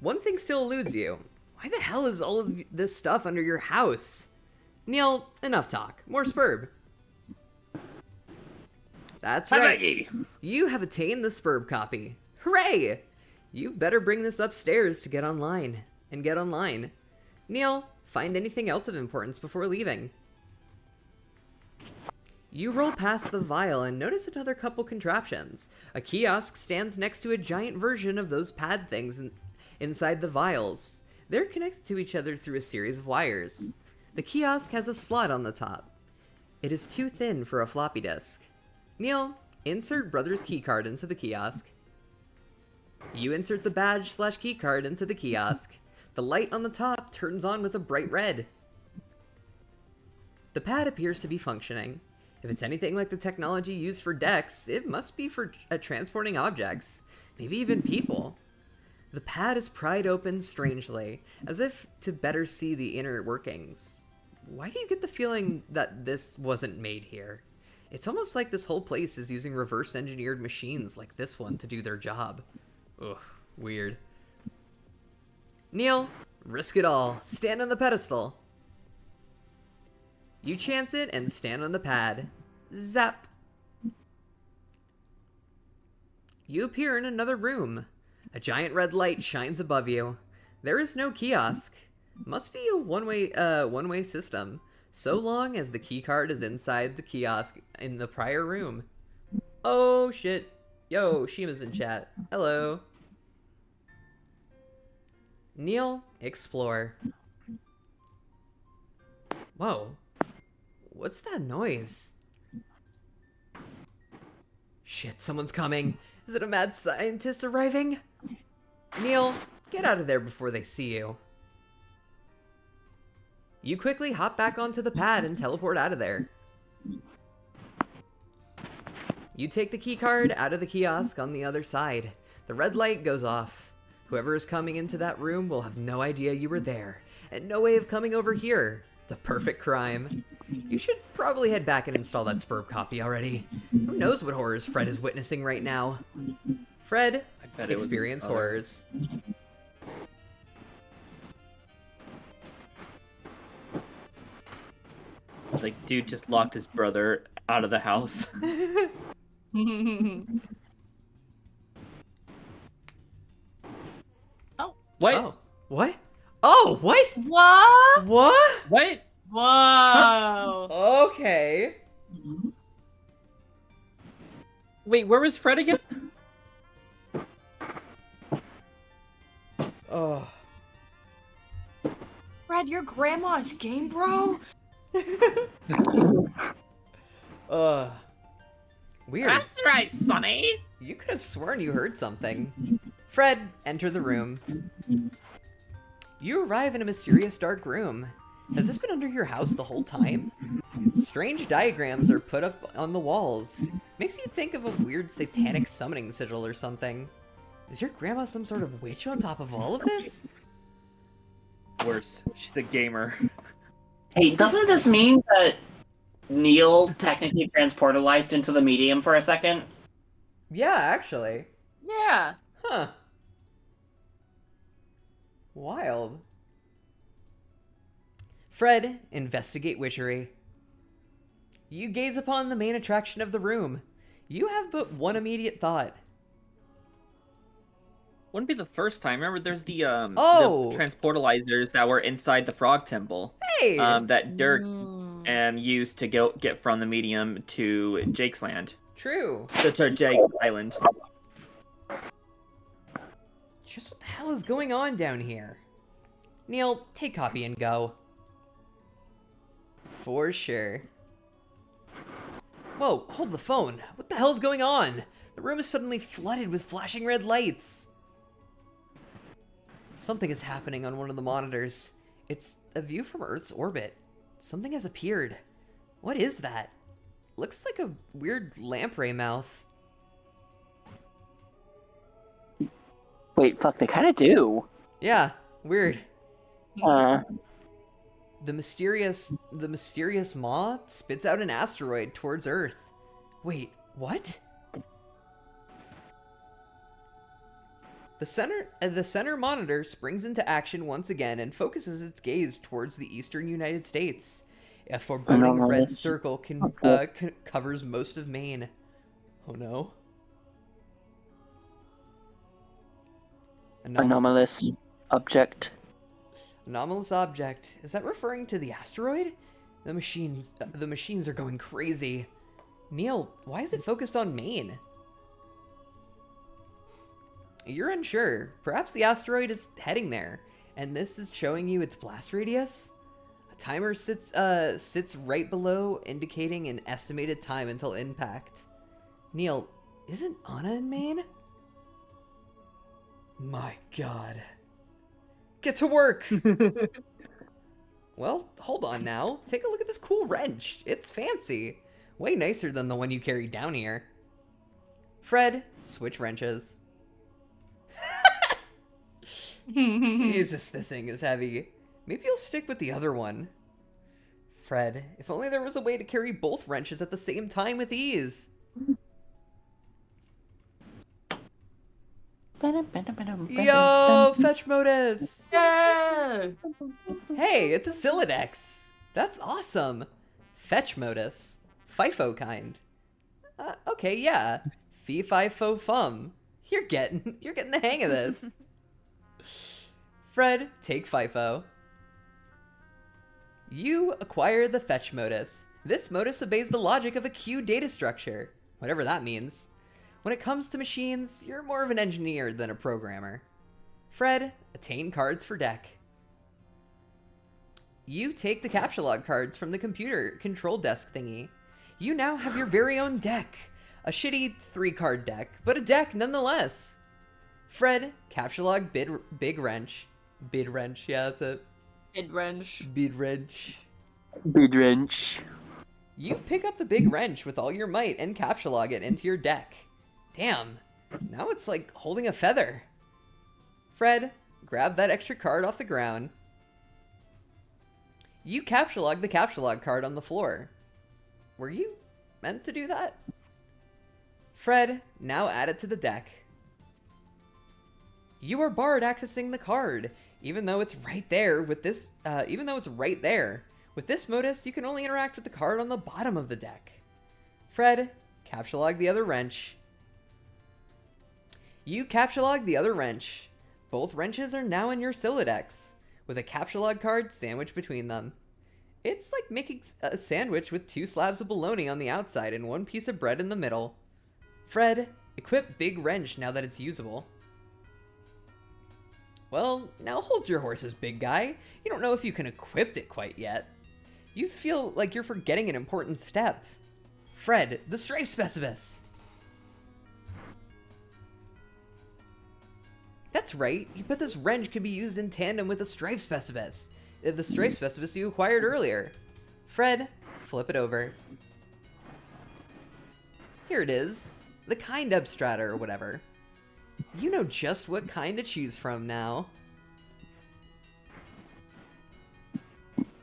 One thing still eludes you. Why the hell is all of this stuff under your house? Neil, enough talk. More SPURB. That's right. You have attained the SPURB copy. Hooray! You better bring this upstairs to get online. Neil, find anything else of importance before leaving. You roll past the vial and notice another couple contraptions. A kiosk stands next to a giant version of those pad things inside the vials. They're connected to each other through a series of wires. The kiosk has a slot on the top. It is too thin for a floppy disk. Neil, insert brother's keycard into the kiosk. You insert the badge/keycard into the kiosk. The light on the top turns on with a bright red. The pad appears to be functioning. If it's anything like the technology used for decks, it must be for transporting objects, maybe even people. The pad is pried open strangely, as if to better see the inner workings. Why do you get the feeling that this wasn't made here? It's almost like this whole place is using reverse-engineered machines like this one to do their job. Ugh, weird. Neil, risk it all. Stand on the pedestal. You chance it and stand on the pad. Zap. You appear in another room. A giant red light shines above you. There is no kiosk. Must be a one-way system. So long as the keycard is inside the kiosk in the prior room. Oh shit. Yo, Shima's in chat. Hello. Neil, explore. Whoa. What's that noise? Shit, someone's coming. Is it a mad scientist arriving? Neil, get out of there before they see you. You quickly hop back onto the pad and teleport out of there. You take the keycard out of the kiosk on the other side. The red light goes off. Whoever is coming into that room will have no idea you were there, and no way of coming over here. The perfect crime. You should probably head back and install that Spurb copy already. Who knows what horrors Fred is witnessing right now? Fred, experience horrors.
Like, dude just locked his brother out of the house.
Oh.
What?
Oh, what? Oh, what?
What?
What?
What?
Whoa.
Okay.
Wait, where was Fred again?
Oh.
Fred, your grandma's game, bro?
Weird.
That's right, Sonny.
You could have sworn you heard something. Fred, enter the room. You arrive in a mysterious dark room. Has this been under your house the whole time? Strange diagrams are put up on the walls. Makes you think of a weird satanic summoning sigil or something. Is your grandma some sort of witch on top of all of this?
Worse, she's a gamer.
Hey, doesn't this mean that Neil technically transportalized into the medium for a second?
Yeah, actually.
Yeah.
Huh. Wild. Fred, investigate witchery. You gaze upon the main attraction of the room. You have but one immediate thought.
Wouldn't be the first time. Remember, there's the
Oh!
the transportalizers that were inside the Frog Temple.
Hey!
That Dirk used to get from the medium to Jake's land.
True.
To Jake's island.
Just what the hell is going on down here? Neil, take copy and go. For sure. Whoa, hold the phone. What the hell's going on? The room is suddenly flooded with flashing red lights. Something is happening on one of the monitors. It's a view from Earth's orbit. Something has appeared. What is that? Looks like a weird lamprey mouth.
Wait, fuck, they kind of do.
Yeah, weird. The mysterious maw spits out an asteroid towards Earth. Wait, what? The center monitor springs into action once again and focuses its gaze towards the eastern United States. A foreboding red circle covers most of Maine. Oh no.
Anomalous object.
Anomalous object. Is that referring to the asteroid? The machines are going crazy. Neil, why is it focused on Maine? You're unsure. Perhaps the asteroid is heading there, and this is showing you its blast radius? A timer sits right below, indicating an estimated time until impact. Neil, isn't Anna in Maine? My god. Get to work! Well, hold on now. Take a look at this cool wrench. It's fancy. Way nicer than the one you carried down here. Fred, switch wrenches. Jesus, this thing is heavy. Maybe you'll stick with the other one. Fred, if only there was a way to carry both wrenches at the same time with ease. Yo, fetch modus!
Yeah.
Hey, it's a Sylladex. That's awesome. Fetch modus. FIFO kind. Okay, yeah. Fee fi fo fum. You're getting the hang of this. Fred, take FIFO. You acquire the fetch modus. This modus obeys the logic of a queue data structure, whatever that means. When it comes to machines, you're more of an engineer than a programmer. Fred, attain cards for deck. You take the captcha log cards from the computer control desk thingy. You now have your very own deck. A shitty 3-card deck, but a deck nonetheless. Fred, captcha log big wrench. Bid wrench, yeah, that's it.
Bid wrench.
Bid wrench.
Bid wrench.
You pick up the big wrench with all your might and captcha log it into your deck. Damn, now it's like holding a feather. Fred, grab that extra card off the ground. You captcha log the captcha log card on the floor. Were you meant to do that? Fred, now add it to the deck. You are barred accessing the card, even though it's right there with this. With this modus, you can only interact with the card on the bottom of the deck. Fred, captcha log the other wrench. You captcha log the other wrench. Both wrenches are now in your Sylladex, with a captcha log card sandwiched between them. It's like making a sandwich with 2 slabs of bologna on the outside and 1 piece of bread in the middle. Fred, equip big wrench now that it's usable. Well, now hold your horses, big guy. You don't know if you can equip it quite yet. You feel like you're forgetting an important step. Fred, the strife specibus. That's right, but this wrench can be used in tandem with the strife specibus. The strife specibus you acquired earlier. Fred, flip it over. Here it is. The kind abstrata or whatever. You know just what kind to choose from now.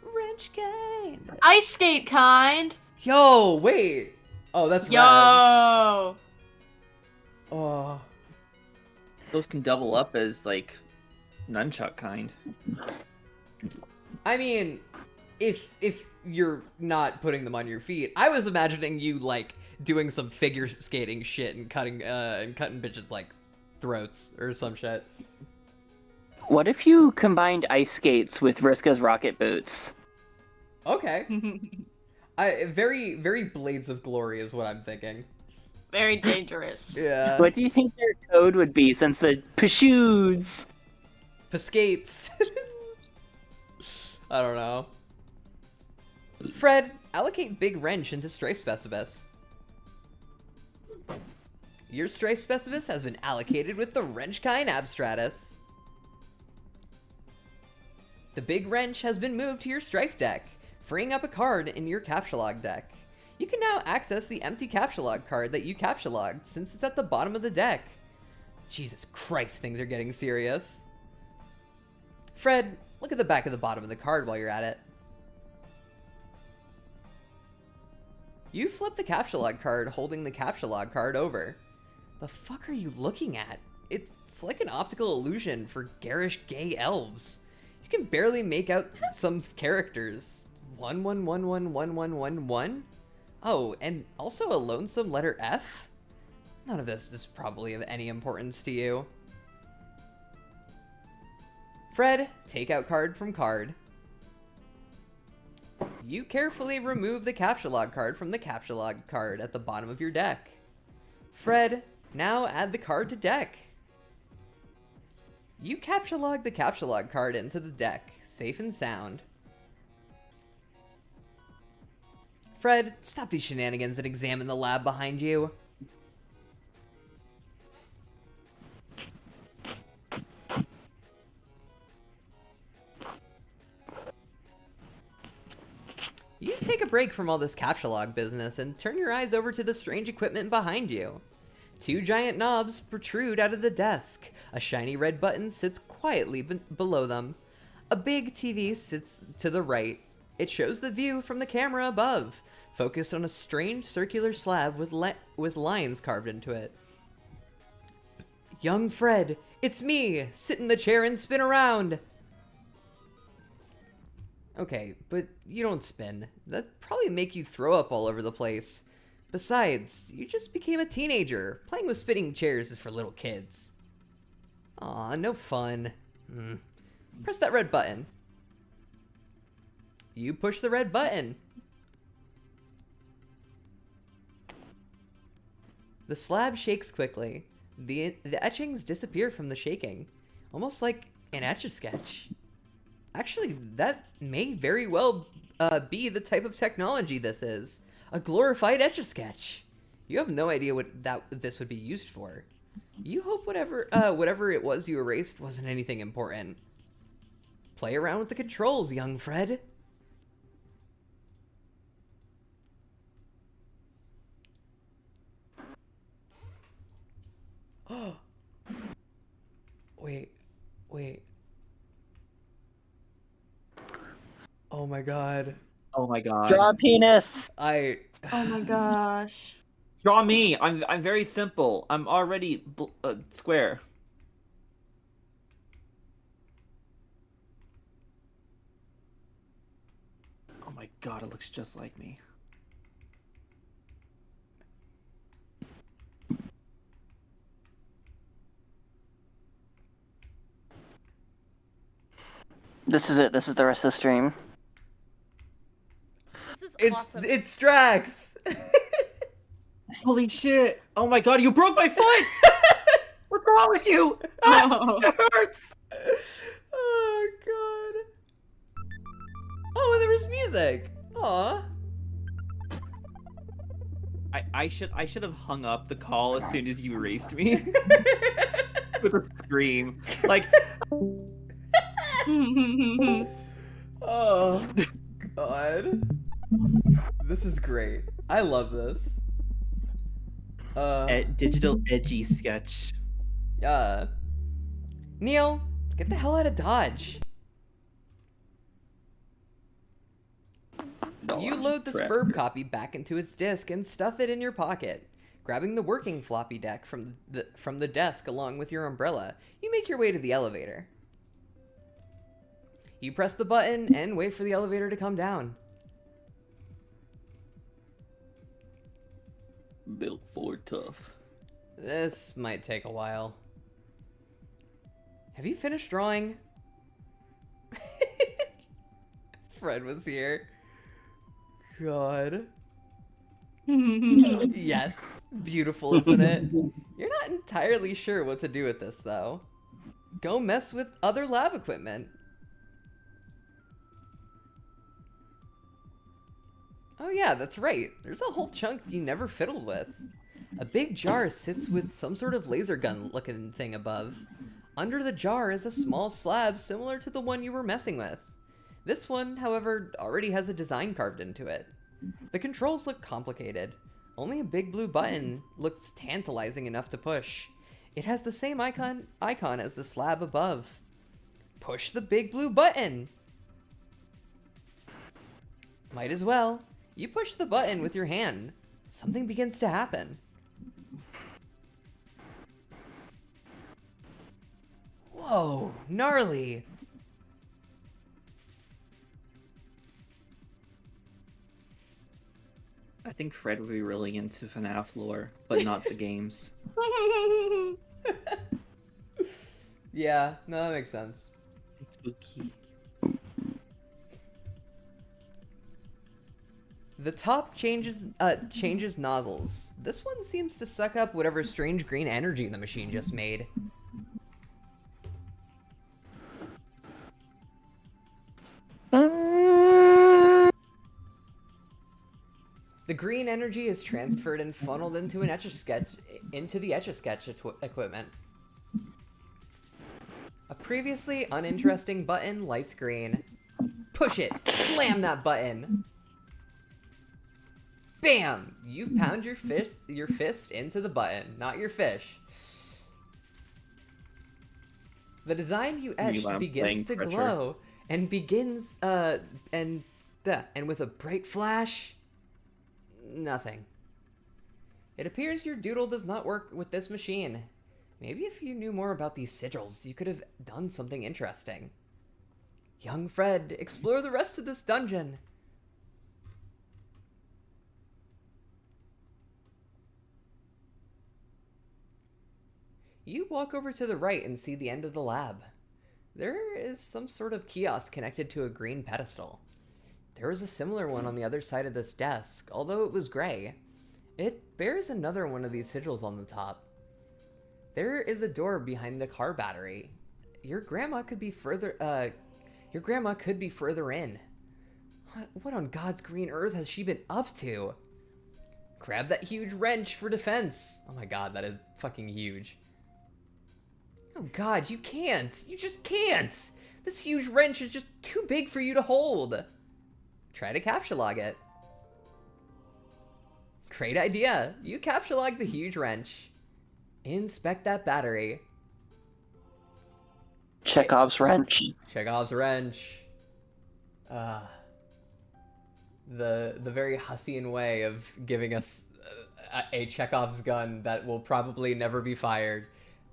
Wrench kind.
Ice skate kind.
Yo, wait. Oh, that's
Yo.
rad. Oh.
Those can double up as like nunchuck kind.
I mean, if you're not putting them on your feet, I was imagining you like doing some figure skating shit and cutting bitches like throats or some shit.
What if you combined ice skates with Vriska's rocket boots?
Okay. Very, very Blades of Glory is what I'm thinking.
Very dangerous.
Yeah.
What do you think their code would be since the Pshoes?
Piscates. I don't know. Fred, allocate big wrench into strife specibus. Your strife specibus has been allocated with the wrench kind abstratus. The big wrench has been moved to your strife deck, freeing up a card in your captcha log deck. You can now access the empty captcha log card that you captcha logged since it's at the bottom of the deck. Jesus Christ, things are getting serious. Fred, look at the back of the bottom of the card while you're at it. You flip the captcha log card holding the captcha log card over. The fuck are you looking at? It's like an optical illusion for garish gay elves. You can barely make out some characters. 11111111? Oh, and also a lonesome letter F? None of this is probably of any importance to you. Fred, take out card from card. You carefully remove the captcha log card from the captcha log card at the bottom of your deck. Fred, now add the card to deck. You captcha log the captcha log card into the deck, safe and sound. Fred, stop these shenanigans and examine the lab behind you. You take a break from all this captcha log business and turn your eyes over to the strange equipment behind you. 2 giant knobs protrude out of the desk. A shiny red button sits quietly below them. A big TV sits to the right. It shows the view from the camera above, focused on a strange circular slab with lines carved into it. Young Fred, it's me! Sit in the chair and spin around! Okay, but you don't spin. That'd probably make you throw up all over the place. Besides, you just became a teenager. Playing with spinning chairs is for little kids. Aw, no fun. Press that red button. You push the red button. The slab shakes quickly. The etchings disappear from the shaking, almost like an Etch-a-Sketch. Actually, that may very well be the type of technology this is. A glorified Etch-a-Sketch. You have no idea what this would be used for. You hope whatever it was you erased wasn't anything important. Play around with the controls, young Fred. Wait. Oh my god.
Oh my god.
Draw a penis.
Oh my gosh.
Draw me. I'm very simple. I'm already square. Oh my god, it looks just like me.
This is it. This is the rest of the stream.
This is
It's
awesome.
it's Drax.
Holy shit! Oh my god, you broke my foot! What's wrong with you? Ah, it hurts!
Oh god. Oh, and there was music. Aw.
I should have hung up the call as soon as you erased me. With a scream. Like
Oh god. This is great. I love this.
digital edgy sketch.
Neil, get the hell out of Dodge. You load the Spurb copy back into its disk and stuff it in your pocket. Grabbing the working floppy deck from the desk along with your umbrella, you make your way to the elevator. You press the button and wait for the elevator to come down.
Built for tough.
This might take a while. Have you finished drawing? Fred was here. God. Yes. Beautiful, isn't it? You're not entirely sure what to do with this, though. Go mess with other lab equipment. Oh yeah, that's right. There's a whole chunk you never fiddled with. A big jar sits with some sort of laser gun looking thing above. Under the jar is a small slab similar to the one you were messing with. This one, however, already has a design carved into it. The controls look complicated. Only a big blue button looks tantalizing enough to push. It has the same icon as the slab above. Push the big blue button! Might as well. You push the button with your hand. Something begins to happen. Whoa, gnarly!
I think Fred would be really into FNAF lore, but not the games.
Yeah, no, that makes sense.
Spooky.
The top changes nozzles. This one seems to suck up whatever strange green energy the machine just made. The green energy is transferred and funneled into the Etch-a-Sketch equipment. A previously uninteresting button lights green. Push it! Slam that button! Bam! You pound your fist into the button, not your fish. The design you etched begins to glow and begins and with a bright flash, nothing. It appears your doodle does not work with this machine. Maybe if you knew more about these sigils, you could have done something interesting. Young Fred, explore the rest of this dungeon. You walk over to the right and see the end of the lab. There is some sort of kiosk connected to a green pedestal. There was a similar one on the other side of this desk, although it was gray. It bears another one of these sigils on the top. There is a door behind the car battery. Your grandma could be further in. What on God's green earth has she been up to? Grab that huge wrench for defense. Oh my God, that is fucking huge. Oh God, you can't. You just can't. This huge wrench is just too big for you to hold. Try to captcha-log it. Great idea. You captcha-log the huge wrench. Inspect that battery.
Chekhov's wrench.
Chekhov's wrench. The very Hussian way of giving us a Chekhov's gun that will probably never be fired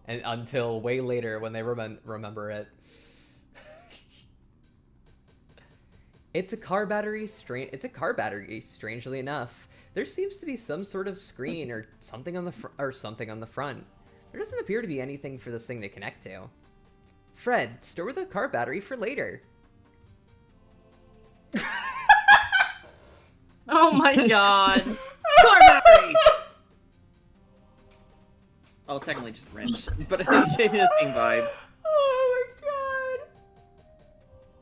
until way later when they remember it. It's a car battery. Strangely enough, there seems to be some sort of screen or something on the front. There doesn't appear to be anything for this thing to connect to. Fred, store the car battery for later.
Oh my God.
Car battery! Oh, technically just wrench, but it gave me the same vibe.
Oh my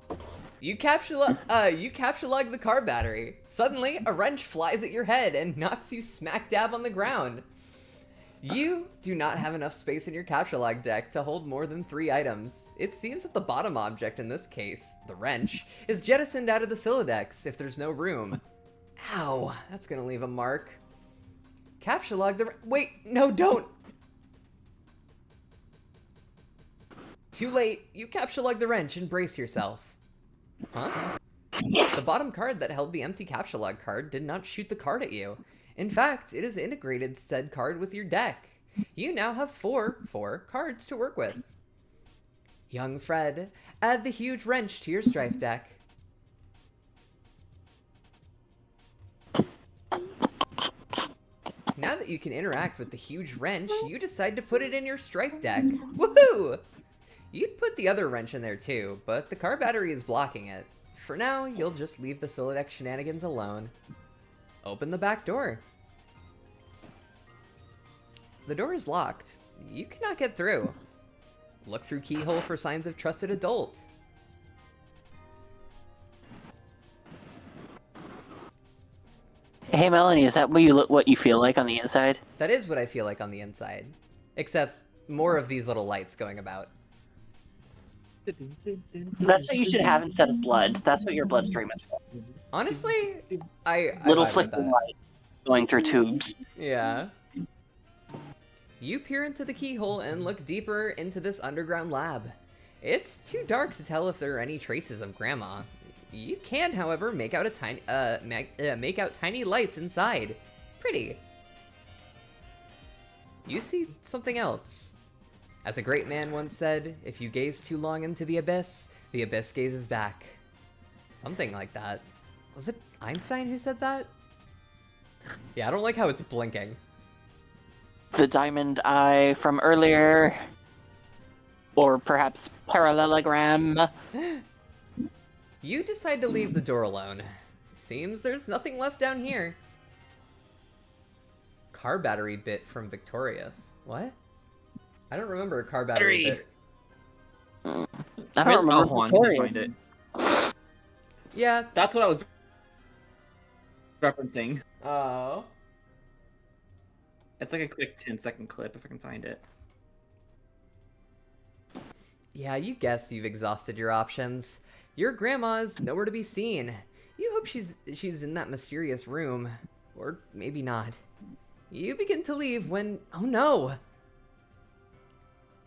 God. You capture-log the car battery. Suddenly, a wrench flies at your head and knocks you smack dab on the ground. You do not have enough space in your capture-log deck to hold more than 3 items. It seems that the bottom object in this case, the wrench, is jettisoned out of the Sylladex if there's no room. Ow, that's gonna leave a mark. Capture-log the wait, no, don't! Too late, you capture-log the wrench and brace yourself. Huh? The bottom card that held the empty capture-log card did not shoot the card at you. In fact, it has integrated said card with your deck. You now have four cards to work with. Young Fred, add the huge wrench to your strife deck. Now that you can interact with the huge wrench, you decide to put it in your strife deck. Woohoo! You'd put the other wrench in there too, but the car battery is blocking it. For now, you'll just leave the Sylladex shenanigans alone. Open the back door. The door is locked. You cannot get through. Look through keyhole for signs of trusted adult.
Hey Melanie, is that what you feel like on the inside?
That is what I feel like on the inside. Except more of these little lights going about.
That's what you should have instead of blood. That's what your bloodstream is for.
Honestly, I
Little
vibe with
flickering
that.
lights going through tubes.
Yeah. You peer into the keyhole and look deeper into this underground lab. It's too dark to tell if there are any traces of Grandma. You can, however, make out tiny lights inside. Pretty. You see something else. As a great man once said, if you gaze too long into the abyss gazes back. Something like that. Was it Einstein who said that? Yeah, I don't like how it's blinking.
The diamond eye from earlier. Or perhaps parallelogram.
You decide to leave the door alone. Seems there's nothing left down here. Car battery bit from Victorious. What? I don't remember a car battery bit.
I don't remember
hold on, let me find
Victorious.
it.
Yeah.
That's what I was referencing.
Oh.
It's like a quick 10-second clip if I can find it.
Yeah, you guess you've exhausted your options. Your grandma's nowhere to be seen. You hope she's in that mysterious room. Or maybe not. You begin to leave when... Oh no!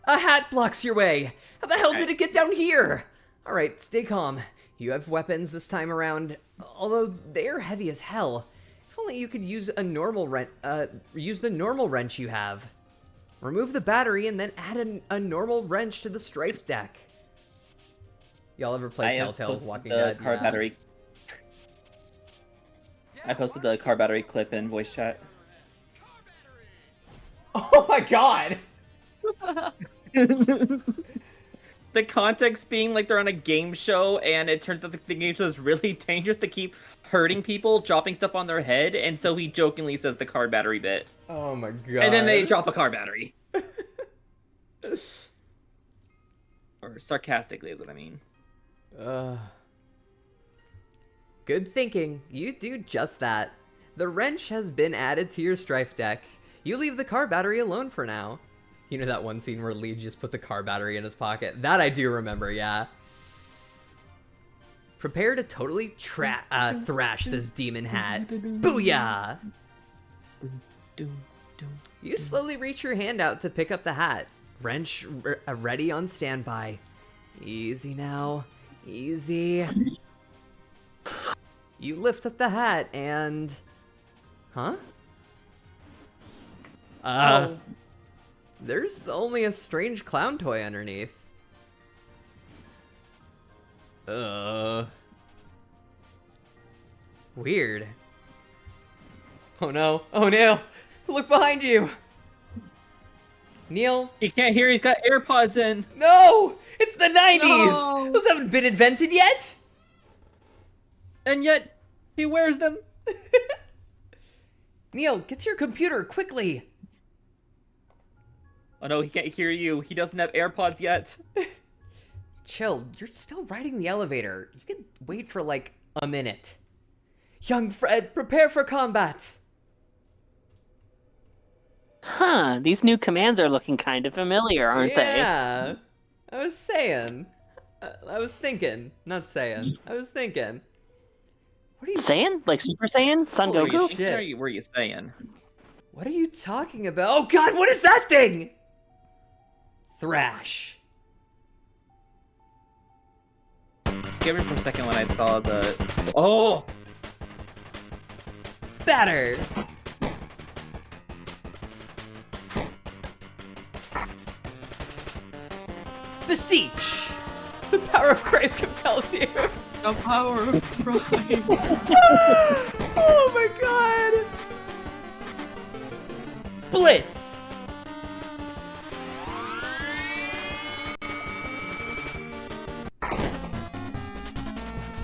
A hat blocks your way! How the hell did it get down here? Alright, stay calm. You have weapons this time around, although they're heavy as hell. If only you could use a normal use the normal wrench you have. Remove the battery and then add a normal wrench to the strife deck. Y'all ever play Telltale Walking Dead?
Car battery. I posted the car battery clip in voice chat.
Oh my god!
The context being like they're on a game show, and it turns out the game show is really dangerous to keep hurting people, dropping stuff on their head, and so he jokingly says the car battery bit.
Oh my god.
And then they drop a car battery. Or sarcastically is what I mean.
Good thinking. You do just that. The wrench has been added to your strife deck. You leave the car battery alone for now. You know that one scene where Lee just puts a car battery in his pocket? That I do remember, yeah. Prepare to totally thrash this demon hat. Booyah! You slowly reach your hand out to pick up the hat. Wrench ready on standby. Easy now. Easy. You lift up the hat and... Huh? There's only a strange clown toy underneath. Weird. Oh no. Oh no! Look behind you! Neil?
He can't hear, he's got AirPods in!
No! It's the 90s!
No.
Those haven't been invented yet!
And yet, he wears them!
Neil, get to your computer, quickly!
Oh no, he can't hear you. He doesn't have AirPods yet.
Chill, you're still riding the elevator. You can wait for like a minute. Young Fred, prepare for combat!
Huh, these new commands are looking kind of familiar, aren't they?
Yeah, I was saying. I was thinking. Not saying. I was thinking. What are you
Saiyan? Like Super Saiyan? Son
Holy
Goku?
shit.
What were you saying?
What are you talking about? Oh god, what is that thing? Thrash.
Give me for a second when I saw the... Oh!
Batter. Beseech. The power of Christ compels you.
The power of Christ.
Oh my god. Blitz.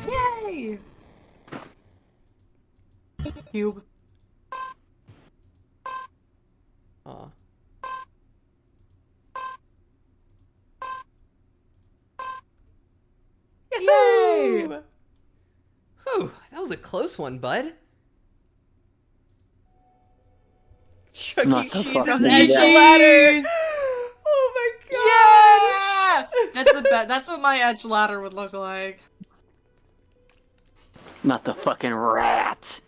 Yay! Cube.
Aw. Yay! Whew, that was a close one, bud. Chuck E.
Not the
Cheese's
fucking
edge
yeah.
ladder. Oh my god.
Yeah! That's the best. That's what my edge ladder would look like.
Not the fucking rat.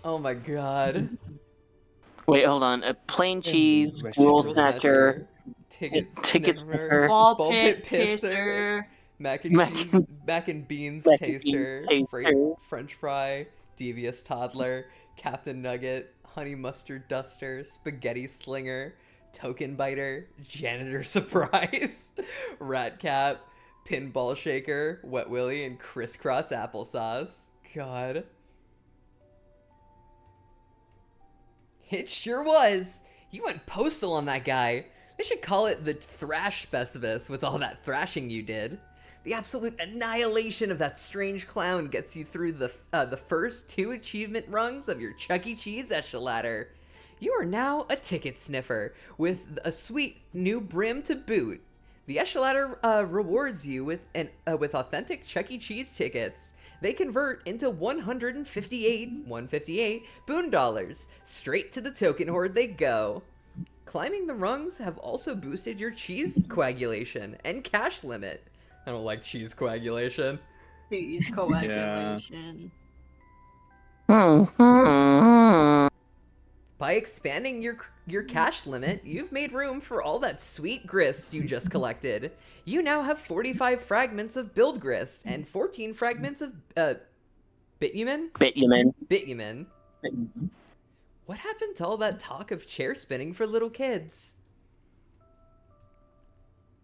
Oh my god.
Wait, hold on. A plain cheese, rule snatcher,
ticket
sniffer,
Ball
ball
pit
pit
pisser.
mac and
Mac-
cheese, mac and beans
Mac and
taster,
beans taster.
French fry, devious toddler, Captain Nugget, honey mustard duster, spaghetti slinger, token biter, janitor surprise, rat cap, pinball shaker, wet willy, and crisscross applesauce. God. It sure was. You went postal on that guy. They should call it the thrash specialist with all that thrashing you did. The absolute annihilation of that strange clown gets you through the first 2 achievement rungs of your Chuck E. Cheese echelon ladder. You are now a ticket sniffer with a sweet new brim to boot. The echelon ladder rewards you with authentic Chuck E. Cheese tickets. They convert into 158 boon dollars. Straight to the token hoard they go. Climbing the rungs have also boosted your cheese coagulation and cash limit. I don't like cheese coagulation.
Cheese coagulation.
Hmm.
By expanding your cash limit, you've made room for all that sweet grist you just collected. You now have 45 fragments of build grist and 14 fragments of bitumen? Bitumen. What happened to all that talk of chair spinning for little kids?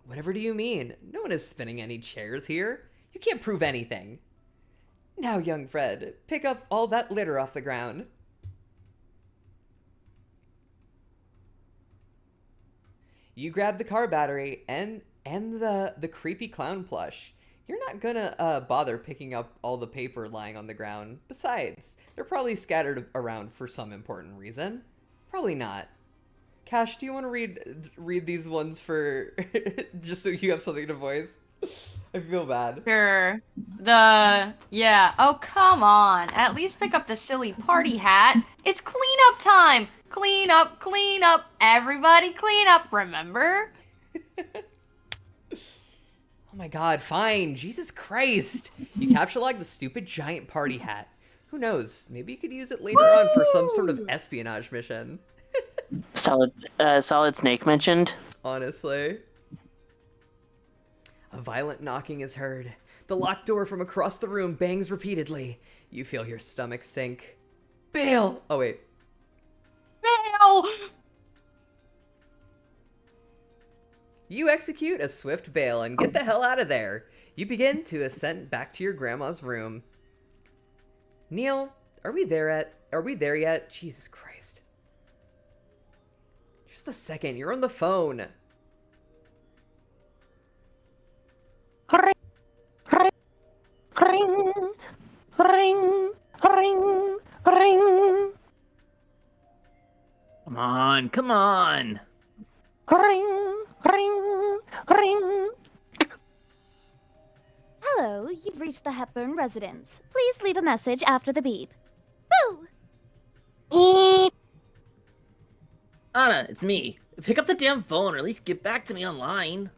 Whatever do you mean? No one is spinning any chairs here. You can't prove anything. Now, young Fred, pick up all that litter off the ground. You grab the car battery and the creepy clown plush. You're not gonna bother picking up all the paper lying on the ground. Besides, they're probably scattered around for some important reason. Probably not. Cash, do you want to read these ones for just so you have something to voice? I feel bad.
Sure. Yeah. Oh, come on. At least pick up the silly party hat. It's cleanup time. Clean up, clean up. Everybody clean up, remember?
Oh my god, fine. Jesus Christ. You capture-logged the stupid giant party hat. Who knows? Maybe you could use it later on for some sort of espionage mission.
Solid Snake mentioned.
Honestly. A violent knocking is heard. The locked door from across the room bangs repeatedly. You feel your stomach sink. Bail! Oh, wait.
Bail!
You execute a swift bail and get the hell out of there. You begin to ascend back to your grandma's room. Neil, are we there yet? Jesus Christ. Just a second, you're on the phone.
Ring, ring, ring, ring, ring, ring.
Come on.
Ring, ring, ring.
Hello, you've reached the Hepburn residence. Please leave a message after the beep. Boo!
Eep.
Anna, it's me. Pick up the damn phone or at least get back to me online.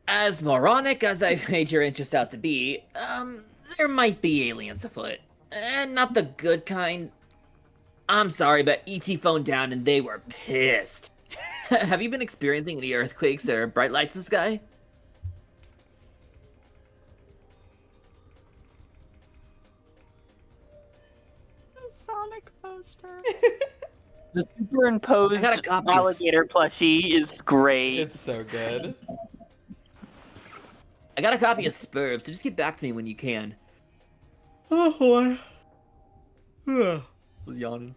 As moronic as I've made your interest out to be, there might be aliens afoot. And not the good kind. I'm sorry, but ET phoned down and they were pissed. Have you been experiencing any earthquakes or bright lights in the sky?
A Sonic poster.
The superimposed
I got a copy of-
alligator plushie is great.
It's so good.
I got a copy of Spurbs, so just get back to me when you can.
Oh boy.
Was yawning.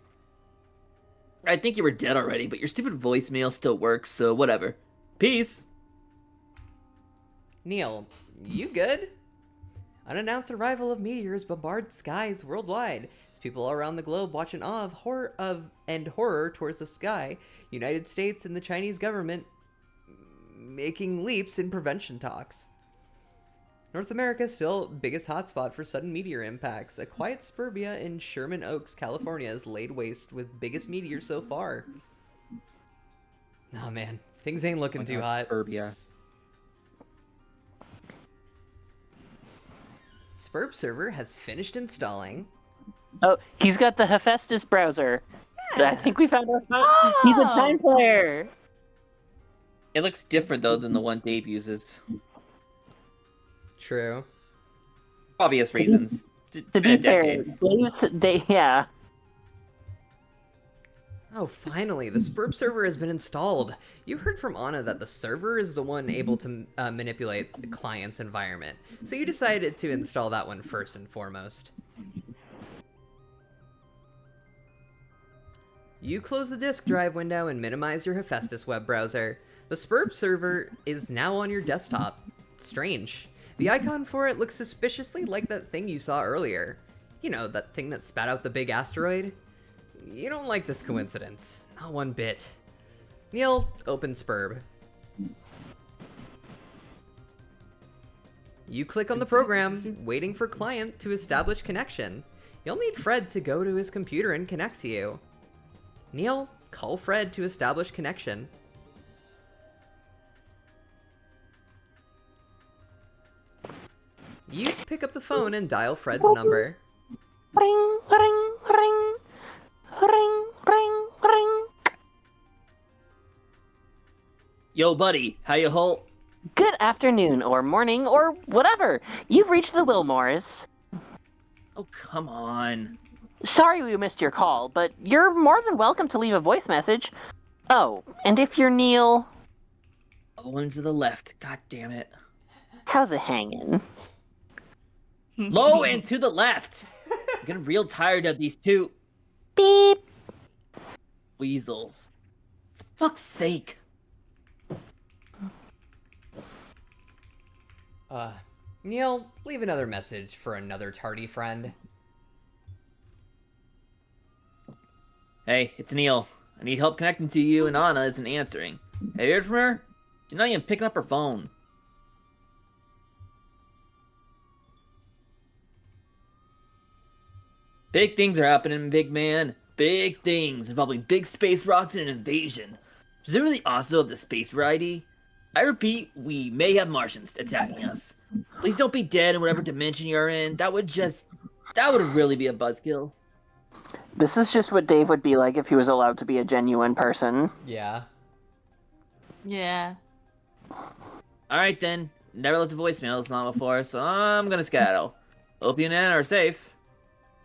I think you were dead already, but your stupid voicemail still works, so whatever. Peace!
Neil, you good? Unannounced arrival of meteors bombard skies worldwide. As people around the globe watch in awe of horror towards the sky, United States and the Chinese government making leaps in prevention talks. North America's still biggest hotspot for sudden meteor impacts. A quiet suburbia in Sherman Oaks, California is laid waste with biggest meteor so far. Oh man, things ain't looking too hot.
Suburbia.
Spurb server has finished installing.
Oh, he's got the Hephaestus browser.
Yeah.
I think we found out he's a time player.
It looks different, though, than the one Dave uses.
True.
Obvious reasons.
To be fair, yeah.
Oh, finally, the Spurb server has been installed. You heard from Anna that the server is the one able to manipulate the client's environment, so you decided to install that one first and foremost. You close the disk drive window and minimize your Hephaestus web browser. The Spurb server is now on your desktop. Strange. The icon for it looks suspiciously like that thing you saw earlier. You know, that thing that spat out the big asteroid? You don't like this coincidence. Not one bit. Neil, open Spurb. You click on the program, waiting for client to establish connection. You'll need Fred to go to his computer and connect to you. Neil, call Fred to establish connection. You pick up the phone and dial Fred's number.
Ring, ring, ring. Ring, ring, ring.
Yo, buddy, how you hold?
Good afternoon, or morning, or whatever. You've reached the Wilmores.
Oh, come on.
Sorry we missed your call, but you're more than welcome to leave a voice message. Oh, and if you're Neil,
Owen to the left. God damn it.
how's it hanging?
Low and to the left. I'm getting real tired of these two
Beep.
weasels. For fuck's sake.
Neil, leave another message for another tardy friend.
Hey, it's Neil. I need help connecting to you, and Anna isn't answering. Have you heard from her? She's not even picking up her phone. Big things are happening, big man. Big things involving big space rocks and an invasion. Presumably also of the space variety. I repeat, we may have Martians attacking us. Please don't be dead in whatever dimension you're in. That would really be a buzzkill.
This is just what Dave would be like if he was allowed to be a genuine person.
Yeah.
Yeah.
Alright then. Never left a voicemail this long before, so I'm gonna skedaddle. Hope you and Anna are safe.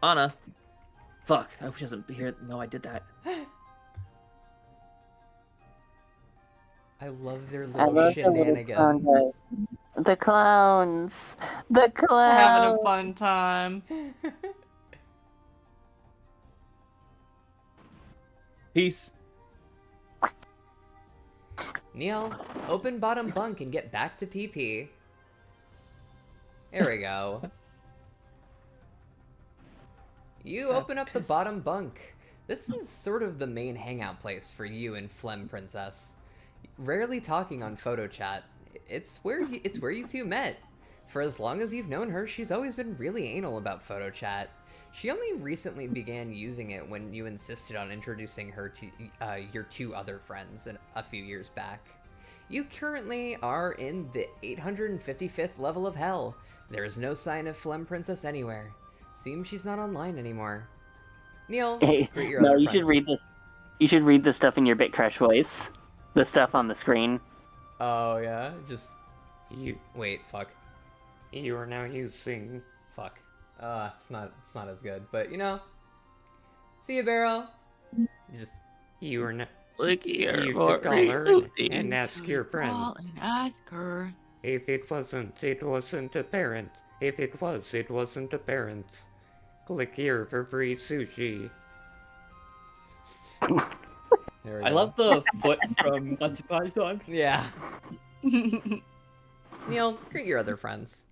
Anna. Fuck, I hope she doesn't hear. No, I did that.
I love their
I
little
love the little
shenanigans.
clowns. The clowns. The clowns.
Having a fun time.
Peace.
Neil, open bottom bunk and get back to PP. There we go. You open up the bottom bunk. This is sort of the main hangout place for you and Phlegm Princess. Rarely talking on photo chat. It's where you two met. For as long as you've known her, she's always been really anal about photo chat. She only recently began using it when you insisted on introducing her to your two other friends a few years back. You currently are in the 855th level of hell. There is no sign of Phlegm Princess anywhere. Seems she's not online anymore. Neil,
Hey,
greet your
no,
other
you
friends.
should read this. You should read the stuff in your Bitcrush voice. The stuff on the screen.
Oh yeah, just you. Wait, fuck. You are now using. Fuck. It's not as good, but you know. See you, Barrel. You just. You are not.
Look here,
You should call her and ask your friend.
Call and ask her.
If it wasn't apparent. If it was, it wasn't apparent. Click here for free sushi. There we
I
go.
love the foot from Monty Python.
Yeah. Neil, greet your other friends.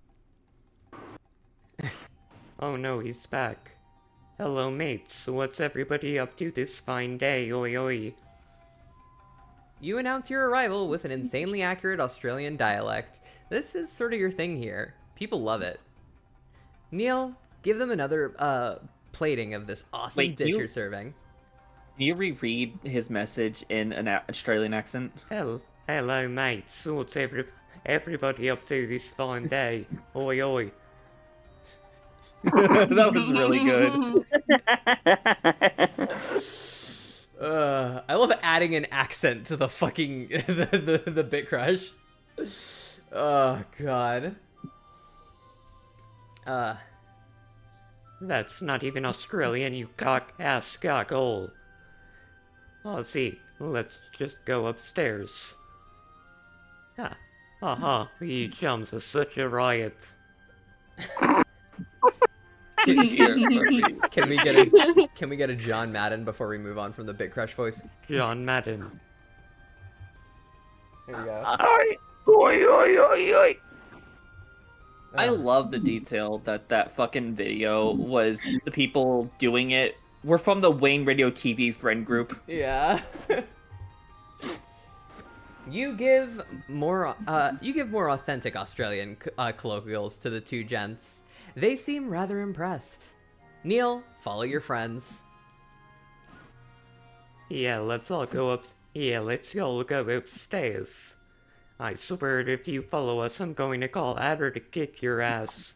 Oh no, he's back. Hello, mates. What's everybody up to this fine day? Oi, oi. You announce your arrival with an insanely accurate Australian dialect. This is sort of your thing here. People love it. Neil, give them another plating of this awesome
Wait,
dish
you-
you're serving.
Can you reread his message in an Australian accent?
Hello, mates. What's everybody up to this fine day? Oi, oi.
That was really good.
I love adding an accent to the fucking the Bit Crush. Oh god. That's not even Australian, you cock-ass cockhole. Aussie, let's just go upstairs. You chums are such a riot. Can we get a John Madden before we move on from the Bit Crush voice? John Madden. Here we go.
Oi, oi, oi, oi.
I love the detail that fucking video was the people doing it were from the Wayne Radio TV friend group.
Yeah. You give more authentic Australian colloquials to the two gents. They seem rather impressed. Neil, follow your friends. Yeah, let's all go upstairs. I swear if you follow us, I'm going to call Adder to kick your ass.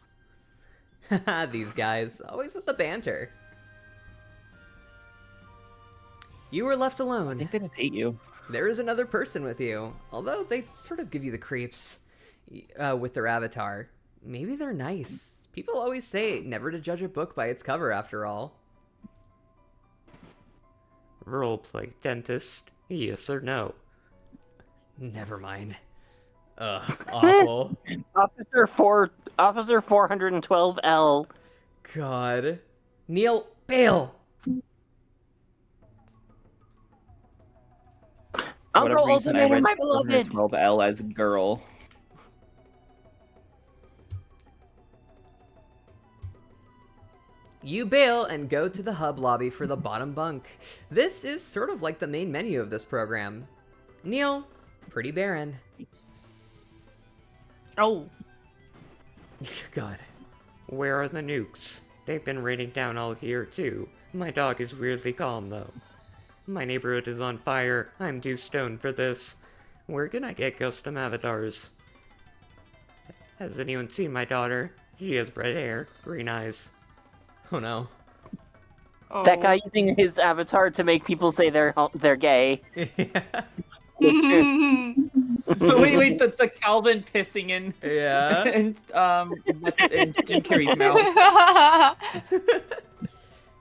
These guys, always with the banter. You were left
I
alone.
think they just hate you.
There is another person with you, although they sort of give you the creeps with their avatar. Maybe they're nice. People always say never to judge a book by its cover, after all.
Roleplay dentist, yes or no?
Never mind. Ugh, awful.
Officer 412L.
God. Neil, bail!
For whatever
Uncle
reason, I
Ultimatum,
read
my beloved.
12L as girl.
You bail and go to the hub lobby for the bottom bunk. This is sort of like the main menu of this program. Neil, pretty barren.
Oh.
God.
Where are the nukes? They've been raining down all here, too. My dog is weirdly calm, though. My neighborhood is on fire. I'm too stoned for this. Where can I get custom avatars? Has anyone seen my daughter? She has red hair, green eyes.
Oh no.
Oh.
That guy using his avatar to make people say they're gay.
wait, the Calvin pissing in
Yeah.
and what's it in Jim Carrey's mouth?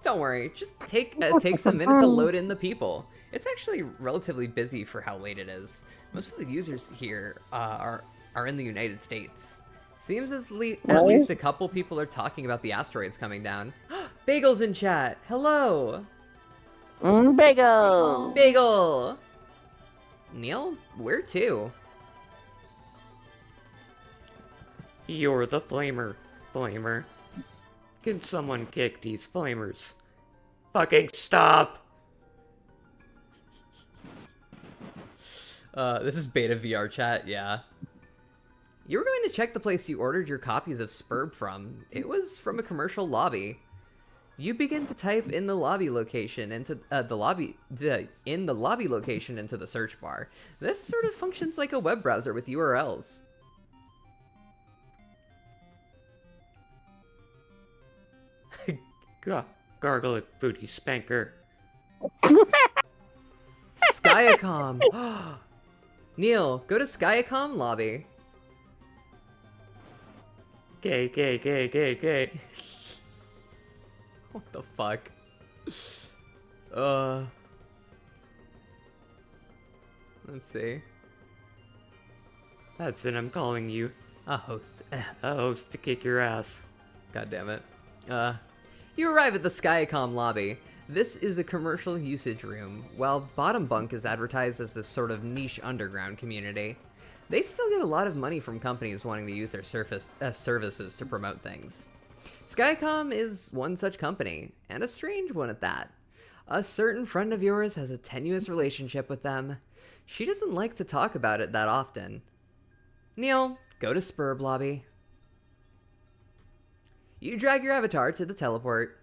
Don't worry, just takes a minute to load in the people. It's actually relatively busy for how late it is. Most of the users here are in the United States. Seems at least a couple people are talking about the asteroids coming down. Bagel's in chat. Hello.
Bagel.
Bagel. Neil, where to?
You're the flamer. Can someone kick these flamers? Fucking stop!
This is beta VR chat, yeah. You were going to check the place you ordered your copies of Spurb from. It was from a commercial lobby. You begin to type in the lobby location into the lobby location into the search bar. This sort of functions like a web browser with URLs.
Gargle it, booty spanker.
Skyacom. Neil, go to Skyacom lobby.
Gay.
What the fuck? Let's see.
That's it, I'm calling you.
A host.
A host to kick your ass.
God damn it. You arrive at the Skyacom lobby. This is a commercial usage room, while Bottom Bunk is advertised as this sort of niche underground community. They still get a lot of money from companies wanting to use their services to promote things. Skyacom is one such company, and a strange one at that. A certain friend of yours has a tenuous relationship with them. She doesn't like to talk about it that often. Neil, go to Spurb lobby. You drag your avatar to the teleport.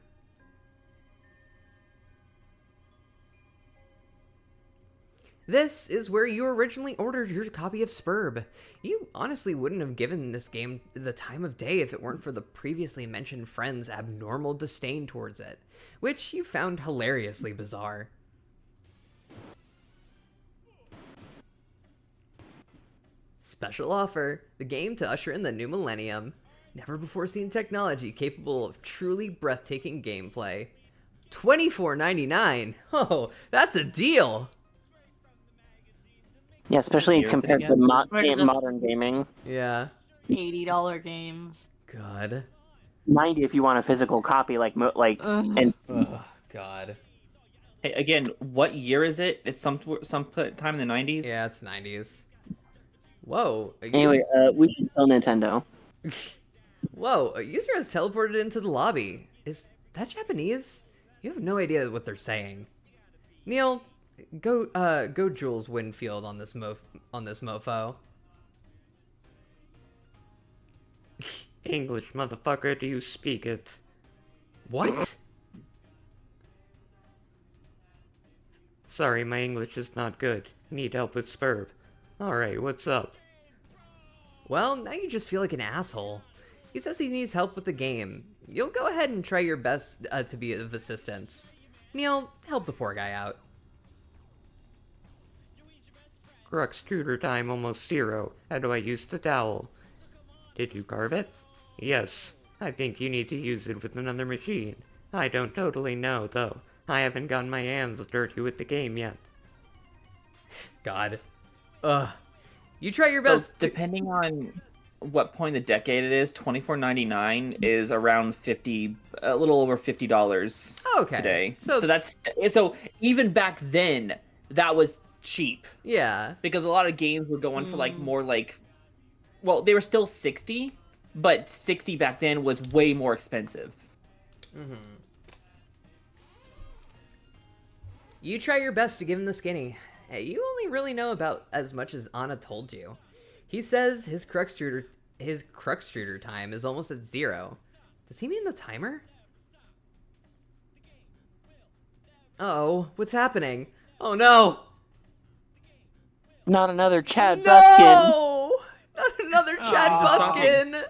This is where you originally ordered your copy of Spurb. You honestly wouldn't have given this game the time of day if it weren't for the previously mentioned friend's abnormal disdain towards it, which you found hilariously bizarre. Special offer, the game to usher in the new millennium. Never before seen technology capable of truly breathtaking gameplay. $24.99. Oh, that's a deal.
Yeah, especially
Here's it
compared to
again.
modern gaming.
Yeah.
$80 games.
God.
90 if you want a physical copy, and
Oh, God.
Hey, again, what year is it? It's some time in the 90s.
Yeah, it's 90s. Whoa.
anyway, we should tell Nintendo.
Whoa, a user has teleported into the lobby. Is that Japanese? You have no idea what they're saying. Neil, go Jules Winfield on this mofo.
English, motherfucker, do you speak it?
What?
Sorry, my English is not good. Need help with Spurb. Alright, what's up?
Well, now you just feel like an asshole. He says he needs help with the game. You'll go ahead and try your best to be of assistance. Neil, help the poor guy out.
Crux tutor time almost 0. How do I use the towel? Did you carve it? Yes. I think you need to use it with another machine. I don't totally know, though. I haven't gotten my hands dirty with the game yet.
God. Ugh. You try your
So,
best.
depending on what point in the decade it is, $24.99 is around a little over $50
Okay.
today.
So
So even back then, that was cheap
yeah.
because a lot of games were going for well, they were still 60, but 60 back then was way more expensive.
Mm-hmm. You try your best to give him the skinny. Hey, you only really know about as much as Anna told you. He says his crux shooter time is almost at 0. Does he mean the timer? Uh-oh, what's happening? Oh no!
Not another Chad Buskin.
No! Not another Chad
Stop
Buskin!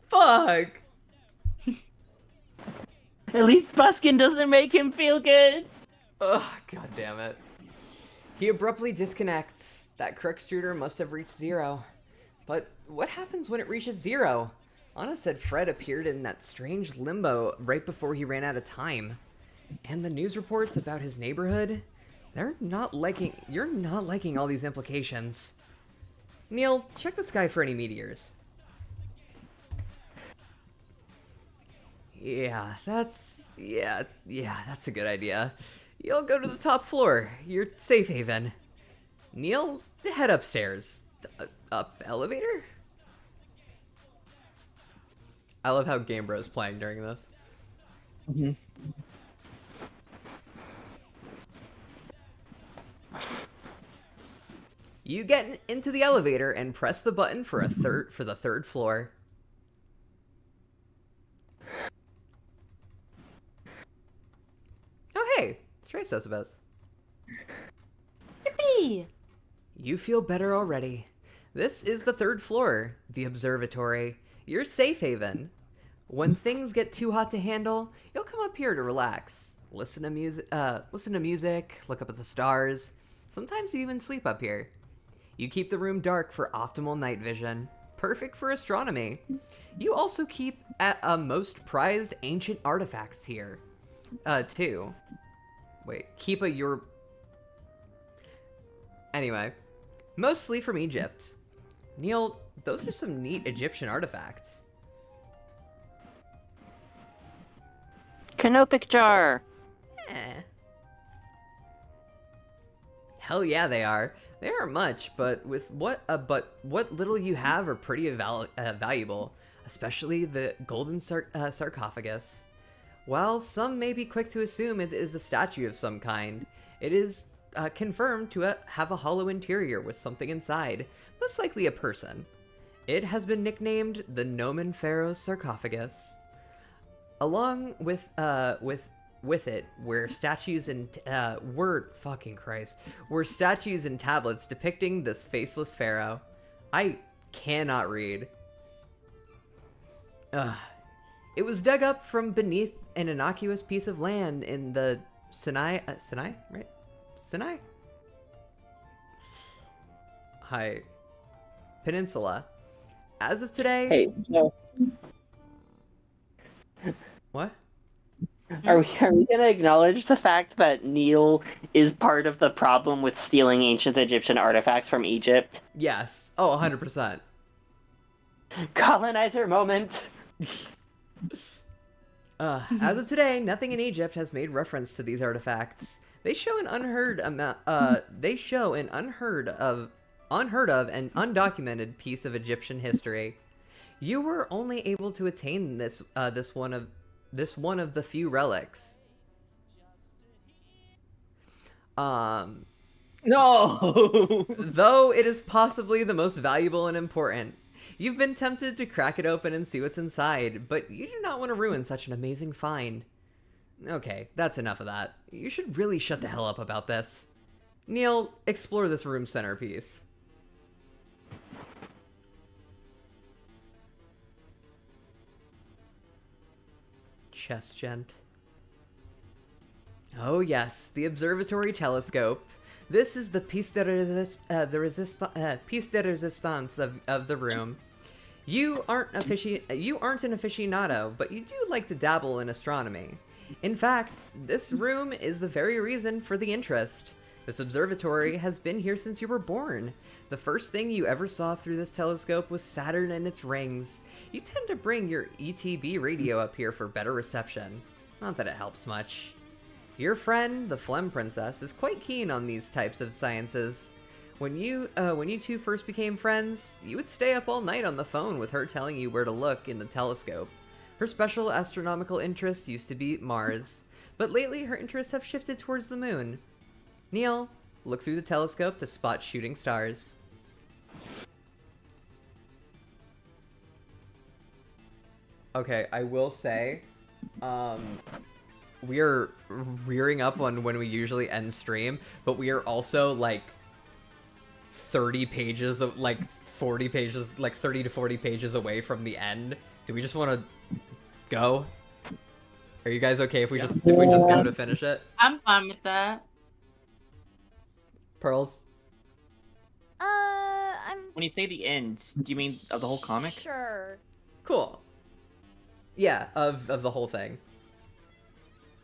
Fuck!
At least Buskin doesn't make him feel good.
Ugh, god damn it. He abruptly disconnects. That crux shooter must have reached 0. But what happens when it reaches 0? Anna said Fred appeared in that strange limbo right before he ran out of time. And the news reports about his neighborhood, you're not liking all these implications. Neil, check the sky for any meteors. Yeah, that's a good idea. You'll go to the top floor, your safe haven. Neil, head upstairs. Up elevator? I love how Game Bro's playing during this.
Mm-hmm.
You get into the elevator and press the button for the third floor. Oh hey, Strafe Decibels.
Yippee!
You feel better already. This is the 3rd floor, the observatory, your safe haven. When things get too hot to handle, you'll come up here to relax. Listen to music, look up at the stars. Sometimes you even sleep up here. You keep the room dark for optimal night vision, perfect for astronomy. You also keep most prized ancient artifacts here, too. Wait, Anyway, mostly from Egypt. Neil, those are some neat Egyptian artifacts.
Canopic jar.
Eh. Hell yeah, they are. They aren't much, but what little you have are pretty valuable, especially the golden sarcophagus. While some may be quick to assume it is a statue of some kind, it is confirmed to have a hollow interior with something inside, most likely a person. It has been nicknamed the Nomen Pharaoh's sarcophagus. Along with it were statues and were statues and tablets depicting this faceless pharaoh. I cannot read. It was dug up from beneath an innocuous piece of land in the Sinai, right? Sinai? Hi. Peninsula. As of today...
Hey, so...
What?
Are we gonna acknowledge the fact that Neil is part of the problem with stealing ancient Egyptian artifacts from Egypt?
Yes. Oh, 100%.
Colonizer moment!
As of today, nothing in Egypt has made reference to these artifacts. They show an unheard of and undocumented piece of Egyptian history. You were only able to attain this one of the few relics.
No!
Though it is possibly the most valuable and important. You've been tempted to crack it open and see what's inside, but you do not want to ruin such an amazing find. Okay, that's enough of that. You should really shut the hell up about this. Neil, explore this room's centerpiece. chest, gent. Oh yes, the observatory telescope. This is the piece de resistance of the room. You aren't an aficionado, but you do like to dabble in astronomy. In fact, this room is the very reason for the interest. This observatory has been here since you were born. The first thing you ever saw through this telescope was Saturn and its rings. You tend to bring your ETB radio up here for better reception. Not that it helps much. Your friend, the Phlegm Princess, is quite keen on these types of sciences. When you two first became friends, you would stay up all night on the phone with her telling you where to look in the telescope. Her special astronomical interests used to be Mars, but lately her interests have shifted towards the moon. Neil, look through the telescope to spot shooting stars. Okay, I will say, we are rearing up on when we usually end stream, but we are also like 30 pages of 40 pages, like 30 to 40 pages away from the end. Do we just want to go? Are you guys okay if we just go to finish it?
I'm fine with that.
Pearls?
I'm
When you say the end, do you mean of the whole comic?
sure.
Cool. Yeah, of the whole thing.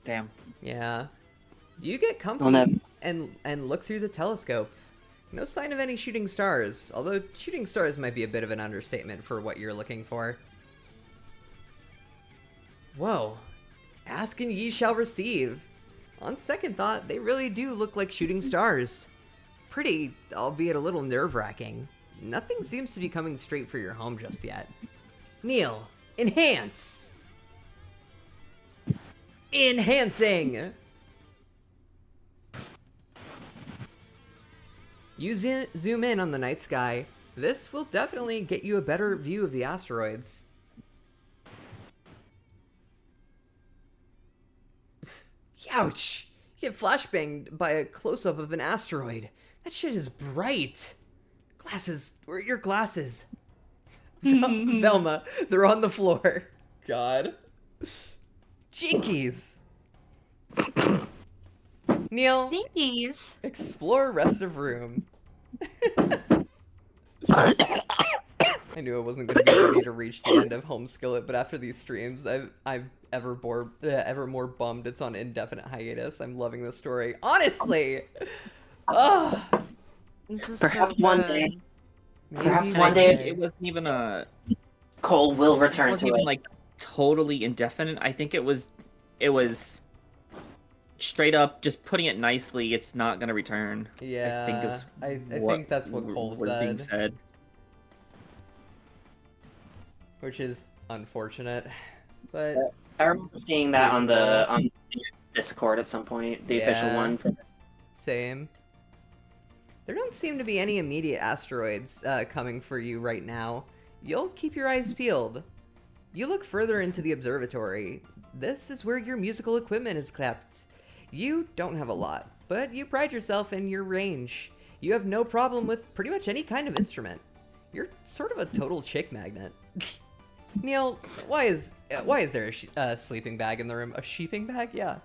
Damn.
Yeah. You get comfy
Oh, no.
and look through the telescope. No sign of any shooting stars, although shooting stars might be a bit of an understatement for what you're looking for. Whoa. Ask and ye shall receive. On second thought, they really do look like shooting stars. Pretty, albeit a little nerve-wracking. Nothing seems to be coming straight for your home just yet. Neil, enhance! Enhancing! You zoom in on the night sky. This will definitely get you a better view of the asteroids. Ouch! You get flashbanged by a close-up of an asteroid. That shit is bright. Glasses. Where are your glasses? Velma, they're on the floor. God. Jinkies. Neil,
Pinkies.
explore rest of room. I knew I wasn't going to be ready to reach the end of Home-Skillet, but after these streams, I've ever more bummed it's on indefinite hiatus. I'm loving this story. Honestly! Ugh!
This is
Perhaps
so
one
good.
day.
Maybe
Perhaps
And
one
I
day
think it wasn't even
Cole will
it
return
wasn't
to
even
it.
like totally indefinite. I think it was straight up just putting it nicely. It's not gonna return.
Yeah, I think that's what Cole
was being
said,
said.
which is unfortunate. But
I remember seeing that on the Discord at some point, the official
Yeah.
one.
same. There don't seem to be any immediate asteroids coming for you right now. You'll keep your eyes peeled. You look further into the observatory. This is where your musical equipment is kept. You don't have a lot, but you pride yourself in your range. You have no problem with pretty much any kind of instrument. You're sort of a total chick magnet. Neil, why is there a sleeping bag in the room? A sheeping bag? Yeah.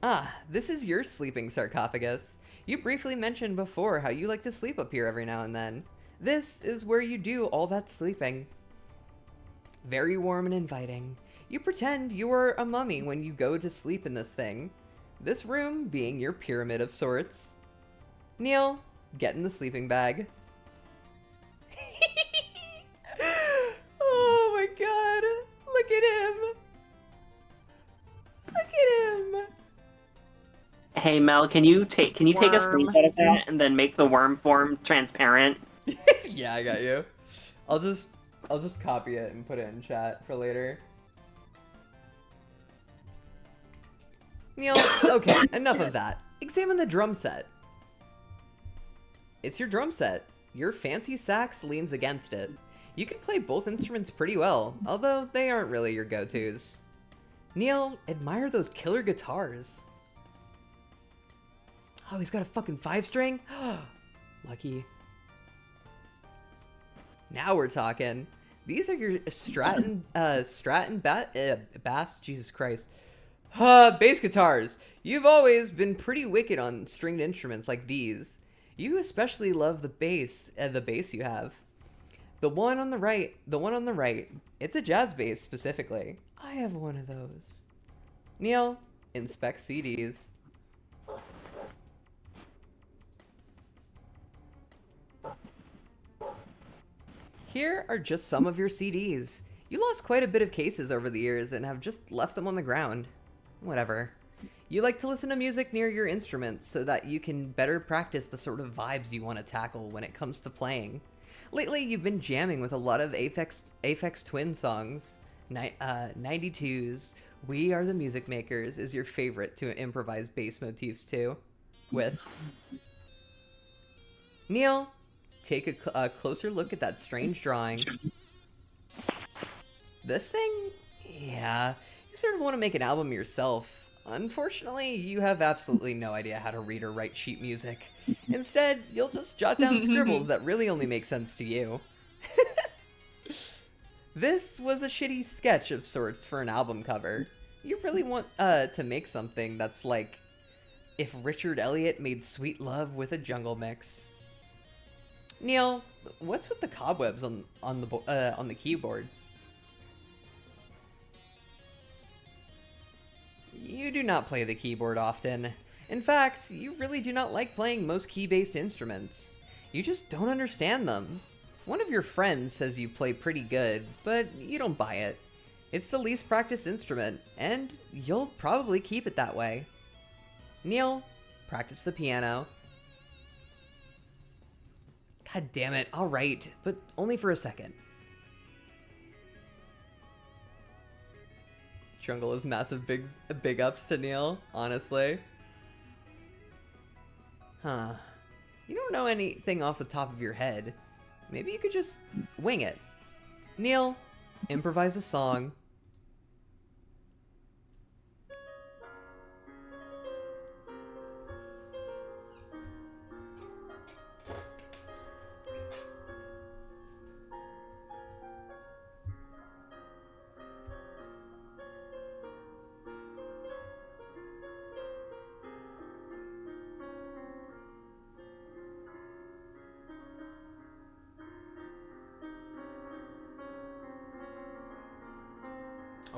Ah, this is your sleeping sarcophagus. You briefly mentioned before how you like to sleep up here every now and then. This is where you do all that sleeping. Very warm and inviting. You pretend you are a mummy when you go to sleep in this thing. This room being your pyramid of sorts. Neil, get in the sleeping bag. Oh my god. Look at him. Look at him.
Hey Mel, can you take a
Worm.
screenshot of that and then make the worm form transparent?
Yeah, I got you. I'll just copy it and put it in chat for later. Neil, okay, enough of that. Examine the drum set. It's your drum set. Your fancy sax leans against it. You can play both instruments pretty well, although they aren't really your go-tos. Neil, admire those killer guitars. Oh, he's got a fucking 5-string? Lucky. Now we're talking. These are your Stratton bass, Jesus Christ. Bass guitars. You've always been pretty wicked on stringed instruments like these. You especially love the bass you have. The one on the right, it's a jazz bass specifically. I have one of those. Neil, inspect CDs. Here are just some of your CDs. You lost quite a bit of cases over the years and have just left them on the ground. Whatever. You like to listen to music near your instruments so that you can better practice the sort of vibes you want to tackle when it comes to playing. Lately, you've been jamming with a lot of Aphex Twin songs. 92's We Are the Music Makers is your favorite to improvise bass motifs to. With. Neil, take a closer look at that strange drawing. This thing? Yeah, you sort of want to make an album yourself. Unfortunately, you have absolutely no idea how to read or write sheet music. Instead, you'll just jot down scribbles that really only make sense to you. This was a shitty sketch of sorts for an album cover. You really want to make something that's like if Richard Elliott made Sweet Love with a jungle mix. Neil, what's with the cobwebs on the keyboard? You do not play the keyboard often. In fact, you really do not like playing most key-based instruments. You just don't understand them. One of your friends says you play pretty good, but you don't buy it. It's the least practiced instrument, and you'll probably keep it that way. Neil, practice the piano. God damn it, alright, but only for a second. Jungle is massive big ups to Neil, honestly. Huh. You don't know anything off the top of your head. Maybe you could just wing it. Neil, improvise a song.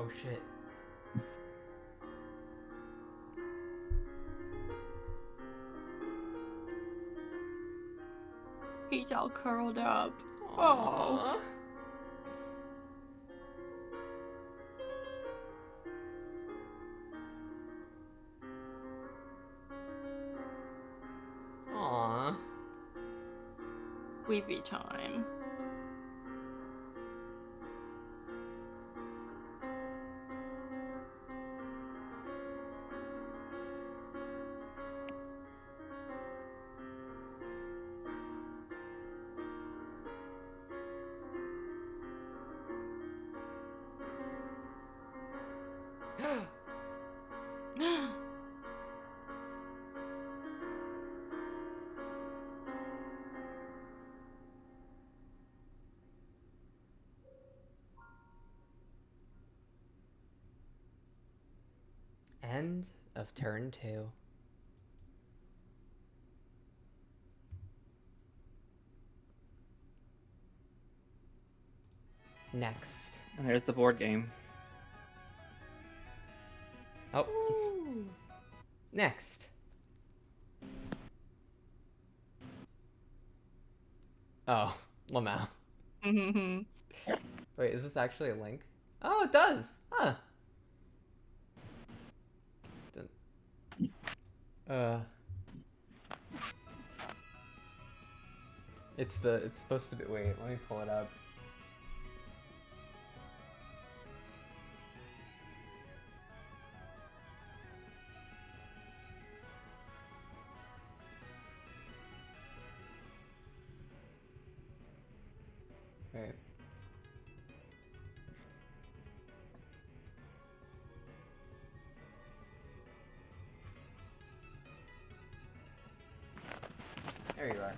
Oh shit.
He's all curled up.
Aww. Aww.
Weepy time.
End of turn 2. Next.
And there's the board game.
Oh. Next. Oh, Lamau. Wait, is this actually a link? Oh, it does. Huh. It's supposed to be. Wait, let me pull it up. Wait. There you are.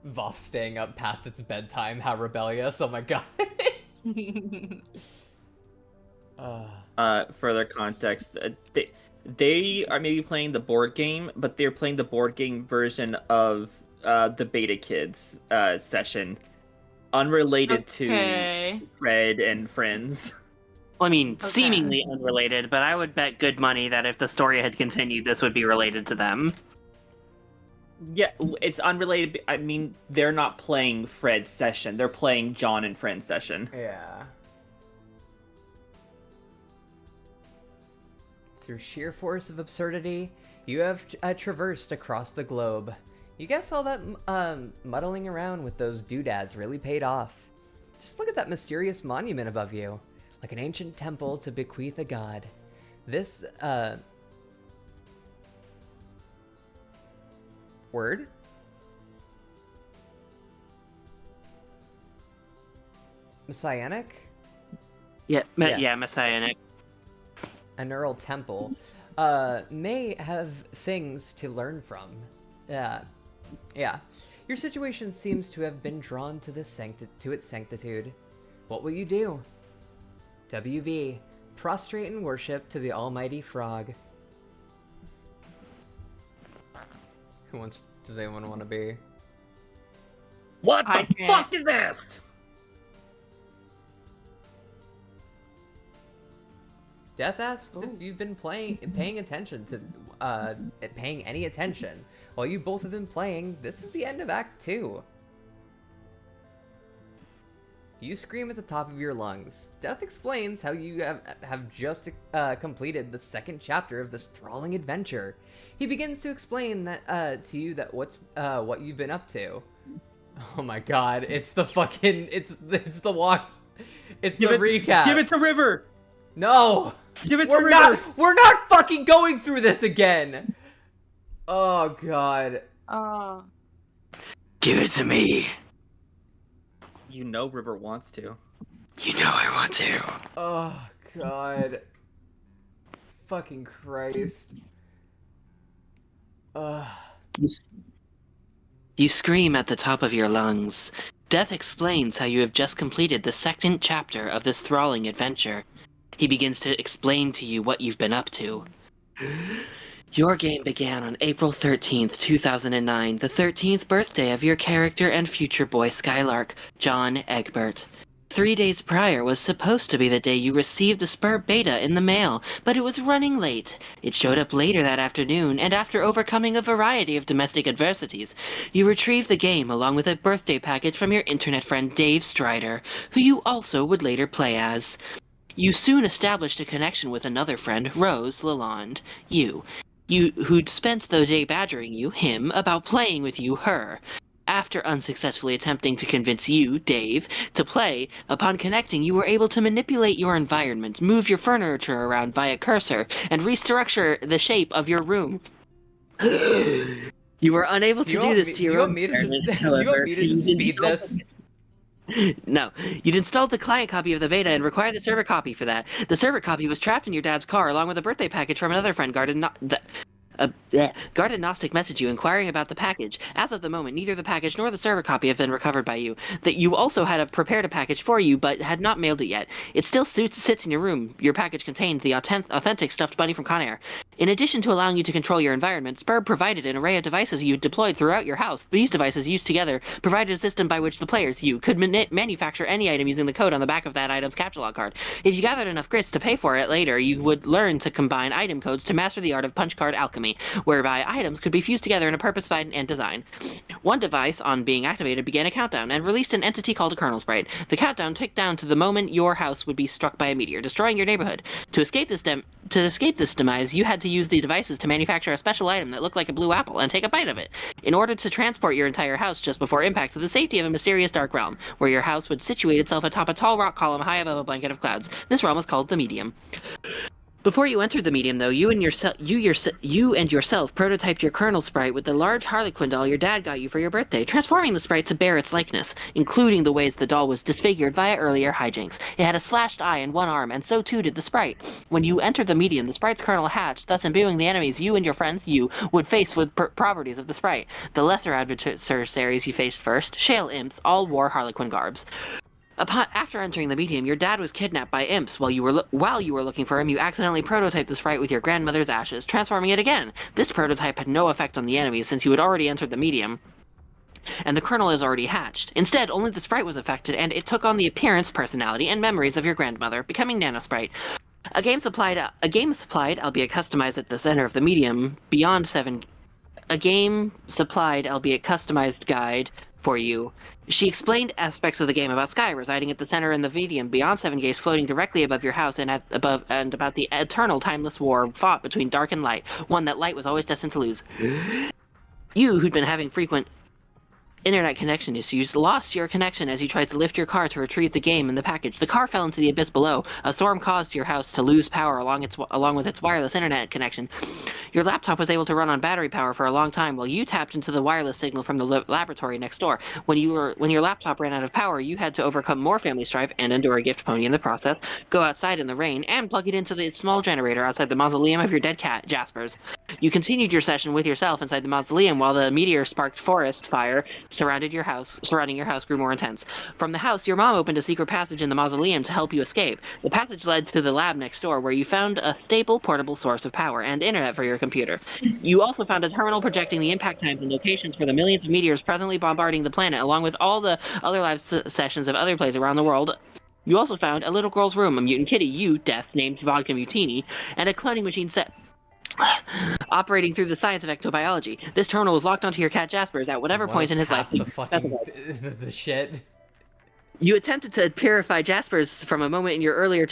VOFT staying up past its bedtime. How rebellious! Oh my god.
Further context, they are maybe playing the board game, but they're playing the board game version of the Beta Kids session, unrelated to Fred and Friends.
I mean, seemingly unrelated, but I would bet good money that if the story had continued, this would be related to them.
Yeah, it's unrelated. I mean, they're not playing Fred's session. They're playing John and Friend's session.
Yeah. Through sheer force of absurdity, you have traversed across the globe. You guess all that muddling around with those doodads really paid off. Just look at that mysterious monument above you, like an ancient temple to bequeath a god. This, word? Messianic?
Yeah, Messianic.
A neural temple may have things to learn from. Yeah. Your situation seems to have been drawn to its sanctitude. What will you do? WV, prostrate in worship to the almighty frog. Does anyone want to be?
What the fuck is this?
Death asks if you've been paying attention to, paying any attention. While you both have been playing, this is the end of Act 2. You scream at the top of your lungs. Death explains how you have just completed the second chapter of this enthralling adventure. He begins to explain that to you that what you've been up to. Oh my god! It's the fucking it's the walk. It's the recap.
Give it to River.
No.
Give it to River.
We're not fucking going through this again. Oh god.
Give it to me.
You know River wants to.
You know I want to.
Oh god. Fucking Christ.
You scream at the top of your lungs. Death explains how you have just completed the second chapter of this enthralling adventure. He begins to explain to you what you've been up to. Your game began on April 13th, 2009, the 13th birthday of your character and future boy Skylark, John Egbert. 3 days prior was supposed to be the day you received the Spur Beta in the mail, but it was running late. It showed up later that afternoon, and after overcoming a variety of domestic adversities, you retrieved the game along with a birthday package from your internet friend Dave Strider, who you also would later play as. You soon established a connection with another friend, Rose Lalonde. Who'd spent the day badgering you, him, about playing with you, her. After unsuccessfully attempting to convince you, Dave, to play, upon connecting you were able to manipulate your environment, move your furniture around via cursor, and restructure the shape of your room. You were unable to do this to your own environment,
do you want me to just speed this?
No. You'd installed the client copy of the beta and required the server copy for that. The server copy was trapped in your dad's car along with a birthday package from another friend, Guarded Gnostic messaged you inquiring about the package. As of the moment, neither the package nor the server copy have been recovered by you. That you also had prepared a package for you, but had not mailed it yet. It still sits in your room. Your package contained the authentic stuffed bunny from Conair. In addition to allowing you to control your environment, Spur provided an array of devices you deployed throughout your house. These devices, used together, provided a system by which the players, you, could manufacture any item using the code on the back of that item's capture log card. If you gathered enough grits to pay for it later, you would learn to combine item codes to master the art of punch card alchemy, whereby items could be fused together in a purpose-defined and design. One device, on being activated, began a countdown and released an entity called a kernel sprite. The countdown ticked down to the moment your house would be struck by a meteor, destroying your neighborhood. To escape this demise, you had to use the devices to manufacture a special item that looked like a blue apple and take a bite of it, in order to transport your entire house just before impact to the safety of a mysterious dark realm, where your house would situate itself atop a tall rock column high above a blanket of clouds. This realm is called the Medium. Before you entered the medium, though, you and yourself prototyped your Colonel sprite with the large Harlequin doll your dad got you for your birthday, transforming the sprite to bear its likeness, including the ways the doll was disfigured via earlier hijinks. It had a slashed eye and one arm, and so too did the sprite. When you entered the medium, the sprite's kernel hatched, thus imbuing the enemies you and your friends would face with properties of the sprite. The lesser adversaries you faced first, Shale Imps, all wore Harlequin garbs. After entering the medium, your dad was kidnapped by imps. While you were looking for him, you accidentally prototyped the sprite with your grandmother's ashes, transforming it again. This prototype had no effect on the enemies since you had already entered the medium, and the kernel is already hatched. Instead, only the sprite was affected, and it took on the appearance, personality, and memories of your grandmother, becoming Nanosprite. A game supplied, albeit customized at the center of the medium, a game supplied, albeit customized guide for you. She explained aspects of the game about Sky residing at the center in the medium, beyond Seven Gates floating directly above your house, and about the eternal timeless war fought between dark and light, one that light was always destined to lose. You, who'd been having frequent internet connection issues, lost your connection as you tried to lift your car to retrieve the game in the package. The car fell into the abyss below. A storm caused your house to lose power along with its wireless internet connection. Your laptop was able to run on battery power for a long time while you tapped into the wireless signal from the laboratory next door. When your laptop ran out of power, you had to overcome more family strife and endure a gift pony in the process, go outside in the rain, and plug it into the small generator outside the mausoleum of your dead cat, Jasper's. You continued your session with yourself inside the mausoleum while the meteor-sparked forest fire surrounding your house grew more intense. From the house, your mom opened a secret passage in the mausoleum to help you escape. The passage led to the lab next door, where you found a stable, portable source of power and internet for your computer. You also found a terminal projecting the impact times and locations for the millions of meteors presently bombarding the planet, along with all the other live sessions of other places around the world. You also found a little girl's room, a mutant kitty, you, Death, named Vodka Mutini, and a cloning machine set operating through the science of ectobiology. This terminal was locked onto your cat Jasper's at whatever point in his life.
The shit.
You attempted to purify Jasper's from a moment in your early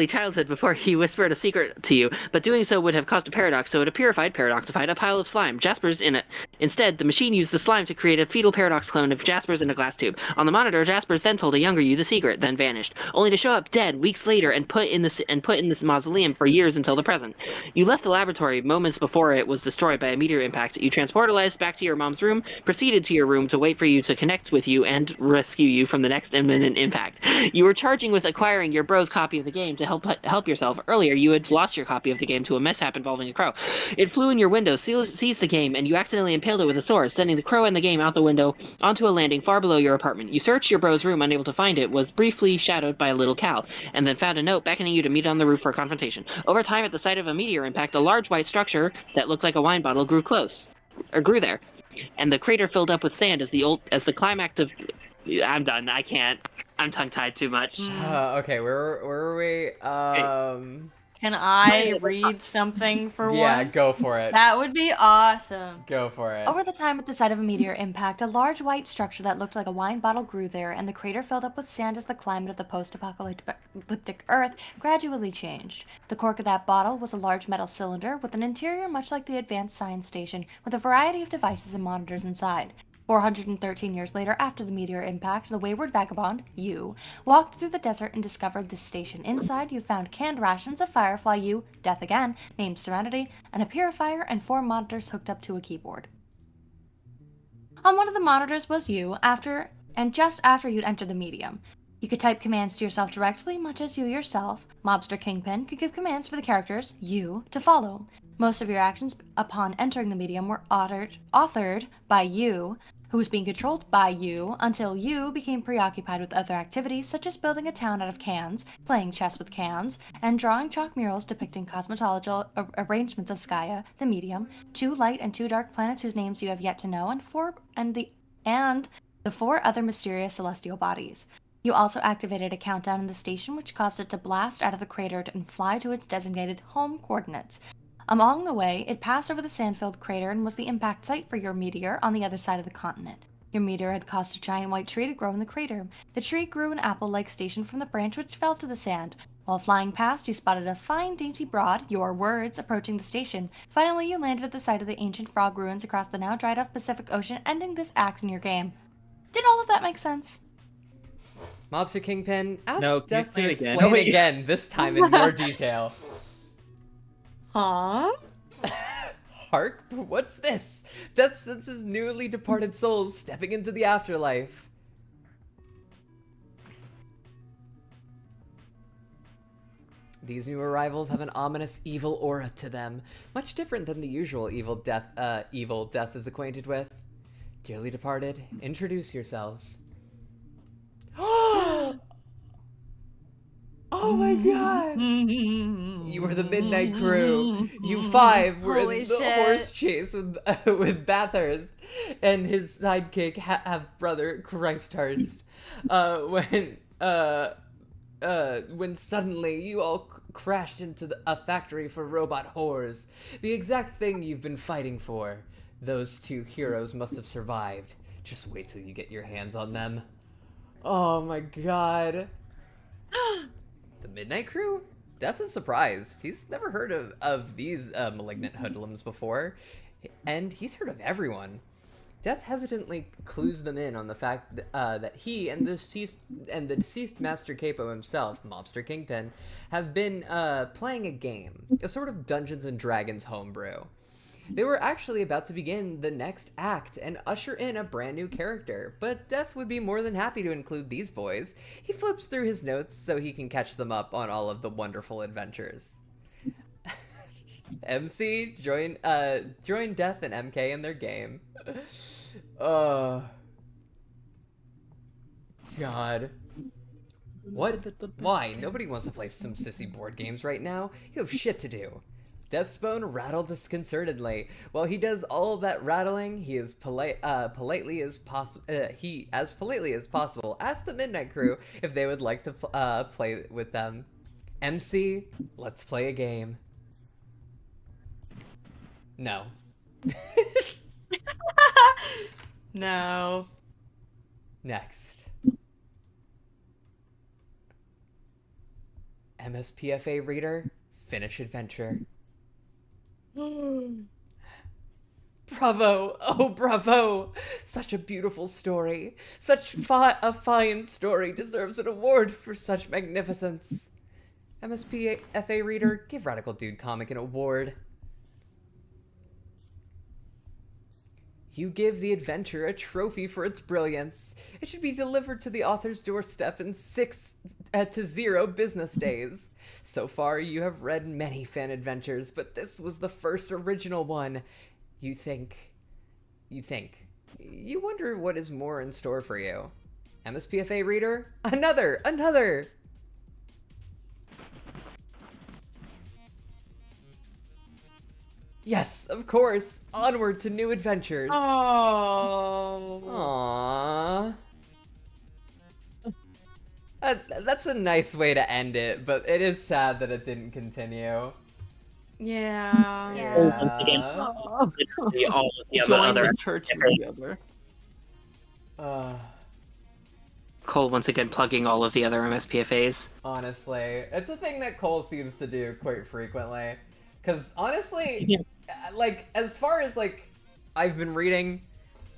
childhood before he whispered a secret to you, but doing so would have caused a paradox, so it paradoxified a pile of slime. Jasper's in it. Instead, the machine used the slime to create a fetal paradox clone of Jasper's in a glass tube. On the monitor, Jasper's then told a younger you the secret, then vanished, only to show up dead weeks later and put in this mausoleum for years until the present. You left the laboratory moments before it was destroyed by a meteor impact. You transportalized back to your mom's room, proceeded to your room to wait for you to connect with you and rescue you from the next imminent impact. You were charging with acquiring your bro's copy of the game to help yourself. Earlier, you had lost your copy of the game to a mishap involving a crow. It flew in your window, seized the game, and you accidentally impaled it with a sword, sending the crow and the game out the window onto a landing far below your apartment. You searched your bro's room, unable to find it, was briefly shadowed by a little cow, and then found a note beckoning you to meet on the roof for a confrontation. Over time, at the site of a meteor impact, a large white structure that looked like a wine bottle grew there, and the crater filled up with sand as the climax of... I'm done. I can't. I'm tongue-tied too much.
Okay, where were we?
Can I read something for once?
Yeah, go for it.
That would be awesome.
Go for it.
Over the time at the site of a meteor impact, a large white structure that looked like a wine bottle grew there, and the crater filled up with sand as the climate of the post-apocalyptic Earth gradually changed. The cork of that bottle was a large metal cylinder with an interior much like the Advanced Science Station, with a variety of devices and monitors inside. 413 years later, after the meteor impact, the wayward vagabond, you, walked through the desert and discovered this station. Inside, you found canned rations, a firefly you, Death again, named Serenity, and a purifier, and 4 monitors hooked up to a keyboard. On one of the monitors was you, just after you'd entered the medium. You could type commands to yourself directly, much as you yourself, Mobster Kingpin, could give commands for the characters, you, to follow. Most of your actions upon entering the medium were authored by you, who was being controlled by you, until you became preoccupied with other activities such as building a town out of cans, playing chess with cans, and drawing chalk murals depicting cosmological arrangements of Skya, the medium, 2 light and 2 dark planets whose names you have yet to know, and the 4 other mysterious celestial bodies. You also activated a countdown in the station which caused it to blast out of the crater and fly to its designated home coordinates. Along the way, it passed over the sand-filled crater and was the impact site for your meteor on the other side of the continent. Your meteor had caused a giant white tree to grow in the crater. The tree grew an apple-like station from the branch which fell to the sand. While flying past, you spotted a fine, dainty broad, your words, approaching the station. Finally, you landed at the site of the ancient frog ruins across the now dried-up Pacific Ocean, ending this act in your game. Did all of that make sense?
Mobster Kingpin, ask
No,
Death to
explain again.
explain again, this time in more detail.
Huh?
Hark, what's this? That's his newly departed soul stepping into the afterlife. These new arrivals have an ominous evil aura to them, much different than the usual evil Death is acquainted with. Dearly departed, introduce yourselves. Oh my god! You were the Midnight Crew. You 5 were
Holy
in the
shit.
horse chase with Bathurst and his sidekick half-brother Christhurst. When suddenly you all crashed into a factory for robot whores. The exact thing you've been fighting for. Those 2 heroes must have survived. Just wait till you get your hands on them. Oh my god. The Midnight Crew? Death is surprised. He's never heard of these malignant hoodlums before. And he's heard of everyone. Death hesitantly clues them in on the fact that he and the deceased Master Capo himself, Mobster Kingpin, have been playing a game, a sort of Dungeons and Dragons homebrew. They were actually about to begin the next act and usher in a brand new character, but Death would be more than happy to include these boys. He flips through his notes so he can catch them up on all of the wonderful adventures. MC, join Death and MK in their game. God. What? Why? Nobody wants to play some sissy board games right now. You have shit to do. Deathsbone rattled disconcertedly. While he does all of that rattling, he as politely as possible asks the Midnight Crew if they would like to play with them. MC, let's play a game. No.
No.
Next. MSPFA reader, finish adventure. Bravo! Oh, bravo! Such a beautiful story. Such a fine story deserves an award for such magnificence. MSPFA reader, give Radical Dude Comic an award. You give the adventure a trophy for its brilliance. It should be delivered to the author's doorstep in 6 to 0 business days. So far, you have read many fan adventures, but this was the first original one. You wonder what is more in store for you. MSPFA reader, another! Yes, of course. Onward to new adventures.
Oh.
Aww. That's a nice way to end it, but it is sad that it didn't continue.
Yeah.
Once again, literally all of the other
church together.
Cole once again plugging all of the other MSPFAs.
Honestly, it's a thing that Cole seems to do quite frequently. Because honestly, like, as far as, like, I've been reading,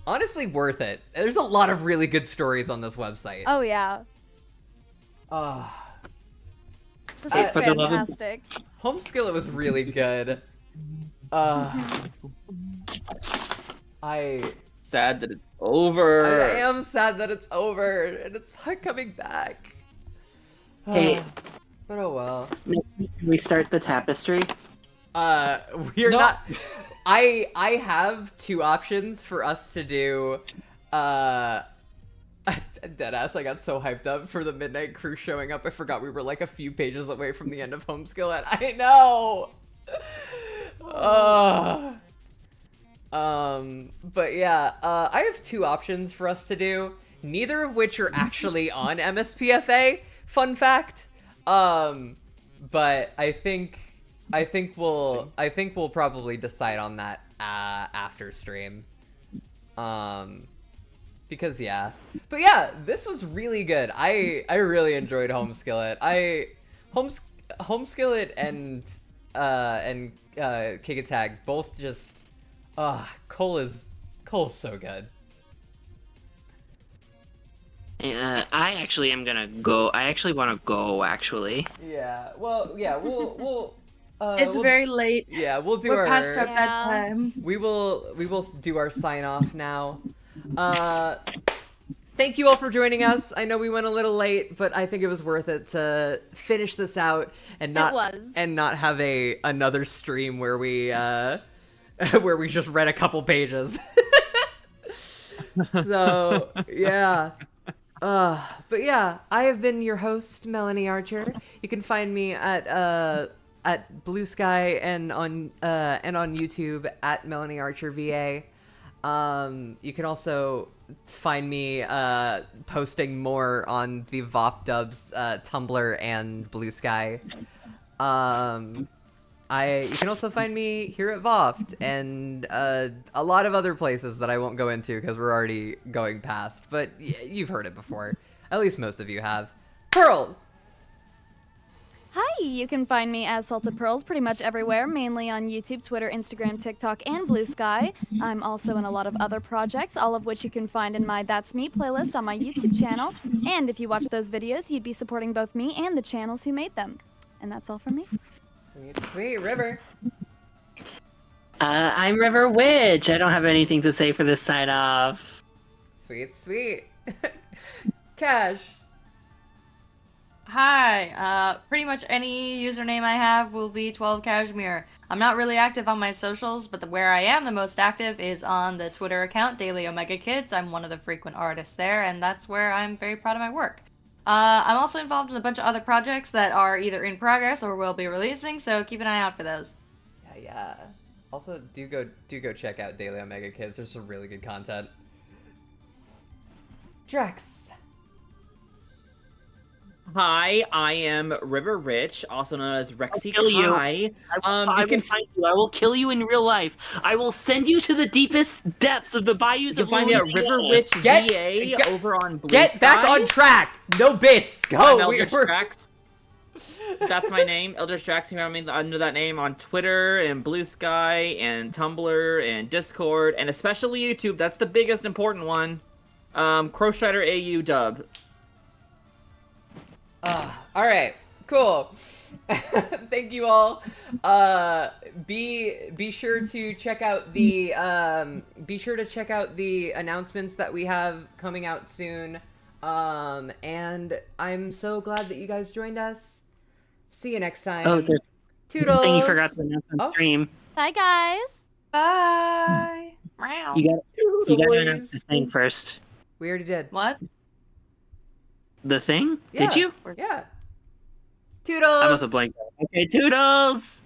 honestly worth it. There's a lot of really good stories on this website.
Oh, yeah. This is
for the love of-
fantastic.
Home-Skillet was really good.
Sad that it's over.
I am sad that it's over, and it's not coming back.
Hey.
But oh well.
Can we start the tapestry?
We're not. I have 2 options for us to do. Deadass, I got so hyped up for the Midnight Crew showing up. I forgot we were like a few pages away from the end of Home-Skillet. I know. But yeah, I have 2 options for us to do. Neither of which are actually on MSPFA. Fun fact. But I think we'll probably decide on that after stream. Because yeah. But yeah, this was really good. I really enjoyed Home-Skillet. Home-Skillet and Kick Attack both just Cole's so good.
I actually am gonna go. I actually want to go. Actually.
Yeah. Well, yeah. We'll
It's very late.
Yeah, we'll do
We're
our.
past our
Yeah.
bedtime.
We will do our sign off now. Thank you all for joining us. I know we went a little late, but I think it was worth it to finish this out and not have another stream where we where we just read a couple pages. So yeah. But yeah, I have been your host, Melanie Archer. You can find me at Blue Sky and on YouTube at Melanie Archer VA. You can also find me posting more on the VOFT Dubs Tumblr and Blue Sky. You can also find me here at VOFT and a lot of other places that I won't go into because we're already going past, but you've heard it before. At least most of you have. Pearls!
Hi, you can find me as Salted Pearls pretty much everywhere, mainly on YouTube, Twitter, Instagram, TikTok, and Blue Sky. I'm also in a lot of other projects, all of which you can find in my That's Me playlist on my YouTube channel. And if you watch those videos, you'd be supporting both me and the channels who made them. And that's all from me.
Sweet, sweet. River.
I'm River Witch. I don't have anything to say for this sign off.
Sweet, sweet. Cash.
Hi. Pretty much any username I have will be 12 Cashmere. I'm not really active on my socials, but where I am the most active is on the Twitter account Daily Omega Kids. I'm one of the frequent artists there, and that's where I'm very proud of my work. I'm also involved in a bunch of other projects that are either in progress or will be releasing, so keep an eye out for those.
Yeah. Also, do go check out Daily Omega Kids. There's some really good content. Drex.
Hi, I am River Rich, also known as Rexy
kill you.
Kai.
I will find you. I will kill you in real life. I will send you to the deepest depths of the bayous
You
of
can find me at
Louisiana.
River Rich
Get-
VA
get-
over on Blue
Get
Sky.
back on track! No bits!
I'm
Go!
Eldritch Drax. That's my name, Eldritch Drax. You can find me under that name on Twitter and Blue Sky and Tumblr and Discord and especially YouTube. That's the biggest important one. Crowstrider AU dub.
Alright, cool. Thank you all. Be sure to check out the announcements that we have coming out soon. And I'm so glad that you guys joined us. See you next time.
Oh, there's
Toodles.
thing you forgot to announce on stream.
Bye, guys.
Bye.
You gotta announce the thing first.
We already did.
What?
The thing?
Yeah.
Did you?
Yeah. Toodles.
I must have blanked out. Okay, toodles!